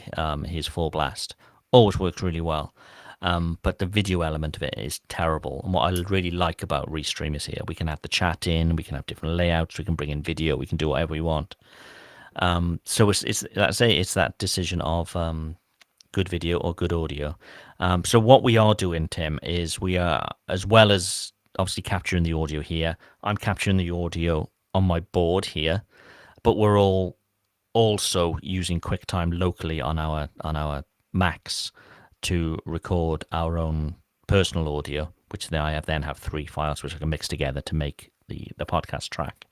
his Full Blast. Always works really well. But the video element of it is terrible. And what I really like about Restream is here. We can have the chat in, we can have different layouts, we can bring in video, we can do whatever we want. So it's that decision of good video or good audio. So what we are doing, Tim, is we are, as well as obviously capturing the audio here, I'm capturing the audio on my board here, but we're all also using QuickTime locally on our Macs to record our own personal audio, which I then have 3 files which I can mix together to make the podcast track.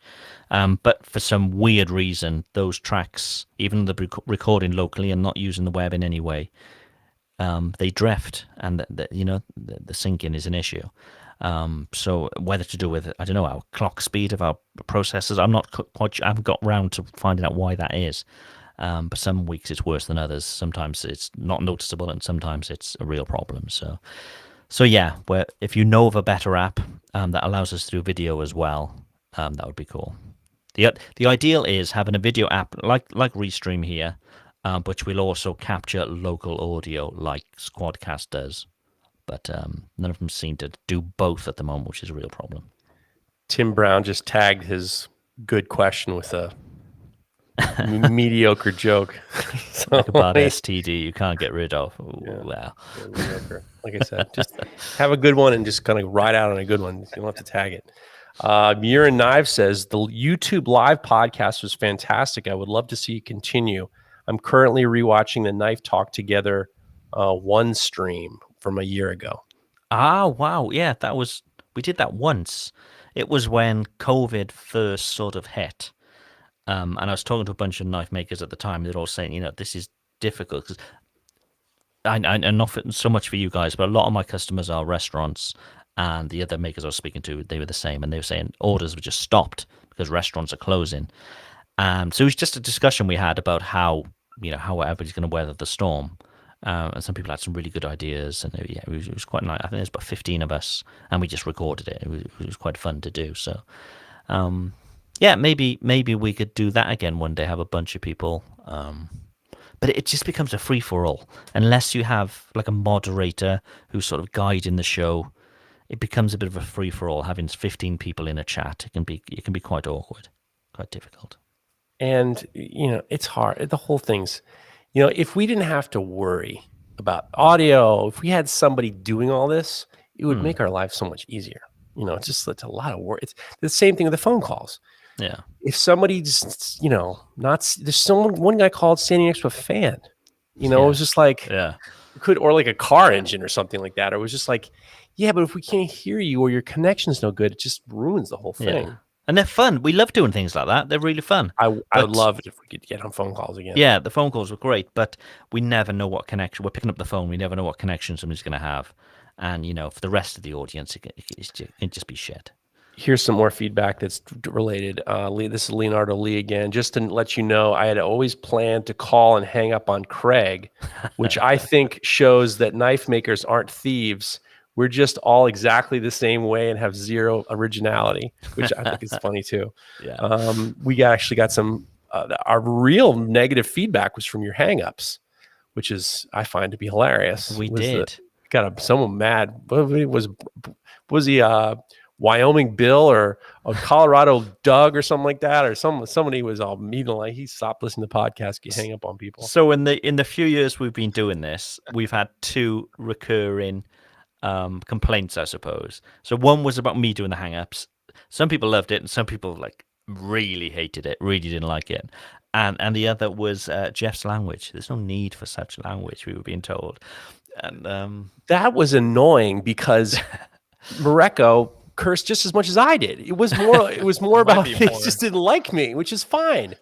But for some weird reason, those tracks, even the recording locally and not using the web in any way, they drift, and the syncing is an issue. So whether to do with, I don't know, our clock speed of our processors, I haven't got round to finding out why that is. But some weeks it's worse than others. Sometimes it's not noticeable, and sometimes it's a real problem. So yeah, if you know of a better app that allows us to do video as well, that would be cool. The ideal is having a video app like Restream here, which will also capture local audio like Squadcast does. But none of them seem to do both at the moment, which is a real problem. Tim Brown just tagged his good question with a mediocre joke. So Like a bad STD you can't get rid of. Ooh, Yeah. wow. Mediocre. Like I said, just have a good one and just kind of ride out on a good one. You don't have to tag it. Murin Knives says, the YouTube live podcast was fantastic. I would love to see it continue. I'm currently rewatching the Knife Talk Together one stream from a year ago. Ah, wow. Yeah, we did that once. It was when COVID first sort of hit. And I was talking to a bunch of knife makers at the time. They're all saying, this is difficult. Cause and not so much for you guys, but a lot of my customers are restaurants, and the other makers I was speaking to, they were the same. And they were saying orders were just stopped because restaurants are closing. So it was just a discussion we had about how how everybody's going to weather the storm. And some people had some really good ideas, and it was quite nice. I think there's about 15 of us, and we just recorded it. It was quite fun to do. So, maybe we could do that again one day. Have a bunch of people, but it just becomes a free for all unless you have like a moderator who's sort of guiding the show. It becomes a bit of a free for all. Having 15 people in a chat, it can be quite awkward, quite difficult. And it's hard. The whole thing's. If we didn't have to worry about audio, if we had somebody doing all this, it would make our life so much easier. It's a lot of work. It's the same thing with the phone calls. Yeah. If somebody just, there's one guy called standing next to a fan, it was just like, or like a car engine or something like that. Or it was just like, yeah, but if we can't hear you or your connection's no good, it just ruins the whole thing. Yeah. And they're fun. We love doing things like that. They're really fun. I would love it if we could get on phone calls again. Yeah, the phone calls were great, but we never know what connection. We're picking up the phone. We never know what connection somebody's going to have. And, for the rest of the audience, it can just be shit. Here's some more feedback that's related. This is Leonardo Lee again. Just to let you know, I had always planned to call and hang up on Craig, which I think shows that knife makers aren't thieves. We're just all exactly the same way and have zero originality, which I think is funny too. Yeah. We actually got some, our real negative feedback was from your hangups, which is, I find to be hilarious. We did. Got someone mad. Was he Wyoming Bill or a Colorado Doug or something like that? Or somebody was all mean, like he stopped listening to podcasts, you hang up on people. So in the few years we've been doing this, we've had two recurring complaints, I suppose. So one was about me doing the hang-ups. Some people loved it and some people really hated it, really didn't like it. And the other was Jeff's language. There's no need for such language, we were being told. And that was annoying because Mareko cursed just as much as I did. It was more about he just didn't like me, which is fine.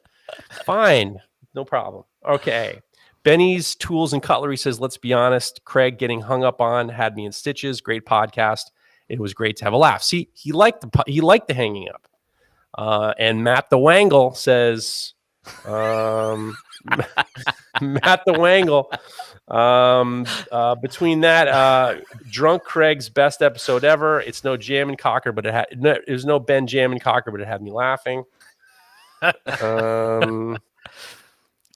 Fine. No problem. Okay. Benny's Tools and Cutlery says, let's be honest, Craig getting hung up on had me in stitches. Great podcast. It was great to have a laugh. See, he liked the hanging up. And Matt the Wangle says, Matt the Wangle, between that, drunk Craig's best episode ever. It's no jam and cocker, but it was no Ben Jam and Cocker, but it had me laughing.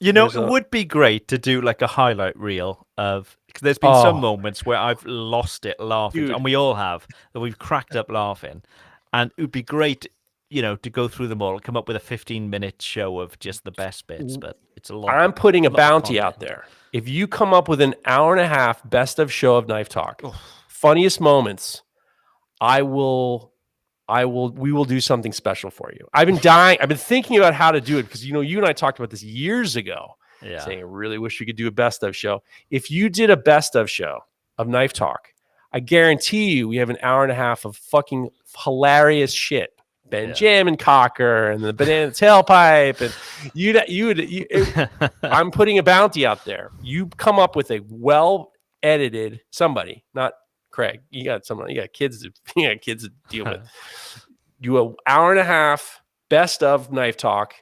it would be great to do like a highlight reel of, because there's been some moments where I've lost it laughing, Dude. and we all have, that we've cracked up laughing, and it would be great, to go through them all, come up with a 15-minute show of just the best bits, but it's a lot. I'm putting a bounty out there. If you come up with an hour and a half best of show of Knife Talk, funniest moments, we will do something special for you. I've been thinking about how to do it because, you and I talked about this years ago, saying I really wish we could do a best of show. If you did a best of show of Knife Talk, I guarantee you we have an hour and a half of fucking hilarious shit. Ben Jam and Cocker and the banana tailpipe. And I'm putting a bounty out there. You come up with a well-edited, somebody, not Craig. You got kids to deal with. Do an hour and a half best of Knife Talk,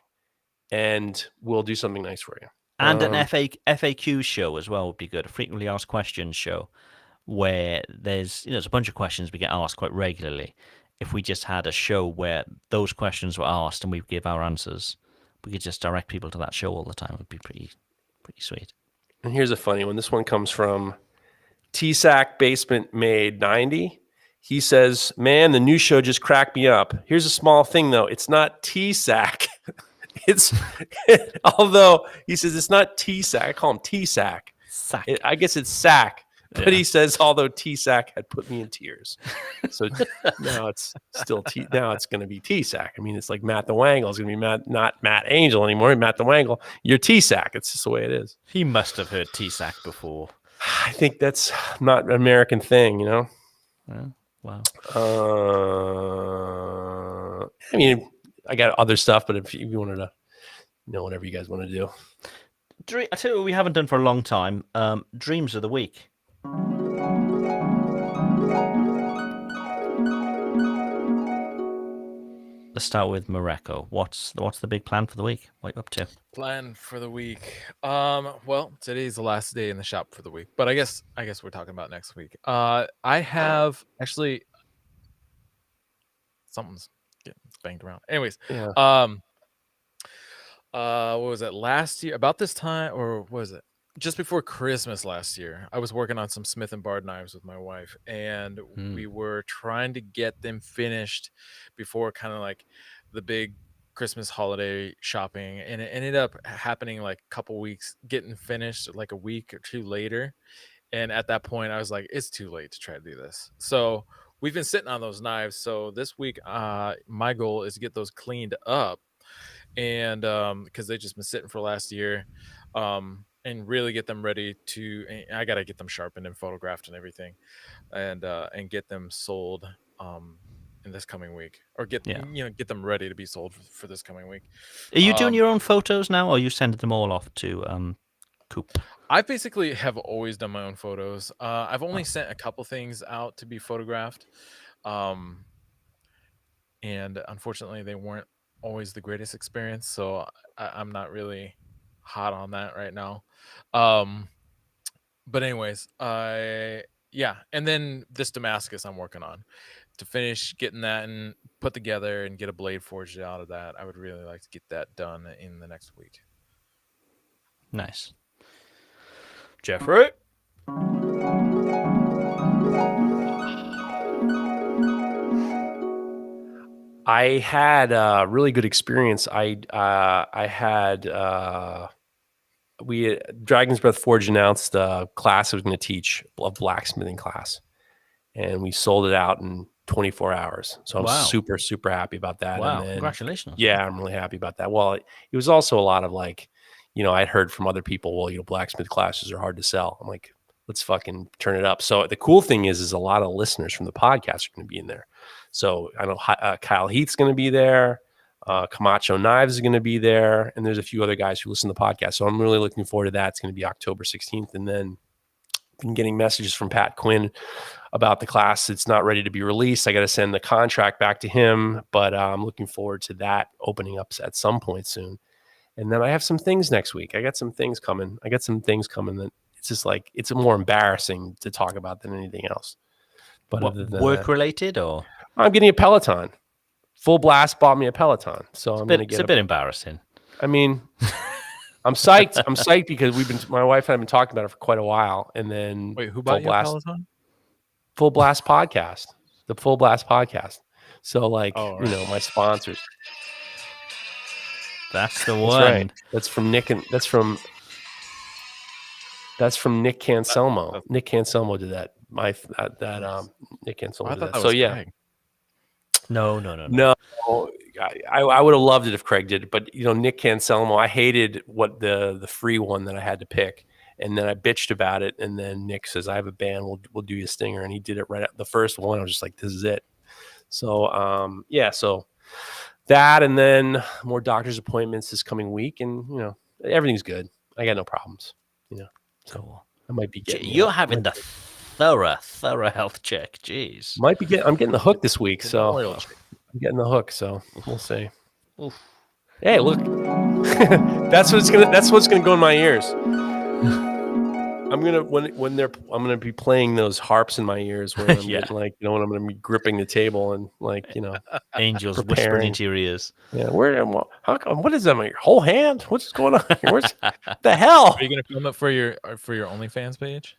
and we'll do something nice for you. And an FAQ show as well would be good. A frequently asked questions show, where there's a bunch of questions we get asked quite regularly. If we just had a show where those questions were asked and we give our answers, we could just direct people to that show all the time. It would be pretty sweet. And here's a funny one. This one comes from TSAC Basement Made 90. He says, man, the new show just cracked me up. Here's a small thing, though. It's not TSAC. Although he says it's not TSAC. I call him TSAC. I guess it's SAC. But he says, although TSAC had put me in tears. So now it's still now it's going to be TSAC. I mean, it's like Matt the Wangle is going to be not Matt Angel anymore. Matt the Wangle, you're TSAC. It's just the way it is. He must have heard TSAC before. I think that's not an American thing, Yeah. Wow. I mean, I got other stuff, but if you wanted to whatever you guys want to do. I tell you what we haven't done for a long time. Dreams of the week. let's start with Morocco. What's the big plan for the week? What are you up to? Plan for the week. Well, today's the last day in the shop for the week, but I guess we're talking about next week. I have actually something's getting banged around. Anyways, Yeah. what was it last year? About this time, or was it just before Christmas last year? I was working on some Smith and Bard knives with my wife, and we were trying to get them finished before kind of like the big Christmas holiday shopping, and it ended up happening like a couple weeks, getting finished like a week or two later. And at that point, I was like, it's too late to try to do this. So we've been sitting on those knives. So this week, my goal is to get those cleaned up, and because they've just been sitting for last year, and really get them ready to. I gotta get them sharpened and photographed and everything, and get them sold in this coming week, or get them ready to be sold for this coming week. Are you doing your own photos now, or are you sending them all off to Coop? I basically have always done my own photos. I've only sent a couple things out to be photographed, and unfortunately, they weren't always the greatest experience. So I'm not really hot on that right now. But anyways, yeah, and then this Damascus I'm working on to finish getting that and put together and get a blade forged out of that. I would really like to get that done in the next week. Nice. Jeffrey? I had a really good experience. Dragon's Breath Forge announced a class I was going to teach, a blacksmithing class, and we sold it out in 24 hours. So I'm super, super happy about that. Wow, and then, congratulations. Yeah, I'm really happy about that. Well, it was also a lot of like, I'd heard from other people, well, blacksmith classes are hard to sell. I'm like, let's fucking turn it up. So the cool thing is a lot of listeners from the podcast are going to be in there. So I know Kyle Heath's going to be there. Camacho Knives is going to be there. And there's a few other guys who listen to the podcast. So I'm really looking forward to that. It's going to be October 16th. And then been getting messages from Pat Quinn about the class. It's not ready to be released. I got to send the contract back to him, but I'm looking forward to that opening up at some point soon. And then I have some things next week. I got some things coming that it's just like, it's more embarrassing to talk about than anything else. But work related, or I'm getting a Peloton. Full Blast bought me a Peloton. So I'm going to get it's a bit embarrassing. I mean, I'm psyched. I'm psyched because my wife and I have been talking about it for quite a while. And then wait, who bought you a Peloton? Full Blast podcast, the Full Blast podcast. So my sponsors. That's the one. That's right. That's from Nick that's from Nick Cancelmo. Nick Cancelmo did that. Nick Cancelmo did that. So yeah. Craig. No. I would have loved it if Craig did it, but Nick Cancelmo, I hated what the free one that I had to pick, and then I bitched about it, and then Nick says, "I have a band, we'll do you a stinger," and he did it right at the first one. I was just like, "This is it." So so that, and then more doctor's appointments this coming week, and everything's good. I got no problems. So cool. I might be getting. You're having the thorough health check. Jeez. I'm getting the hook this week, so I'm getting the hook. So we'll see. Oof. Hey, look, that's what's gonna go in my ears. I'm gonna be playing those harps in my ears when I'm getting, when I'm gonna be gripping the table and angels whispering into your ears. Yeah, what is that? My whole hand? What's going on? Where's the hell? Are you gonna film it for your OnlyFans page?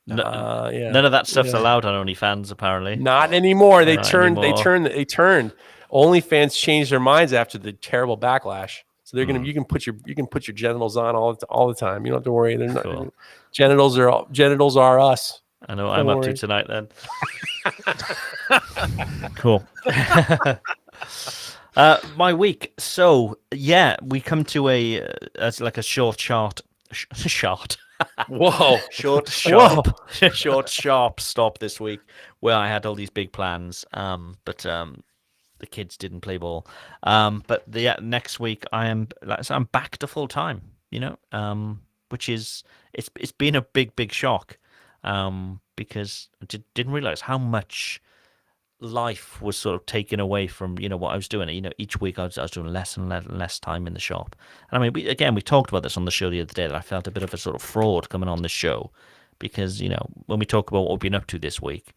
None of that stuff's allowed on OnlyFans, apparently. Not anymore. They turned. OnlyFans changed their minds after the terrible backlash. So they're gonna. You can put your genitals on all the time. You don't have to worry. They're not. Cool. Genitals are us. I know what I'm up to tonight then. Cool. My week. So yeah, we come to a short. Whoa. Short, sharp stop this week where I had all these big plans. But the kids didn't play ball. But next week I'm back to full time, which is, it's been a big shock. Because I didn't realize how much life was sort of taken away from what I was doing. Each week I was doing less and less time in the shop. And I mean, we talked about this on the show the other day, that I felt a bit of a sort of fraud coming on the show, because when we talk about what we've been up to this week,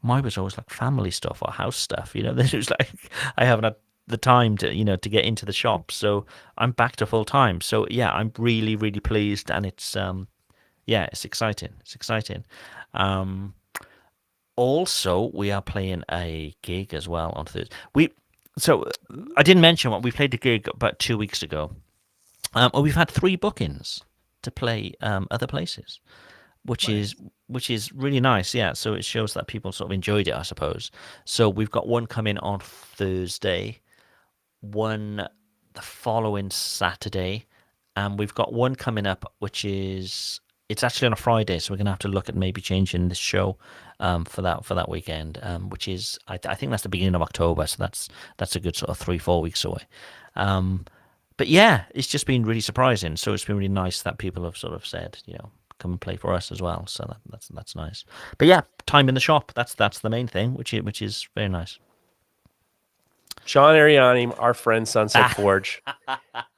mine was always like family stuff or house stuff. This was like I haven't had the time to to get into the shop, so I'm back to full time. So yeah, I'm really really pleased, and it's it's exciting. It's exciting. Also, we are playing a gig as well on Thursday. So I didn't mention what we played the gig about 2 weeks ago. We've had 3 bookings to play other places, which is really nice. Yeah, so it shows that people sort of enjoyed it, I suppose. So we've got one coming on Thursday, one the following Saturday, and we've got one coming up, which is it's actually on a Friday, so we're gonna have to look at maybe changing this show for that weekend, which is I think that's the beginning of October, so that's a good sort of 3-4 weeks away. But yeah, it's just been really surprising. So it's been really nice that people have sort of said, come and play for us as well. So that's nice. But yeah, time in the shop. That's the main thing, which is very nice. John Ariani, our friend Sunset Forge,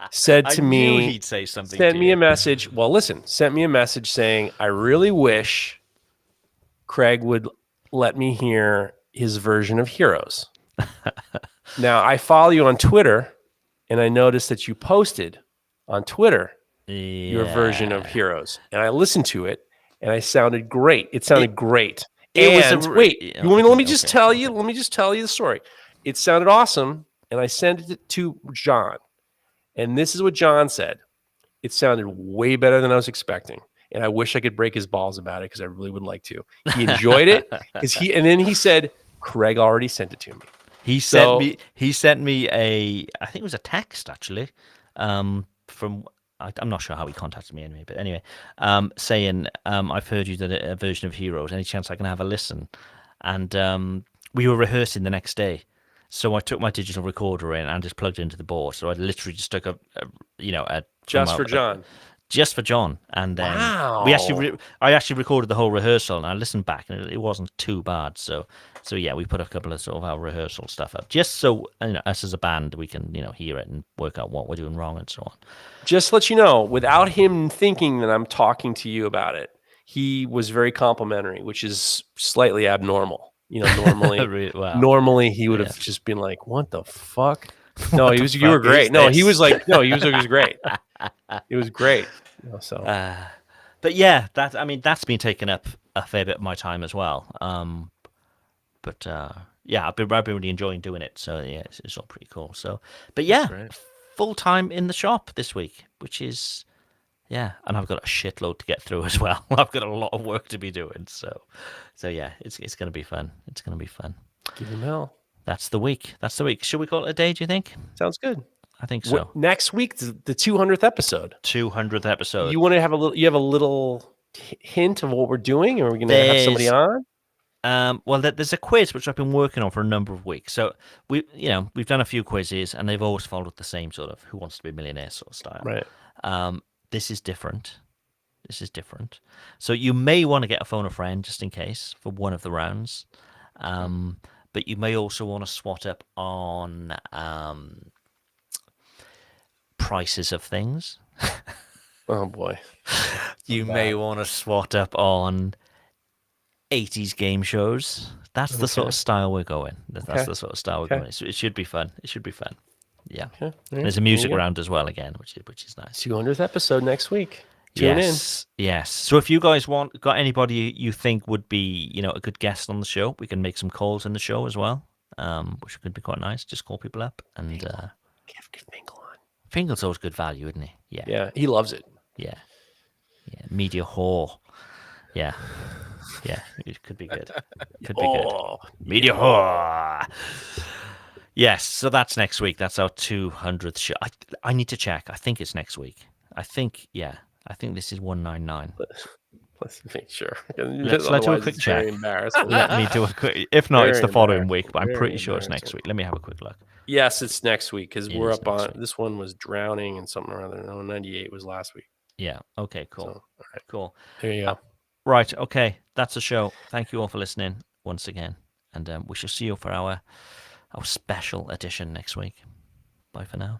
said to me, knew he'd say something. Sent me a message. Well, listen, sent me a message saying, I really wish Craig would let me hear his version of Heroes. Now, I follow you on Twitter, and I noticed that you posted on Twitter your version of Heroes, and I listened to it, and it sounded great. It sounded great. Wait, you want me? Let me just tell you. Let me just tell you the story. It sounded awesome, and I sent it to John, and this is what John said. It sounded way better than I was expecting, and I wish I could break his balls about it because I really would like to. He enjoyed it and then he said, Craig already sent it to me. He sent me I think it was a text actually, from. I'm not sure how he contacted me anyway, but anyway, saying, I've heard you did a version of Heroes. Any chance I can have a listen? And we were rehearsing the next day. So I took my digital recorder in and just plugged it into the board. So I literally just took just for John. And then wow. I actually recorded the whole rehearsal, and I listened back, and it wasn't too bad. So yeah, we put a couple of sort of our rehearsal stuff up, just so us as a band, we can hear it and work out what we're doing wrong and so on. Just to let you know, without him thinking that I'm talking to you about it, he was very complimentary, which is slightly abnormal. Normally, normally he would have just been like, "What the fuck?" No, you were great. No, he was like, no, he was great. It was great. But yeah, that's been taking up a fair bit of my time as well. But yeah, I've been really enjoying doing it. So yeah, it's all pretty cool. So, but yeah, full time in the shop this week, which is. Yeah, and I've got a shitload to get through as well. I've got a lot of work to be doing. So yeah, it's going to be fun. It's going to be fun. Give him hell. That's the week. Should we call it a day, do you think? Sounds good. I think so. Next week, the 200th episode. 200th episode. You want to have you have a little hint of what we're doing, or are we going to have somebody on? Well, there's a quiz which I've been working on for a number of weeks. So we've done a few quizzes, and they've always followed the same sort of Who Wants to Be a Millionaire sort of style. Right. This is different. So you may want to get a phone a friend just in case for one of the rounds. But you may also want to swat up on prices of things. Oh boy. You may want to swat up on 80s game shows. That's the sort of style we're going. That's the sort of style we're going. So it should be fun. Yeah. Okay. There's a music round as well again, which is nice. 200th episde next week. Tune in. Yes. So if you guys got anybody you think would be, a good guest on the show, we can make some calls in the show as well, which could be quite nice. Just call people up and get Fingal on. Fingal's always good value, isn't he? Yeah. Yeah, he loves it. Yeah. Media whore. Yeah. Yeah, it could be good. Could be good. Media whore. Yes, so that's next week. That's our 200th show. I need to check. I think it's next week. I think this is 199. Let's make sure. Let's do a quick check. Let me do a quick. If not, it's the following week, but I'm pretty sure it's next week. Let me have a quick look. Yes, it's next week because we're up on this one was drowning and something or other. No, 98 was last week. Yeah. Okay. Cool. So, all right. Cool. There you go. Right. Okay. That's the show. Thank you all for listening once again. And we shall see you for our special edition next week. Bye for now.